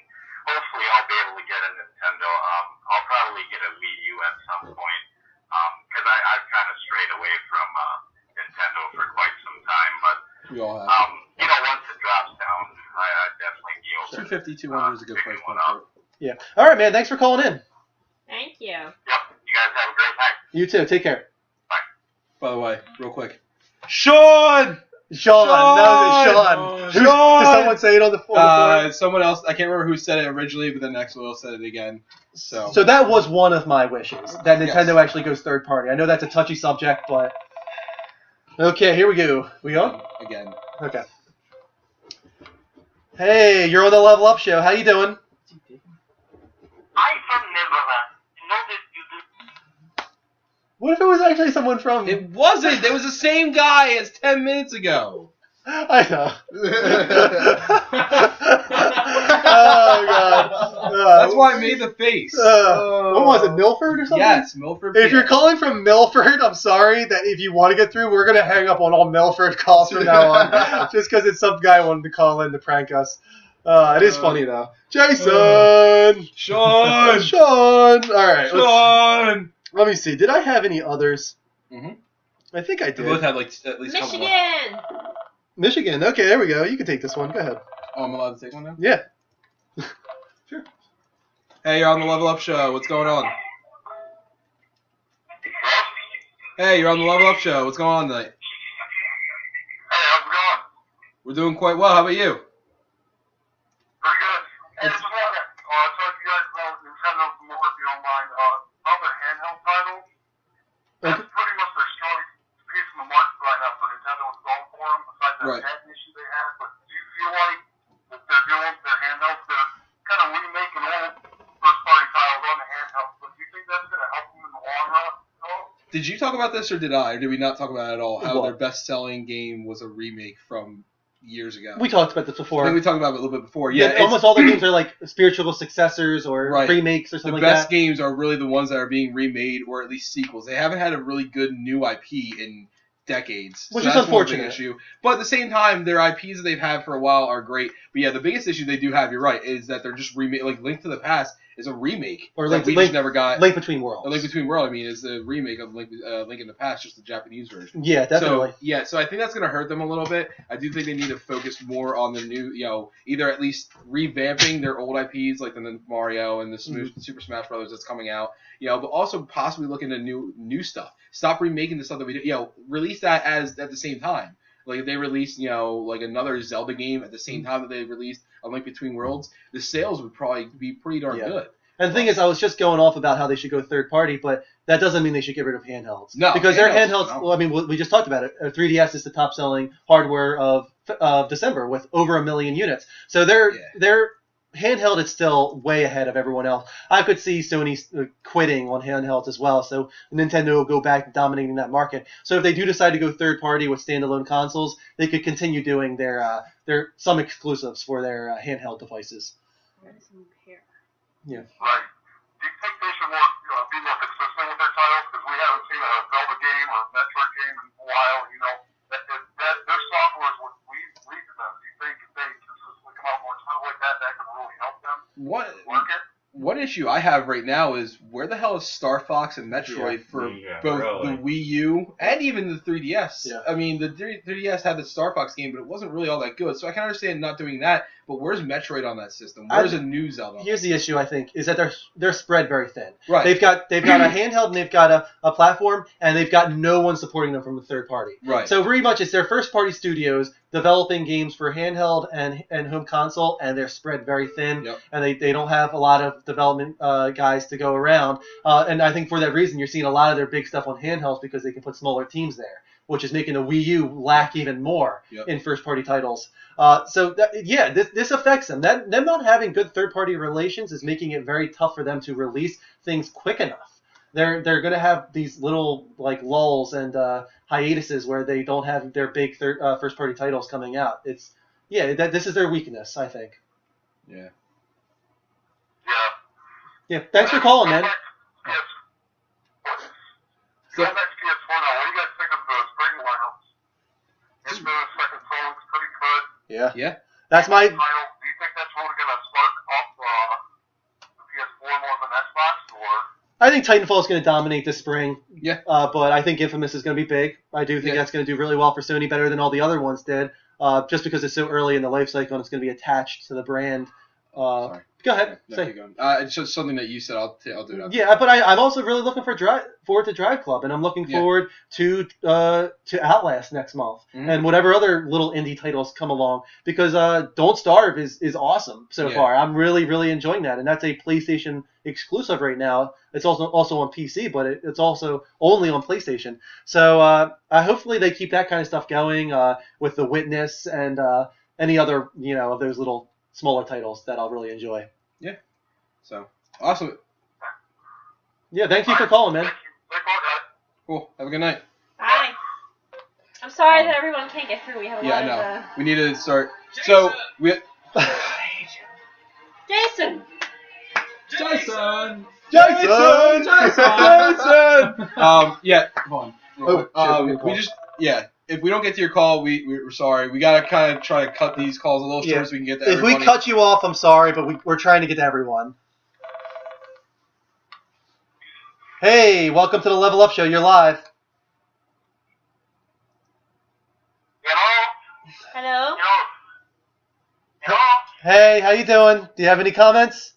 hopefully I'll be able to get a Nintendo. I'll probably get a Wii U at some point. Because I've kind of strayed away from Nintendo for quite some time. But we all have. Once it drops down, I definitely be open. $250, $200 is a good price point for it. Yeah. All right, man. Thanks for calling in. Thank you. Yep. You guys have a great night. You too. Take care. Bye. By the way, real quick. Sean! No, Sean. Did someone say it on the phone? Someone else. I can't remember who said it originally, but the next one said it again. So that was one of my wishes, that Nintendo actually goes third party. I know that's a touchy subject, but... Okay, here we go. We on? Again. Okay. Hey, you're on the Level Up Show. How you doing? I'm from Neverland. You know that you do. What if it was actually someone from... It wasn't! It was the same guy as 10 minutes ago. I know. Oh, God. That's why I made the face. What was it, Milford or something? Yes, Milford. If you're calling from Milford, I'm sorry that if you want to get through, we're going to hang up on all Milford calls from now on. Just because it's some guy wanted to call in to prank us. It is funny, though. Jason! Sean! Sean! Alright. Sean! Let me see. Did I have any others? Mm-hmm. I think I did. We both had at least Michigan! Michigan. Okay, there we go. You can take this one. Go ahead. Oh, I'm allowed to take one now? Yeah. Sure. Hey, you're on the Level Up Show. What's going on? Hey, you're on the Level Up Show. What's going on tonight? Hey, how's it going? We're doing quite well. How about you? Pretty good. Hey, just wanted to talk to you guys about Nintendo some more if you don't mind. Other handheld titles. That's pretty much their strong piece in the market right now for Nintendo is going for them, besides that patent issue they have. But do you feel like that they're doing their handhelds, they're kind of remaking old first-party titles on the handhelds, but do you think that's going to help them in the long run? Did you talk about this, or did I? Or did we not talk about it at all? How their best-selling game was a remake from years ago. We talked about this before. I think we talked about it a little bit before. Yeah, almost all the games are like spiritual successors or remakes or something like that. The best games are really the ones that are being remade or at least sequels. They haven't had a really good new IP in decades. Which so is that's unfortunate. One big issue. But at the same time, their IPs that they've had for a while are great. But yeah, the biggest issue they do have, you're right, is that they're just like Link to the Past is a remake. Or Link never got. Link Between Worlds. Link Between Worlds, I mean, is the remake of Link in the Past, just the Japanese version. Yeah, definitely. So I think that's going to hurt them a little bit. I do think they need to focus more on their new, either at least revamping their old IPs like the Mario and the Super Smash Brothers that's coming out, but also possibly looking at new stuff. Stop remaking the stuff that we do, release that at the same time. Like if they released, like another Zelda game at the same time that they released A Link Between Worlds, the sales would probably be pretty darn good. And the thing is, I was just going off about how they should go third party, but that doesn't mean they should get rid of handhelds. No, because their handhelds. No. Well, I mean, we just talked about it. 3DS is the top selling hardware of December with over 1 million units. So their handheld is still way ahead of everyone else. I could see Sony quitting on handhelds as well, so Nintendo will go back dominating that market. So if they do decide to go third party with standalone consoles, they could continue doing their some exclusives for their handheld devices. Yeah. Right. Do you think they should be more consistent with their titles? Because we haven't seen a Zelda game or a Metroid game in a while. That their software is what leads to them. Do you think if they consistently come out more titles like that could really help them? One issue I have right now is where the hell is Star Fox and Metroid for both the Wii U and even the 3DS? Yeah. I mean, the 3DS had the Star Fox game, but it wasn't really all that good. So I can understand not doing that. But where's Metroid on that system? Where's a new Zelda? Here's the issue, I think, is that they're spread very thin. Right. They've got a handheld and they've got a platform, and they've got no one supporting them from the third party. Right. So pretty much it's their first party studios developing games for handheld and home console, and they're spread very thin. Yep. And they don't have a lot of development guys to go around. And I think for that reason, you're seeing a lot of their big stuff on handhelds because they can put smaller teams there, which is making the Wii U lack even more in first-party titles. This affects them. Them not having good third-party relations is making it very tough for them to release things quick enough. They're going to have these little lulls and hiatuses where they don't have their big first-party titles coming out. This is their weakness, I think. Yeah. Yeah. Thanks for calling, man. So, next PS4 now, what do you guys think of the spring lineups? Into the second phone looks pretty good. Yeah. That's my. Do you think that's really going to spark off the PS4 more than Xbox, or? I think Titanfall is going to dominate this spring. Yeah. But I think Infamous is going to be big. I do think that's going to do really well for Sony, better than all the other ones did. Just because it's so early in the life cycle and it's going to be attached to the brand. Sorry. Go ahead. It's just something that you said. I'll do that. Yeah, but I'm also really looking forward to Drive Club, and I'm looking forward to Outlast next month, and whatever other little indie titles come along, because Don't Starve is awesome so far. I'm really, really enjoying that, and that's a PlayStation exclusive right now. It's also on PC, but it's also only on PlayStation. So hopefully they keep that kind of stuff going with The Witness and any other of those little smaller titles that I'll really enjoy. Yeah. So, awesome. Yeah, thank you for calling, man. Cool. Have a good night. Bye. I'm sorry that everyone can't get through. We have a lot of... We need to start... Jason! So, we... Jason! Jason! Yeah, come on. We just... Yeah. If we don't get to your call, we're sorry. We gotta kind of try to cut these calls a little short so we can get to everybody. If we cut you off, I'm sorry, but we're trying to get to everyone. Hey, welcome to the Level Up Show. You're live. Hello? Hey, how you doing? Do you have any comments?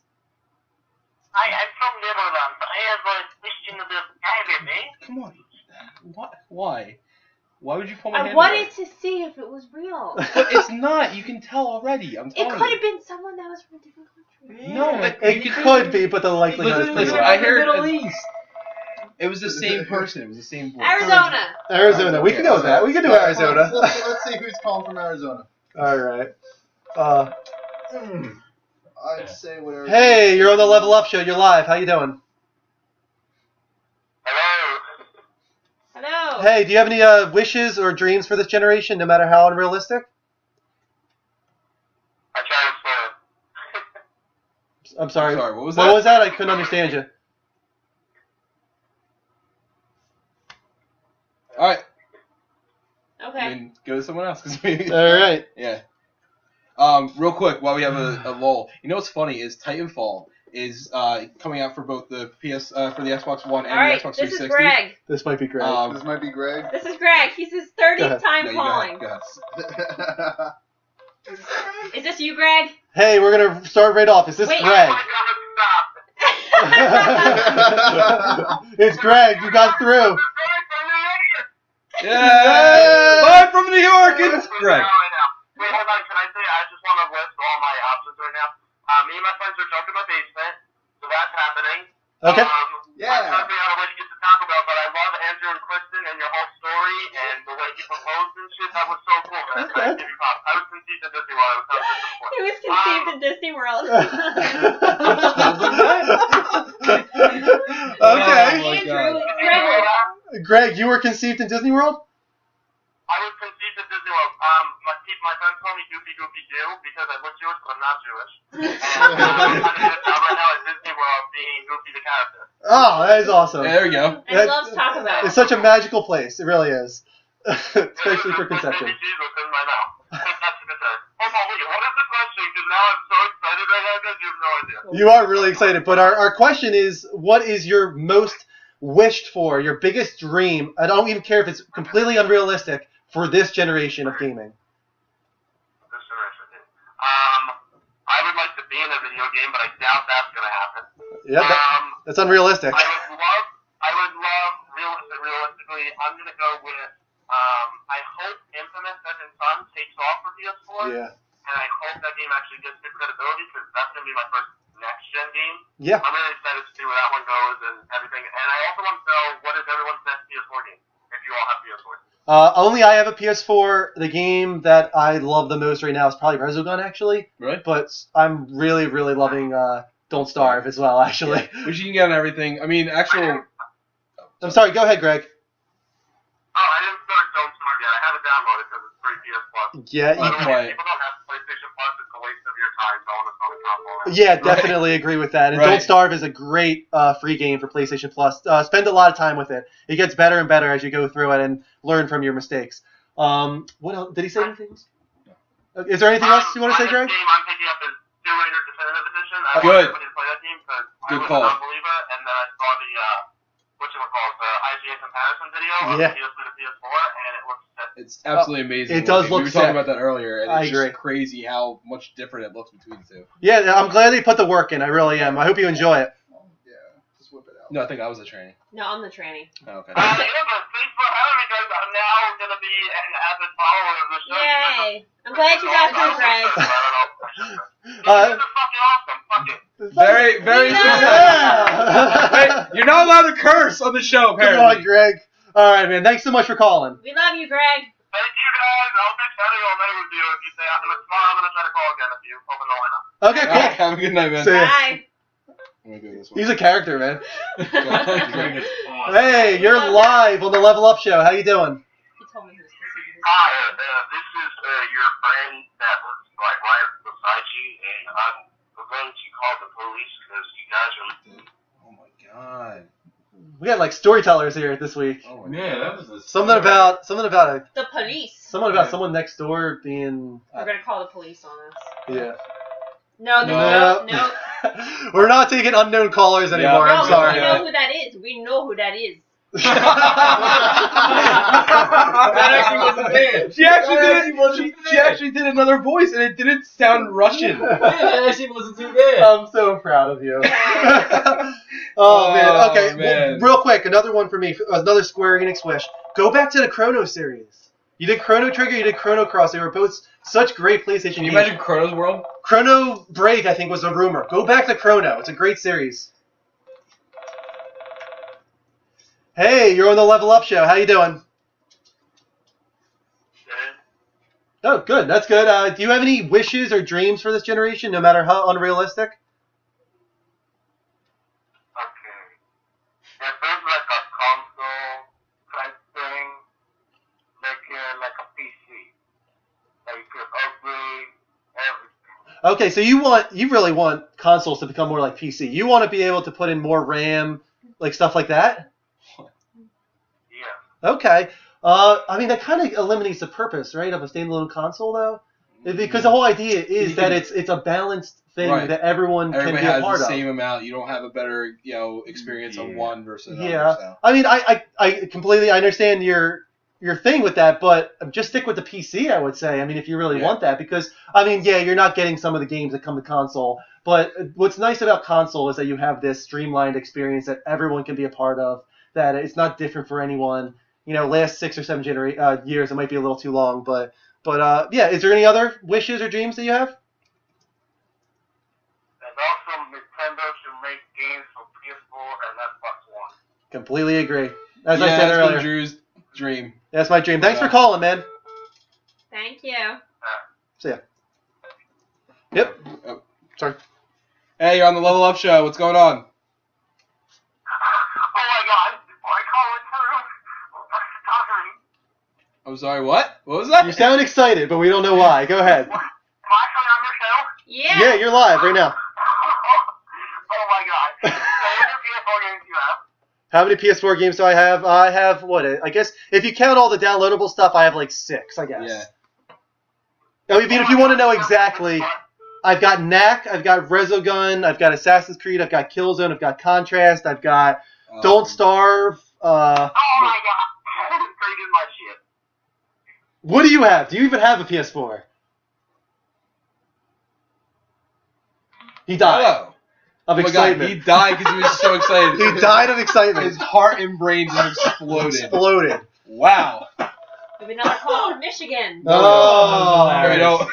I'm from Netherlands. I have a question about anime. Come on. What? Why? Why would you pull my hand I wanted to see if it was real. But it's not. You can tell already. I'm telling you. It could have been someone that was from a different country. No, it could be, but the likelihood is pretty listen, high. I heard Middle East. It was the same person. It was the same voice. Arizona. We can go with that. We can do Arizona. Let's see who's calling from Arizona. All right. I'd say whatever. Hey, you're on the Level Up Show. You're live. How you doing? Hello. Hey, do you have any wishes or dreams for this generation, no matter how unrealistic? I tried to I'm sorry. What was that? What was that? I couldn't understand you. All right. then go to someone else. All right. Yeah. Real quick, while we have a lull, you know what's funny is Titanfall is coming out for both the for the Xbox One and the Xbox 360. This is Greg. This might be Greg. This might be Greg. This is Greg. He's his 30th time calling. Go ahead. Is this you, Greg? Hey, we're gonna start right off. Is this Greg? It's Greg. You got through. Yeah! Live from New York, it's Greg. Wait, hold on. Can I say I just want to list all my options right now? Me and my friends are jumping in my basement, so that's happening. Okay. I'm trying to figure out a way to get to Taco Bell, but I love Andrew and Kristen and your whole story and the way you proposed and shit. That was so cool, man. I give you props. I was conceived in Disney World. He was conceived in Disney World. Okay. Andrew, Greg, you were conceived in Disney World? I was conceived in Disney World. My friends call me Goofy Goofy Jew because I look Jewish, but I'm not Jewish. And I'm trying to get a job right now at Disney World being Goofy the character. Oh, that is awesome. There we go. And he loves Taco Bell. It's such a magical place. It really is. Especially for conception. Baby Jesus in my mouth. That's the concern. Hold on, wait. What is the question? Because now I'm so excited right now because you have no idea. You are really excited, but our question is, what is your most wished for, your biggest dream? I don't even care if it's completely unrealistic for this generation of gaming. I would like to be in a video game, but I doubt that's going to happen. Yeah, that's unrealistic. I would love, realistically, I'm going to go with, I hope Infamous Second Son takes off for PS4. Yeah. And I hope that game actually gets good credibility, because that's going to be my first next-gen game. Yeah. I'm really excited to see where that one goes and everything. And I also want to know, what is everyone's best PS4 game, if you all have PS4s? Only I have a PS4. The game that I love the most right now is probably Resogun, actually. Really? But I'm really, really loving Don't Starve as well, actually. Yeah. Which you can get on everything. I mean, actual... I'm sorry, go ahead, Greg. Oh, I didn't start Don't Starve yet. I have it downloaded because it's free PS Plus. Yeah, By the way, people don't have PlayStation Plus. It's a waste of your time going to Sony console. Yeah, definitely agree with that. And Don't Starve is a great free game for PlayStation Plus. Spend a lot of time with it. It gets better and better as you go through it and learn from your mistakes. What else? Did he say anything else? Is there anything else you want to say, Greg? The game I'm picking up is Tomb Raider Definitive Edition. I Good. wanted to play that game because I Good was call. a non-believer, and then I saw the the IGN comparison video of PS3 to PS4, and it looks sick. It's absolutely amazing. It does look We were sick. talking about that earlier, and I it's agree. just crazy how much different it looks between the two. Yeah, I'm glad they put the work in. I really am. I hope you enjoy it. Yeah, just whip it out. No, I think I was the training. No, I'm the tranny. Oh, okay. Thanks for having me, guys. I'm now going to be an avid follower of the show. Yay! I'm glad you got through, Greg. This is fucking awesome. Fuck it. Very, very Yeah. Hey, you're not allowed to curse on the show, Come apparently. on, Greg. All right, man. Thanks so much for calling. We love you, Greg. Thank you, guys. I'll be chatting all night with you. If you say tomorrow, I'm going to try to call again if you open the line up. Okay, All cool. right, have a good night, man. See ya. Bye. I'm gonna do this one. He's a character, man. Greg is awesome. Hey, you're live on the Level Up Show. How you doing? He told me he was conceived in Hi, this is your friend that was like right beside you, and I'm going to call the police because you guys are. Oh my god. We got like storytellers here this week. Oh my Man, god. that was a Something about the police. someone next door being. We're gonna call the police on us. Yeah. No. We're not taking unknown callers anymore. No, I'm sorry. we know who that is. We know who that is. That actually wasn't there. She actually did another voice, and it didn't sound Russian. Yeah, that actually wasn't too bad. I'm so proud of you. Oh man. Okay. man. Well, real quick, another one for me. Another Square Enix wish. Go back to the Chrono series. You did Chrono Trigger. You did Chrono Cross. They were both such great PlayStation Can you games. imagine Chrono's World? Chrono Break, I think, was a rumor. Go back to Chrono. It's a great series. Hey, you're on the Level Up Show. How you doing? Oh, good. That's good. Do you have any wishes or dreams for this generation, no matter how unrealistic? Okay. If there's like a console type thing, like a PC, like you could upgrade everything. Okay, so you really want consoles to become more like PC. You want to be able to put in more RAM, like stuff like that? Yeah. Okay. I mean, that kind of eliminates the purpose, right, of a standalone console, though, because the whole idea is that it's a balanced thing that everyone can be a part of. Everybody has the same amount. You don't have a better experience on one versus another. Yeah, so. I mean, I completely understand your thing with that, but just stick with the PC, I would say. I mean, if you really want that, because I mean, you're not getting some of the games that come to console. But what's nice about console is that you have this streamlined experience that everyone can be a part of. That it's not different for anyone. Last 6 or 7 years, it might be a little too long, but yeah. Is there any other wishes or dreams that you have? And also, Nintendo should make games for PS4 and Xbox One. Completely agree. As I said earlier, Drew's dream. That's my dream. Thanks for calling, man. Thank you. See ya. Yep. Oh. Sorry. Hey, you're on the Level Up Show. What's going on? I'm sorry, what? What was that? You sound excited, but we don't know why. Go ahead. Am I actually on your show? Yeah. Yeah, you're live right now. Oh my god. So how many PS4 games do you have? How many PS4 games do I have? I have, I guess, if you count all the downloadable stuff, I have like 6, I guess. Yeah. I mean, if you want to know exactly, I've got Knack, I've got Resogun, I've got Assassin's Creed, I've got Killzone, I've got Contrast, I've got Don't Starve. Oh my god. Traded my shit. What do you have? Do you even have a PS4? He died. Hello. Of excitement. God, he died because he was so excited. He died of excitement. His heart and brain just exploded. Wow. We have another call from Michigan. Oh.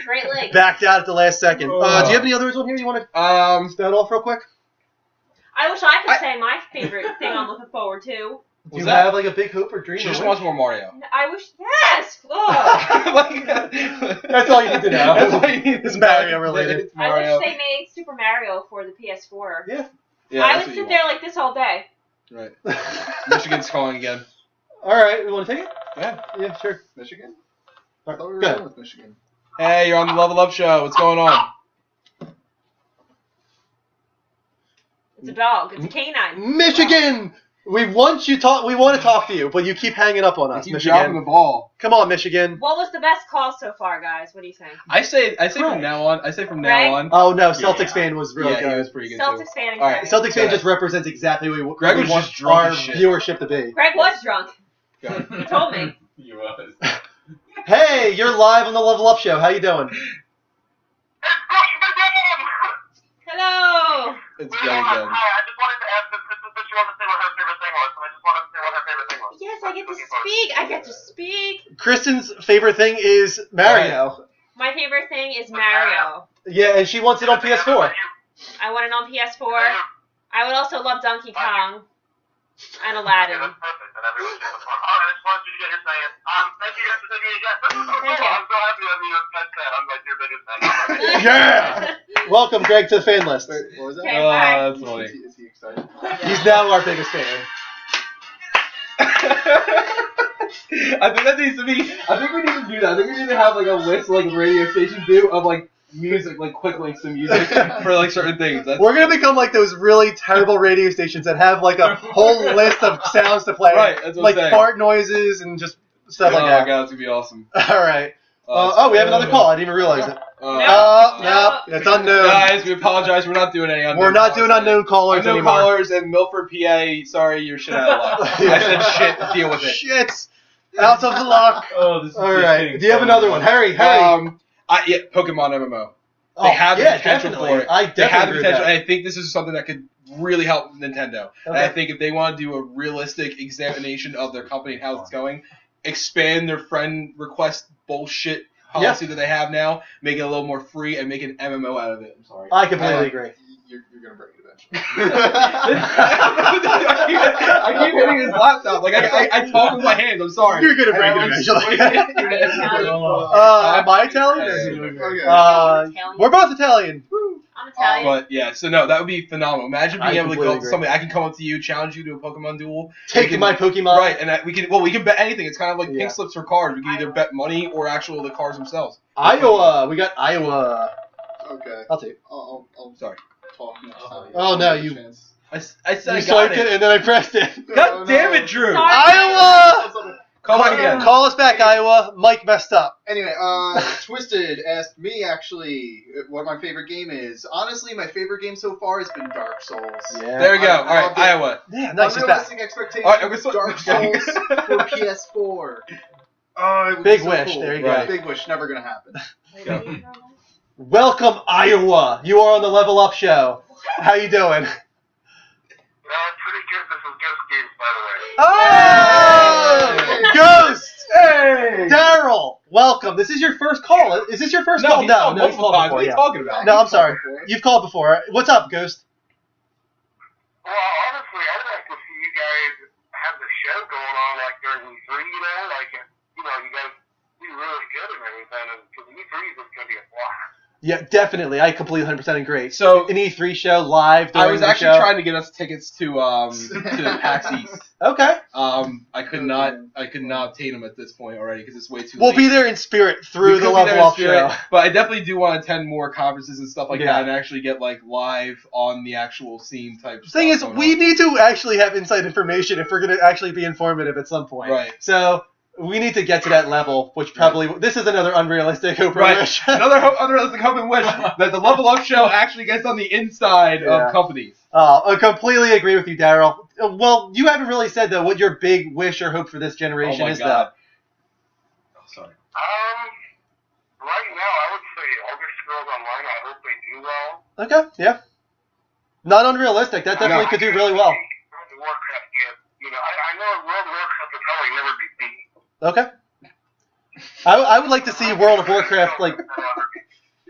Great Lakes. Backed out at the last second. Do you have any others on here you want to start off real quick? I wish I could say my favorite thing I'm looking forward to. Do you have like a big hope or dream? She just wants more Mario. I wish, yes! That's all you need to know. That's all you need. It's Mario related. It's Mario. I wish they made Super Mario for the PS4. Yeah. I would sit there like this all day. Right. Michigan's calling again. All right, we want to take it? Yeah, sure. Michigan? All I thought we were right, done with Michigan. Hey, you're on the Level Up Show. What's going on? It's a dog. It's a canine. Michigan! We want to talk to you, but you keep hanging up on us, You keep Michigan. dropping the ball. Come on, Michigan. What was the best call so far, guys? What do you think? I say from now on. Oh no, Celtics fan was really good. good. He was pretty good Celtics too. fan and All Greg. right. Celtics fan just represents exactly what we Greg was want just drunk our as shit. viewership to be. Greg was drunk. He told me. You was. Hey, you're live on the Level Up Show. How you doing? Hello. It's very good. Hi, I just wanted to ask if she wanted to say what her favorite thing was, and I just wanted to say what her favorite thing was. Yes, I get to speak. I get to speak. Kristen's favorite thing is Mario. My favorite thing is Mario. Yeah, and she wants it on PS4. I want it on PS4. I would also love Donkey Kong and Aladdin. That's perfect, and everyone should have fun. Alright, I just wanted you to get your say it. Thank you guys for taking me again. Thank you. I'm so happy that you're a fan. I'm like your biggest fan. Yeah! Welcome, Greg, to the fan list. Wait, what was that? Okay, bye. That's funny. Is he excited? He's now our biggest fan. I think that needs to be. I think we need to do that. I think we need to have like a list, like radio stations do, of like music, like quick links to music for like certain things. We're gonna become like those really terrible radio stations that have like a whole list of sounds to play, Right, that's what like I'm saying. fart noises and just stuff like Oh that. my god, it's gonna be awesome. All right. We have another call. I didn't even realize it. No. It's unknown. Guys, we apologize. We're not doing any unknown. We're not doing unknown callers Unknown anymore. callers and Milford, PA. Sorry, you're shit out of luck. I said shit. Deal with it. Shit. Out of luck. Oh, this is All right. Do you have another one? Hurry. Pokemon MMO. They have the potential for it. I They have definitely the agree with potential, that. and I think this is something that could really help Nintendo. And I think if they want to do a realistic examination of their company and how it's going, expand their friend request bullshit policy that they have now, make it a little more free, and make an MMO out of it. I'm sorry. I completely agree. You're gonna break it eventually. I keep hitting his laptop. Like I talk with my hands. I'm sorry. You're gonna break it eventually. Am I Italian? Okay. We're both Italian. I'm Italian. But yeah, so no, that would be phenomenal. Imagine being I able to completely go agree. something. I can come up to you, challenge you to a Pokemon duel. Taking my Pokemon. Right, and we can bet anything. It's kind of like Yeah. pink slips for cards. We can either bet money or the cards themselves. Iowa. We got Iowa. Okay. I'll take it. I'll Sorry. talk next time. Oh, no, you- I said You I got swiped it. and then I pressed it. God damn it, Drew! Sorry. Iowa! Call back again. Call us back, Iowa. Mike messed up. Anyway, Twisted asked me actually what my favorite game is. Honestly, my favorite game so far has been Dark Souls. Yeah. There we go. All right, Iowa. Yeah, nice. He's back. Unrealistic expectations. All right, I'm Dark Souls for PS4. Oh, it would Big be so wish. cool. There you Right. go. Big wish. Never gonna happen. Welcome, Iowa. You are on the Level Up Show. How you doing? Pretty good. This is Ghost Games, by the way. Oh! Ghost! Hey! Daryl, welcome. This is your first call. Is this your first call? He's No, called he's multiple called times. before. What are you Yeah. talking about? No, I'm sorry. You've called before. What's up, Ghost? Well, honestly, I'd like to see you guys have the show going on like during E3, you guys be really good and everything, and because E3 is going to be a blast. Yeah, definitely. I completely 100% agree. So an E3 show live during I was the actually show. trying to get us tickets to PAX East. Okay. I could not obtain them at this point already because it's way too We'll late. be there in spirit through We the could be Level there in Up spirit, Show. But I definitely do want to attend more conferences and stuff like Yeah. that and actually get like live on the actual scene type The thing is, stuff we going need to actually have inside information if we're going to actually be informative at some point. Right. So we need to get to that level, which probably this is another unrealistic hope Right. wish. Another unrealistic hope and wish that the Level Up Show actually gets on the inside Yeah. of companies. I completely agree with you, Daryl. Well, you haven't really said though what your big wish or hope for this generation Oh my is, God. Oh, sorry. Right now, I would say Elder Scrolls Online. I hope they do well. though. Okay, yeah. Not unrealistic. That definitely could do really well. World of Warcraft, I know World of Warcraft will probably never be beat. Okay. I would like to see World of Warcraft like.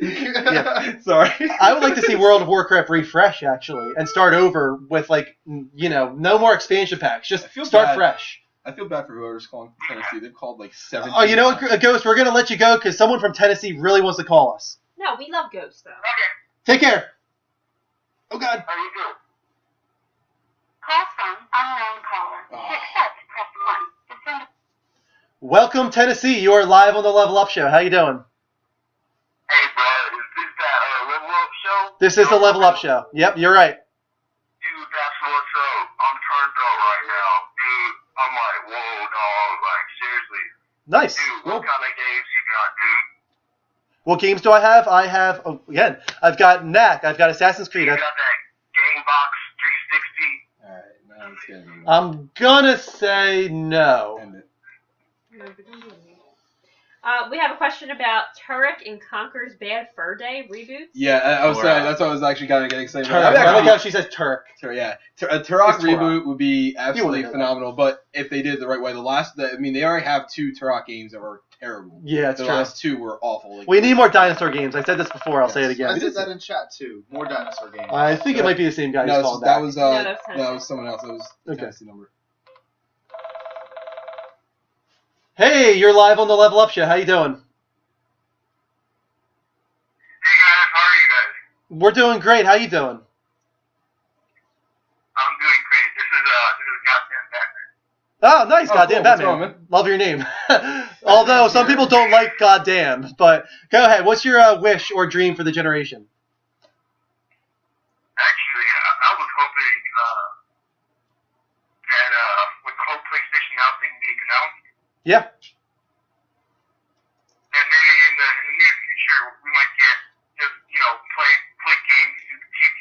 Yeah. Sorry. I would like to see World of Warcraft refresh actually and start over with like no more expansion packs. Just I feel start bad. fresh. I feel bad for whoever's calling Tennessee. They've called like 7. Oh, you know what, Ghost? We're gonna let you go because someone from Tennessee really wants to call us. No, we love ghosts though. Okay, Take care. Oh God. how you doing? Call from unknown caller. To accept, press 1. To send a Welcome, Tennessee. You are live on the Level Up Show. How you doing? Hey, bro, is this that Level Up show? This is the Level Up Show. Yep, you're right. Dude, that's what's up. I'm turned up right now. Dude, I'm like, whoa, dog. Like, seriously. Nice. Dude, what kind of games you got, dude? What games do I have? I have I've got Knack. I've got Assassin's Creed. You got that Gamebox 360? Alright, now it's getting me. I'm gonna say no. End it. We have a question about Turek and Conker's Bad Fur Day reboots. Yeah, I was Alright. saying, that's what I was actually kind of getting excited Turk. about. I like how she says Turk. Yeah, a Turok It's Turok. reboot would be absolutely know that. phenomenal, but if they did it the right way, they already have 2 Turok games that were terrible. Yeah, it's the true. last 2 were awful. Like, We need more dinosaur games. I said this before. I'll say it I again. said that in chat too. More dinosaur games. I think it might be the same guy who's no, calling that back. was No, that was that Tennessee. was someone else. That was the Okay. Tennessee number. Hey, you're live on the Level Up Show. How you doing? Hey, guys, how are you guys? We're doing great. How you doing? I'm doing great. This is Goddamn Batman. Oh, nice. Oh, Goddamn cool. What's Batman. wrong, man? Love your name. Although some people don't like goddamn. But go ahead. What's your wish or dream for the generation? Actually, I was hoping that with the whole PlayStation Now thing being announced, Yeah. that maybe in the near future we might get just play games through the TV.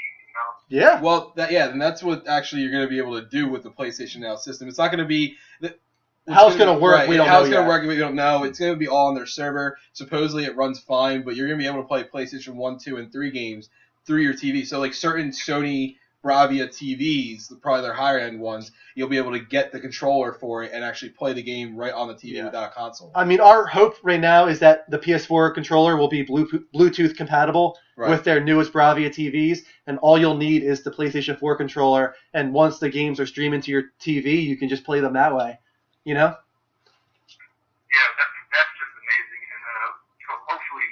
Yeah. Well, and that's what actually you're going to be able to do with the PlayStation Now system. It's not going to be How it's going to work, right, we don't how know it's going yet. to work, we don't know. It's going to be all on their server. Supposedly it runs fine, but you're going to be able to play PlayStation 1, 2, and 3 games through your TV. So like certain Sony Bravia TVs, probably their higher end ones, you'll be able to get the controller for it and actually play the game right on the TV without a console. I mean, our hope right now is that the PS4 controller will be Bluetooth compatible with their newest Bravia TVs, and all you'll need is the PlayStation 4 controller, and once the games are streaming to your TV, you can just play them that way, you know? Yeah, that's just amazing, and so hopefully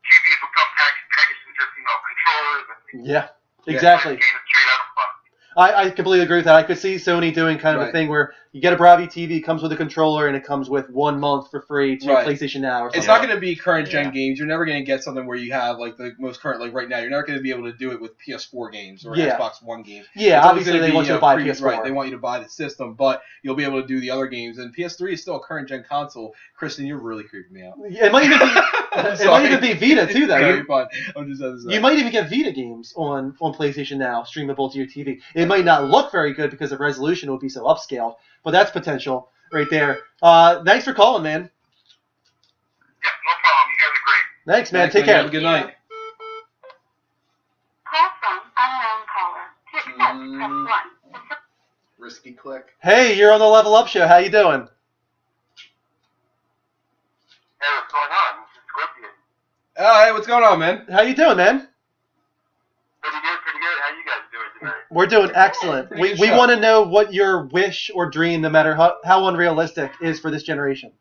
TVs will come packaged with just controllers and Yeah, exactly. games straight out of the box. I completely agree with that. I could see Sony doing kind of a Right. thing where You get a Bravia TV, it comes with a controller, and it comes with 1 month for free to your PlayStation Now or something. It's not going to be current gen games. You're never going to get something where you have like the most current, like right now. You're not going to be able to do it with PS4 games or Xbox One games. Yeah, obviously they want you to buy PS4. Right, they want you to buy the system, but you'll be able to do the other games. And PS3 is still a current gen console. Kristen, you're really creeping me out. It might even be, Vita too, though. Very fun. I'm just you might even get Vita games on PlayStation Now, streamable to your TV. It might not look very good because the resolution will be so upscaled, but that's potential right there. Thanks for calling, man. Yeah, no problem. You guys are great. Thanks, man. Take care. Have a good night. Call from unknown caller. To accept, press 1. Risky click. Hey, you're on the Level Up Show. How you doing? Hey, what's going on? This is Scorpion. Oh, hey, what's going on, man? How you doing, man? Pretty good, pretty good. How you guys doing tonight? We're doing excellent. We want to know what your wish or dream, no matter how unrealistic, is for this generation.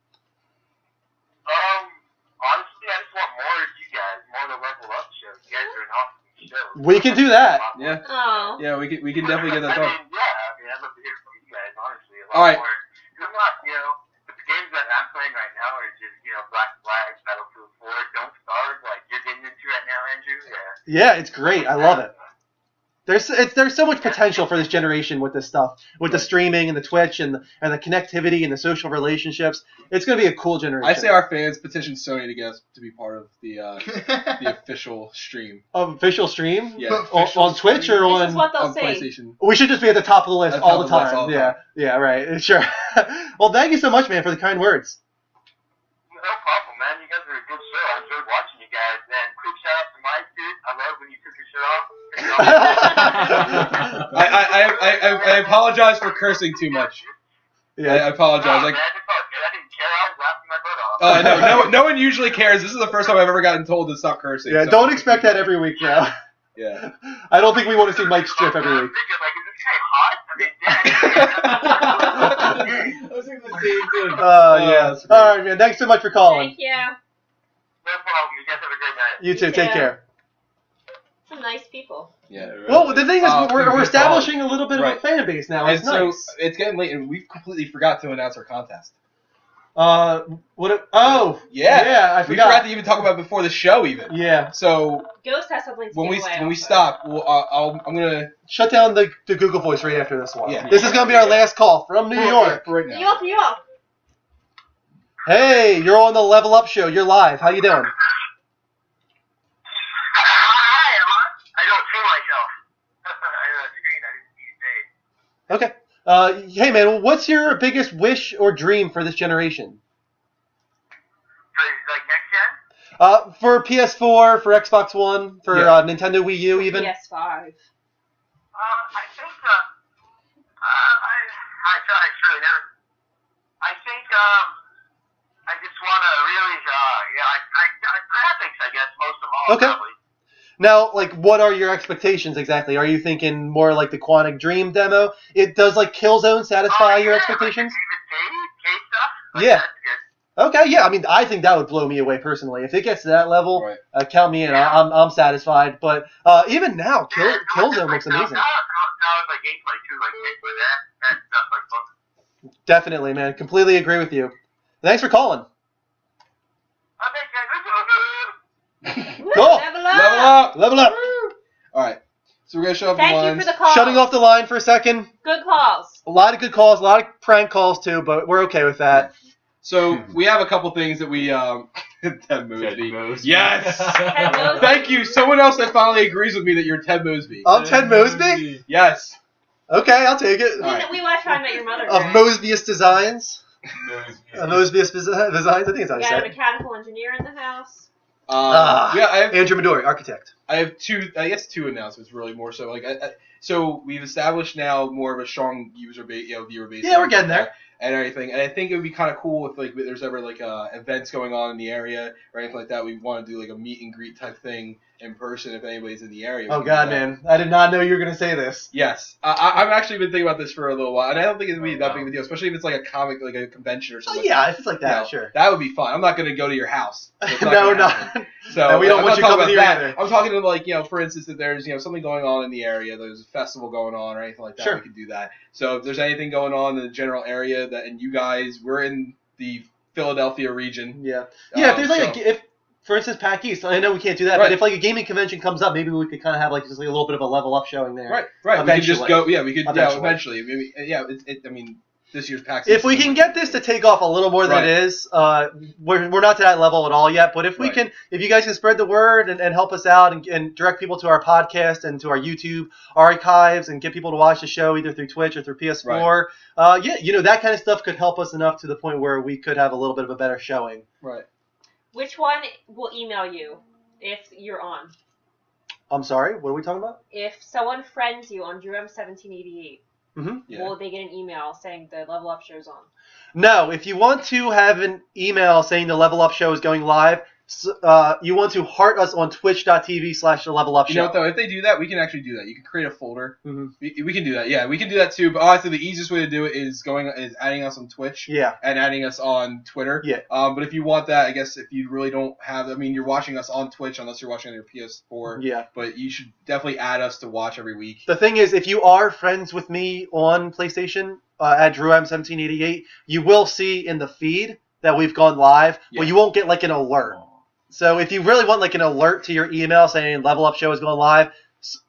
Honestly, I just want more of you guys, more of the Level Up show. You guys are an awesome show. We can do that. Yeah. Oh. Yeah, we can definitely get that done. I'd love to hear from you guys, honestly. A lot All right. more. I'm not, the games that I'm playing right now are just, Black Flag, Battlefield 4, Don't Starve, like you're getting into right now, Andrew. Yeah, it's great. I love it. There's so much potential for this generation with this stuff, with the streaming and the Twitch and the connectivity and the social relationships. It's going to be a cool generation. I say our fans petition Sony to get us to be part of the official stream. Official stream? Yeah. On Twitch or This is what they'll on say. PlayStation. We should just be at the top of the list At the all the top of the list time. all the time. Yeah, right. Sure. Well, thank you so much, man, for the kind words. No problem, man. You guys are a good show. I enjoyed watching you guys. And quick shout out to Mike, dude. I love when you took your shirt off. I apologize for cursing too much. Yeah, I apologize. Man, it's all good. I didn't care. I was laughing my butt off. Oh, I know. No one usually cares. This is the first time I've ever gotten told to stop cursing. Yeah, so. don't expect that every week, bro. Yeah. I don't think we want to see Mike strip every week. I'm thinking, like, is this guy hot? I mean, I was thinking the same thing. Yeah. All right, man. Thanks so much for calling. Thank you. no problem. You guys have a great night. You too. Take care. Some nice people. Yeah. Well, the thing is, we're good establishing a little bit of a fan base now. And It's so nice. it's getting late, and we completely forgot to announce our contest. Yeah, Yeah, I we forgot to even talk about it before the show, even. Yeah. So Ghost has something to when give away we also. stop, I'm gonna Shut down the Google Voice right after this one. Yeah. This is gonna be our last call from New York. right now. New York. Hey, you're on the Level Up Show. You're live. How you doing? Hi, Emma. I don't see myself. I on the screen. I didn't see your face. Okay. Hey, man, what's your biggest wish or dream for this generation? So, like, next gen? For PS4, for Xbox One, for Yeah. Nintendo Wii U, even. PS5. I think, I think, I just want to really, graphics, I guess, most of all, Okay. probably. Now, like, what are your expectations exactly? Are you thinking more like the Quantic Dream demo? Does like Killzone satisfy your expectations? Like K stuff? Like, Yeah. That's good. Okay, yeah. I mean, I think that would blow me away personally. If it gets to that level, Right. count me in. I'm satisfied. But even now, Killzone looks amazing. Now it's like gameplay too, like that stuff, like fun. Definitely, man. Completely agree with you. Thanks for calling. Cool. Level Level up. up. Level up. All right. So we're gonna shut off the Thank you lines. for the call. Shutting off the line for a second. Good calls. A lot of good calls, a lot of prank calls too, but we're okay with that. So we have a couple things that we Ted Mosby. Mosby. Yes. Ted Mosby. Thank you. Someone else that finally agrees with me that you're Ted Mosby. I'm Ted Mosby. Yes. Okay, I'll take it. We watched How I Met Your Mother. Of right? Mosbius Designs. Mosby. Mosbius Designs. I think it's how We you got a say it. mechanical engineer in the house. Yeah, Andrew Midori, architect. I have two announcements, really more so. So we've established now more of a strong user base, viewer base. Yeah, we're getting there. and everything. And I think it would be kind of cool if like there's ever like events going on in the area or anything like that. We want to do like a meet and greet type thing in person if anybody's in the area. Oh God, man! I did not know you were gonna say this. Yes, I've actually been thinking about this for a little while, and I don't think it's gonna be that big of a deal, especially if it's like a comic, like a convention or something. Yeah, if it's like that, sure. That would be fun. I'm not gonna go to your house. No. So no, we don't want you coming here either. I'm talking to like for instance, if there's something going on in the area, there's a festival going on or anything like that, sure. We could do that. So if there's anything going on in the general area and you guys, we're in the Philadelphia region. Yeah. Yeah. If there's like for instance, PAC East, I know we can't do that, but if like a gaming convention comes up, maybe we could kind of have like just like a little bit of a level up showing there. Right. Eventually. We could just go. Yeah, we could. Eventually. Maybe. Yeah. I mean, this year's PAC East. If we can get this to take off a little more than it is, we're not to that level at all yet. But if we can, if you guys can spread the word and help us out and direct people to our podcast and to our YouTube archives and get people to watch the show either through Twitch or through PS4, that kind of stuff could help us enough to the point where we could have a little bit of a better showing. Right. Which one will email you if you're on? I'm sorry, what are we talking about? If someone friends you on DRM1788, will they get an email saying the Level Up show's on? No, if you want to have an email saying the Level Up show is going live, you want to heart us on twitch.tv/the-level-up show. You know what, though? If they do that, we can actually do that. You can create a folder. Mm-hmm. We can do that. Yeah, we can do that too. But honestly, the easiest way to do it is adding us on Twitch. Yeah. And adding us on Twitter. Yeah. But if you want that, I guess if you really don't have, you're watching us on Twitch unless you're watching on your PS4. Yeah. But you should definitely add us to watch every week. The thing is, if you are friends with me on PlayStation at DrewM1788, you will see in the feed that we've gone live, but you won't get like an alert. So if you really want like an alert to your email saying Level Up Show is going live,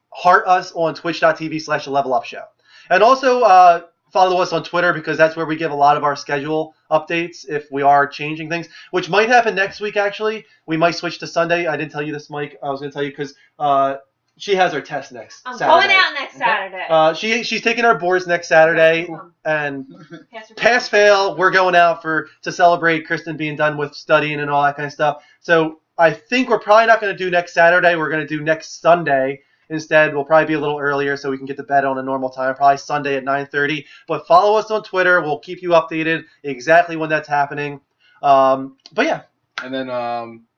heart us on twitch.tv/the-level-up-show. And also follow us on Twitter because that's where we give a lot of our schedule updates if we are changing things, which might happen next week actually. We might switch to Sunday. I didn't tell you this, Mike. I was going to tell you because she has her test next Saturday. I'm going out next Saturday. She's taking our boards next Saturday, and pass fail, we're going out to celebrate Kristen being done with studying and all that kind of stuff. So I think we're probably not going to do next Saturday. We're going to do next Sunday instead. We'll probably be a little earlier so we can get to bed on a normal time, probably Sunday at 9:30. But follow us on Twitter. We'll keep you updated exactly when that's happening. But yeah. And then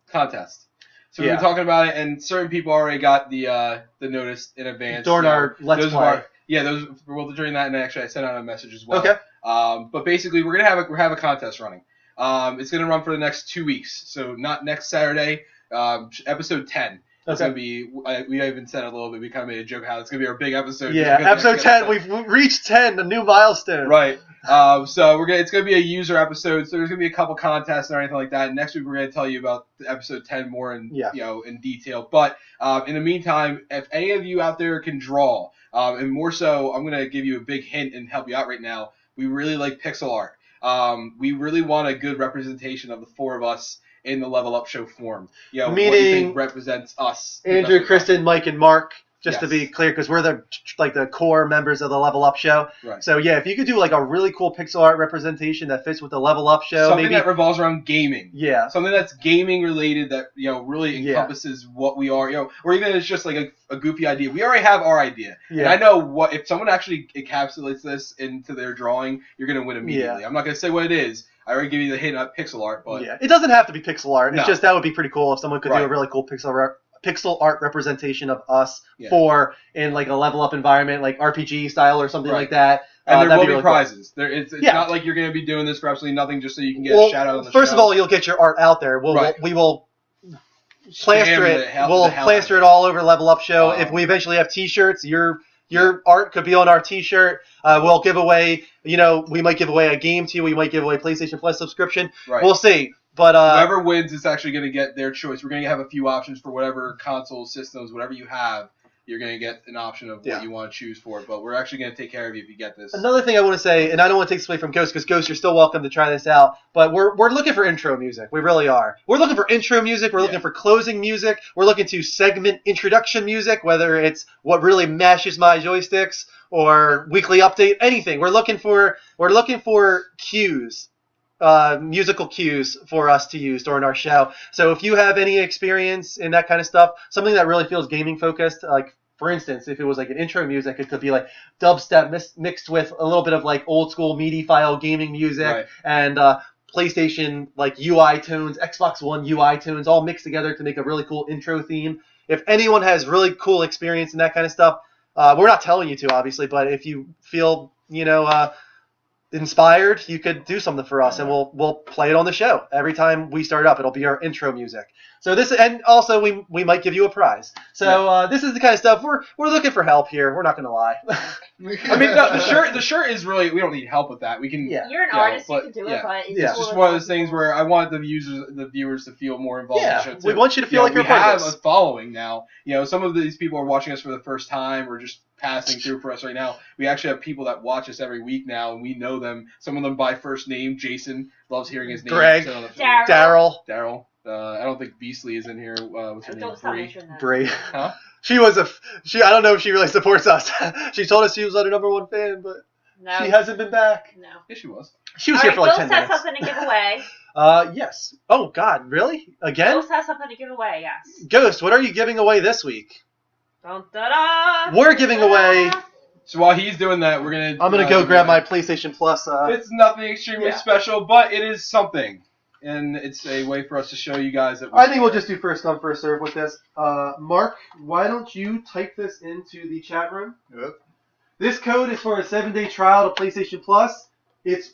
contest. So we've been talking about it, and certain people already got the notice in advance. During our Let's Play. During that, and actually I sent out a message as well. Okay. But basically, we're gonna have a contest running. It's gonna run for the next 2 weeks. So not next Saturday. Episode 10. It's gonna be. We even said a little bit. We kind of made a joke how it's gonna be our big episode. Yeah, episode 10. We've reached 10, a new milestone. Right. So it's gonna be a user episode. So there's gonna be a couple contests or anything like that. And next week we're gonna tell you about episode 10 more in detail. But in the meantime, if any of you out there can draw, and more so, I'm gonna give you a big hint and help you out right now. We really like pixel art. We really want a good representation of the four of us in the Level Up Show form. Meaning, what do you think represents us? Andrew, Kristen, Mike, and Mark. Just to be clear, because we're the core members of the Level Up Show. Right. So yeah, if you could do like a really cool pixel art representation that fits with the Level Up Show, something that revolves around gaming. Yeah. Something that's gaming related that really encompasses what we are. Or even it's just like a goofy idea. We already have our idea. Yeah. And I know if someone actually encapsulates this into their drawing, you're gonna win immediately. Yeah. I'm not gonna say what it is. I already give you the hint of pixel art, but it doesn't have to be pixel art. It's just that would be pretty cool if someone could do a really cool pixel art representation of us in like a Level Up environment, like RPG style or something like that. And there will be prizes. Cool. It's not like you're going to be doing this for absolutely nothing just so you can get a shout out on the show. First of all, you'll get your art out there. We will plaster it. We'll plaster it all over Level Up Show. If we eventually have T-shirts, your art could be on our T-shirt. We'll give away. We might give away a game to you. We might give away a PlayStation Plus subscription. Right. We'll see. But whoever wins is actually going to get their choice. We're going to have a few options for whatever console systems, whatever you have. You're going to get an option of what you want to choose for. But we're actually going to take care of you if you get this. Another thing I want to say, and I don't want to take this away from Ghost, because Ghost, you're still welcome to try this out. But we're looking for intro music. We really are. We're looking for intro music. We're looking for closing music. We're looking to segment introduction music, whether it's what really mashes my joysticks or weekly update, anything. We're looking for cues. Musical cues for us to use during our show. So if you have any experience in that kind of stuff, something that really feels gaming focused, like for instance, if it was like an intro music, it could be like dubstep mixed with a little bit of like old school MIDI file gaming music and PlayStation like UI tunes, Xbox One UI tunes, all mixed together to make a really cool intro theme. If anyone has really cool experience in that kind of stuff, we're not telling you to, obviously, but if you feel, inspired, you could do something for us, and we'll play it on the show every time we start up. It'll be our intro music. So this, and also we might give you a prize. So this is the kind of stuff we're looking for help here. We're not gonna lie. I mean, the shirt is really, we don't need help with that. We can. Yeah. You're an artist, you can do it, but it's just one of those things where I want the viewers to feel more involved in the show too. We want you to feel like you're part of this. We have a following now. Some of these people are watching us for the first time or just passing through for us right now. We actually have people that watch us every week now, and we know them. Some of them by first name. Jason loves hearing his name. Greg, Daryl. I don't think Beastly is in here. What's her name? Bree. Huh? She I don't know if she really supports us. She told us she was our #1 fan, but she hasn't been back. No. Yeah, she was. She was here for like 10 minutes. Ghost has something to give away. Yes. Oh, God, really? Again? Ghost has something to give away, yes. Ghost, what are you giving away this week? Dun, da, da, we're giving away... So while he's doing that, we're I'm going to go grab my PlayStation Plus. It's nothing extremely special, but it is something. And it's a way for us to show you guys that. I think we'll just do first come, first serve with this. Mark, why don't you type this into the chat room? Yep. This code is for a 7-day trial to PlayStation Plus. It's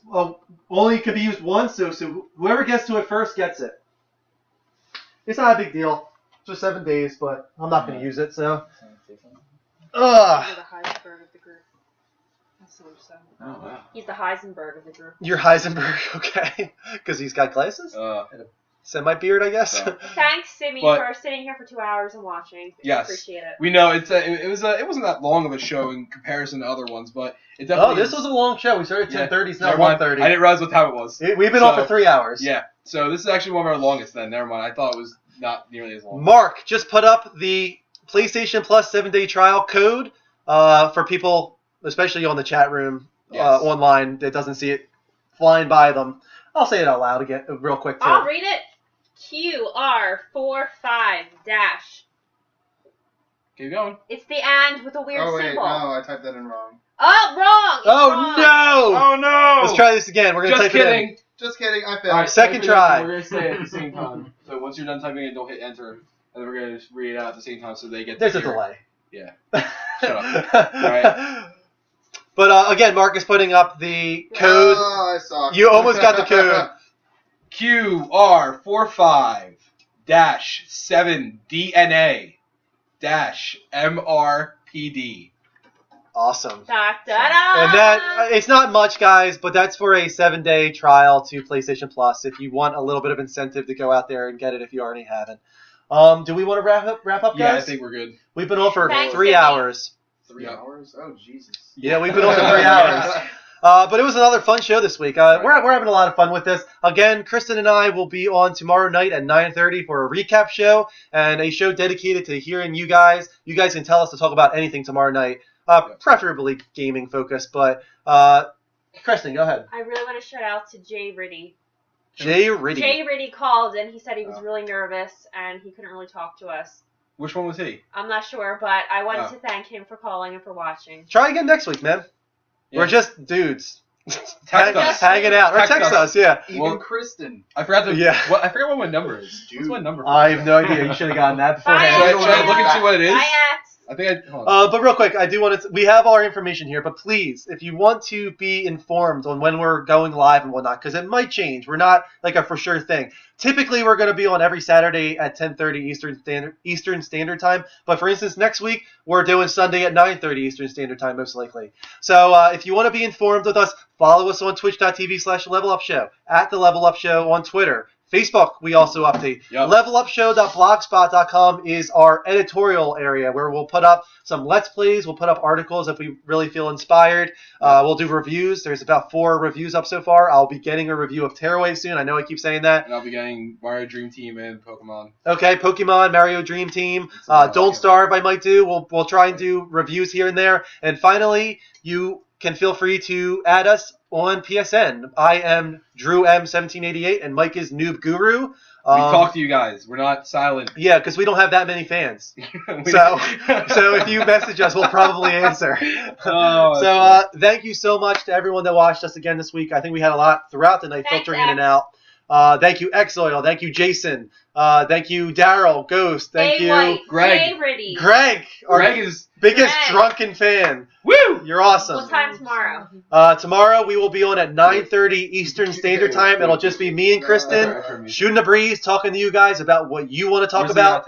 only can be used once, so whoever gets to it first gets it. It's not a big deal. Just 7 days, but I'm not going to use it, so. You're the Heisenberg of the group. That's what I'm saying. Oh, wow. He's the Heisenberg of the group. You're Heisenberg, okay. Because he's got glasses? And a semi-beard, I guess? Thanks, Simi, for sitting here for 2 hours and watching. Yes. Appreciate it. We know it wasn't that long of a show in comparison to other ones, but it definitely this was a long show. We started at 10:30, it's now 1:30. I didn't realize what time it was. We've been on for 3 hours. Yeah. So this is actually one of our longest then. Never mind. I thought it was not nearly as long. Mark just put up the PlayStation Plus 7-day trial code for people, especially on the chat room online, that doesn't see it flying by them. I'll say it out loud again, real quick, too. I'll read it. QR45 dash. Keep going. It's the and with a weird symbol. No, I typed that in wrong. Oh, wrong! It's wrong. No! Oh, no! Let's try this again. We're going to type it in. Just kidding, I failed. All right, second try. We're going to say it at the same time. So once you're done typing it, don't hit enter. And then we're going to just read it out at the same time so they get There's a delay. Yeah. Shut up. All right. But again, Mark is putting up the code. Oh, I suck. You almost got the code. QR45-7DNA-MRPD. Awesome. Da, da, da. And that it's not much, guys, but that's for a 7-day trial to PlayStation Plus. If you want a little bit of incentive to go out there and get it, if you already haven't. Do we want to wrap up, guys? Yeah, I think we're good. We've been on for 3 hours. 3 hours? Oh, Jesus. Yeah, we've been on for 3 hours. But it was another fun show this week. We're having a lot of fun with this. Again, Kristen and I will be on tomorrow night at 9:30 for a recap show and a show dedicated to hearing you guys. You guys can tell us to talk about anything tomorrow night, preferably gaming focused. But Kristen, go ahead. I really want to shout out to Jay Riddy. Jay Riddy. Jay Riddy called and he said he was really nervous and he couldn't really talk to us. Which one was he? I'm not sure, but I wanted to thank him for calling and for watching. Try again next week, man. Yeah. We're just dudes. Hanging out. Or text us, yeah. Even Kristen. I forgot I forgot what my number is. Dude. What's my number? I have no idea. You should have gotten that beforehand. Should I look and see what it is? I think but real quick, I do want to. We have our information here, but please, if you want to be informed on when we're going live and whatnot, because it might change. We're not like a for sure thing. Typically, we're going to be on every Saturday at 10:30 Eastern Standard Time. But for instance, next week we're doing Sunday at 9:30 Eastern Standard Time, most likely. So if you want to be informed with us, follow us on Twitch.tv/LevelUpShow, at the Level Up Show on Twitter. Facebook, we also update. Yep. LevelUpShow.blogspot.com is our editorial area where we'll put up some Let's Plays. We'll put up articles if we really feel inspired. We'll do reviews. There's about 4 reviews up so far. I'll be getting a review of Tearaway soon. I know I keep saying that. And I'll be getting Mario Dream Team and Pokemon. Okay, Pokemon, Mario Dream Team. Don't Starve I might do. We'll try and do reviews here and there. And finally, you can feel free to add us on PSN. I am Drew M1788 and Mike is Noob Guru. We talk to you guys. We're not silent. Yeah, because we don't have that many fans. so if you message us, we'll probably answer. Thank you so much to everyone that watched us again this week. I think we had a lot throughout the night filtering in and out. Thank you, Xoil. Thank you, Jason. Thank you, Daryl, Ghost. Thank you, Greg. Greg, our biggest drunken fan. Woo! You're awesome. What time tomorrow? Tomorrow we will be on at 9:30 Eastern Standard Time. It'll just be me and Kristen shooting the breeze, talking to you guys about what you want to talk about.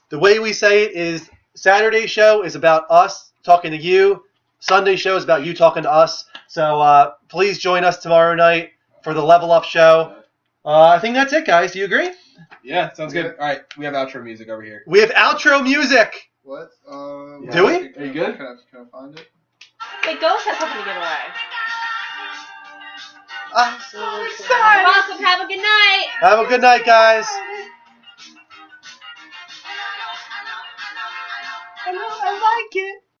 The way we say it is Saturday show is about us talking to you. Sunday show is about you talking to us. So please join us tomorrow night for the Level Up show. I think that's it, guys. Do you agree? Yeah, sounds good. All right, we have outro music over here. We have outro music. What? Do we? Are you good? Can I find it? Wait, Ghost has something to give away. I'm so excited. Awesome. Have a good night. Have a good night, guys.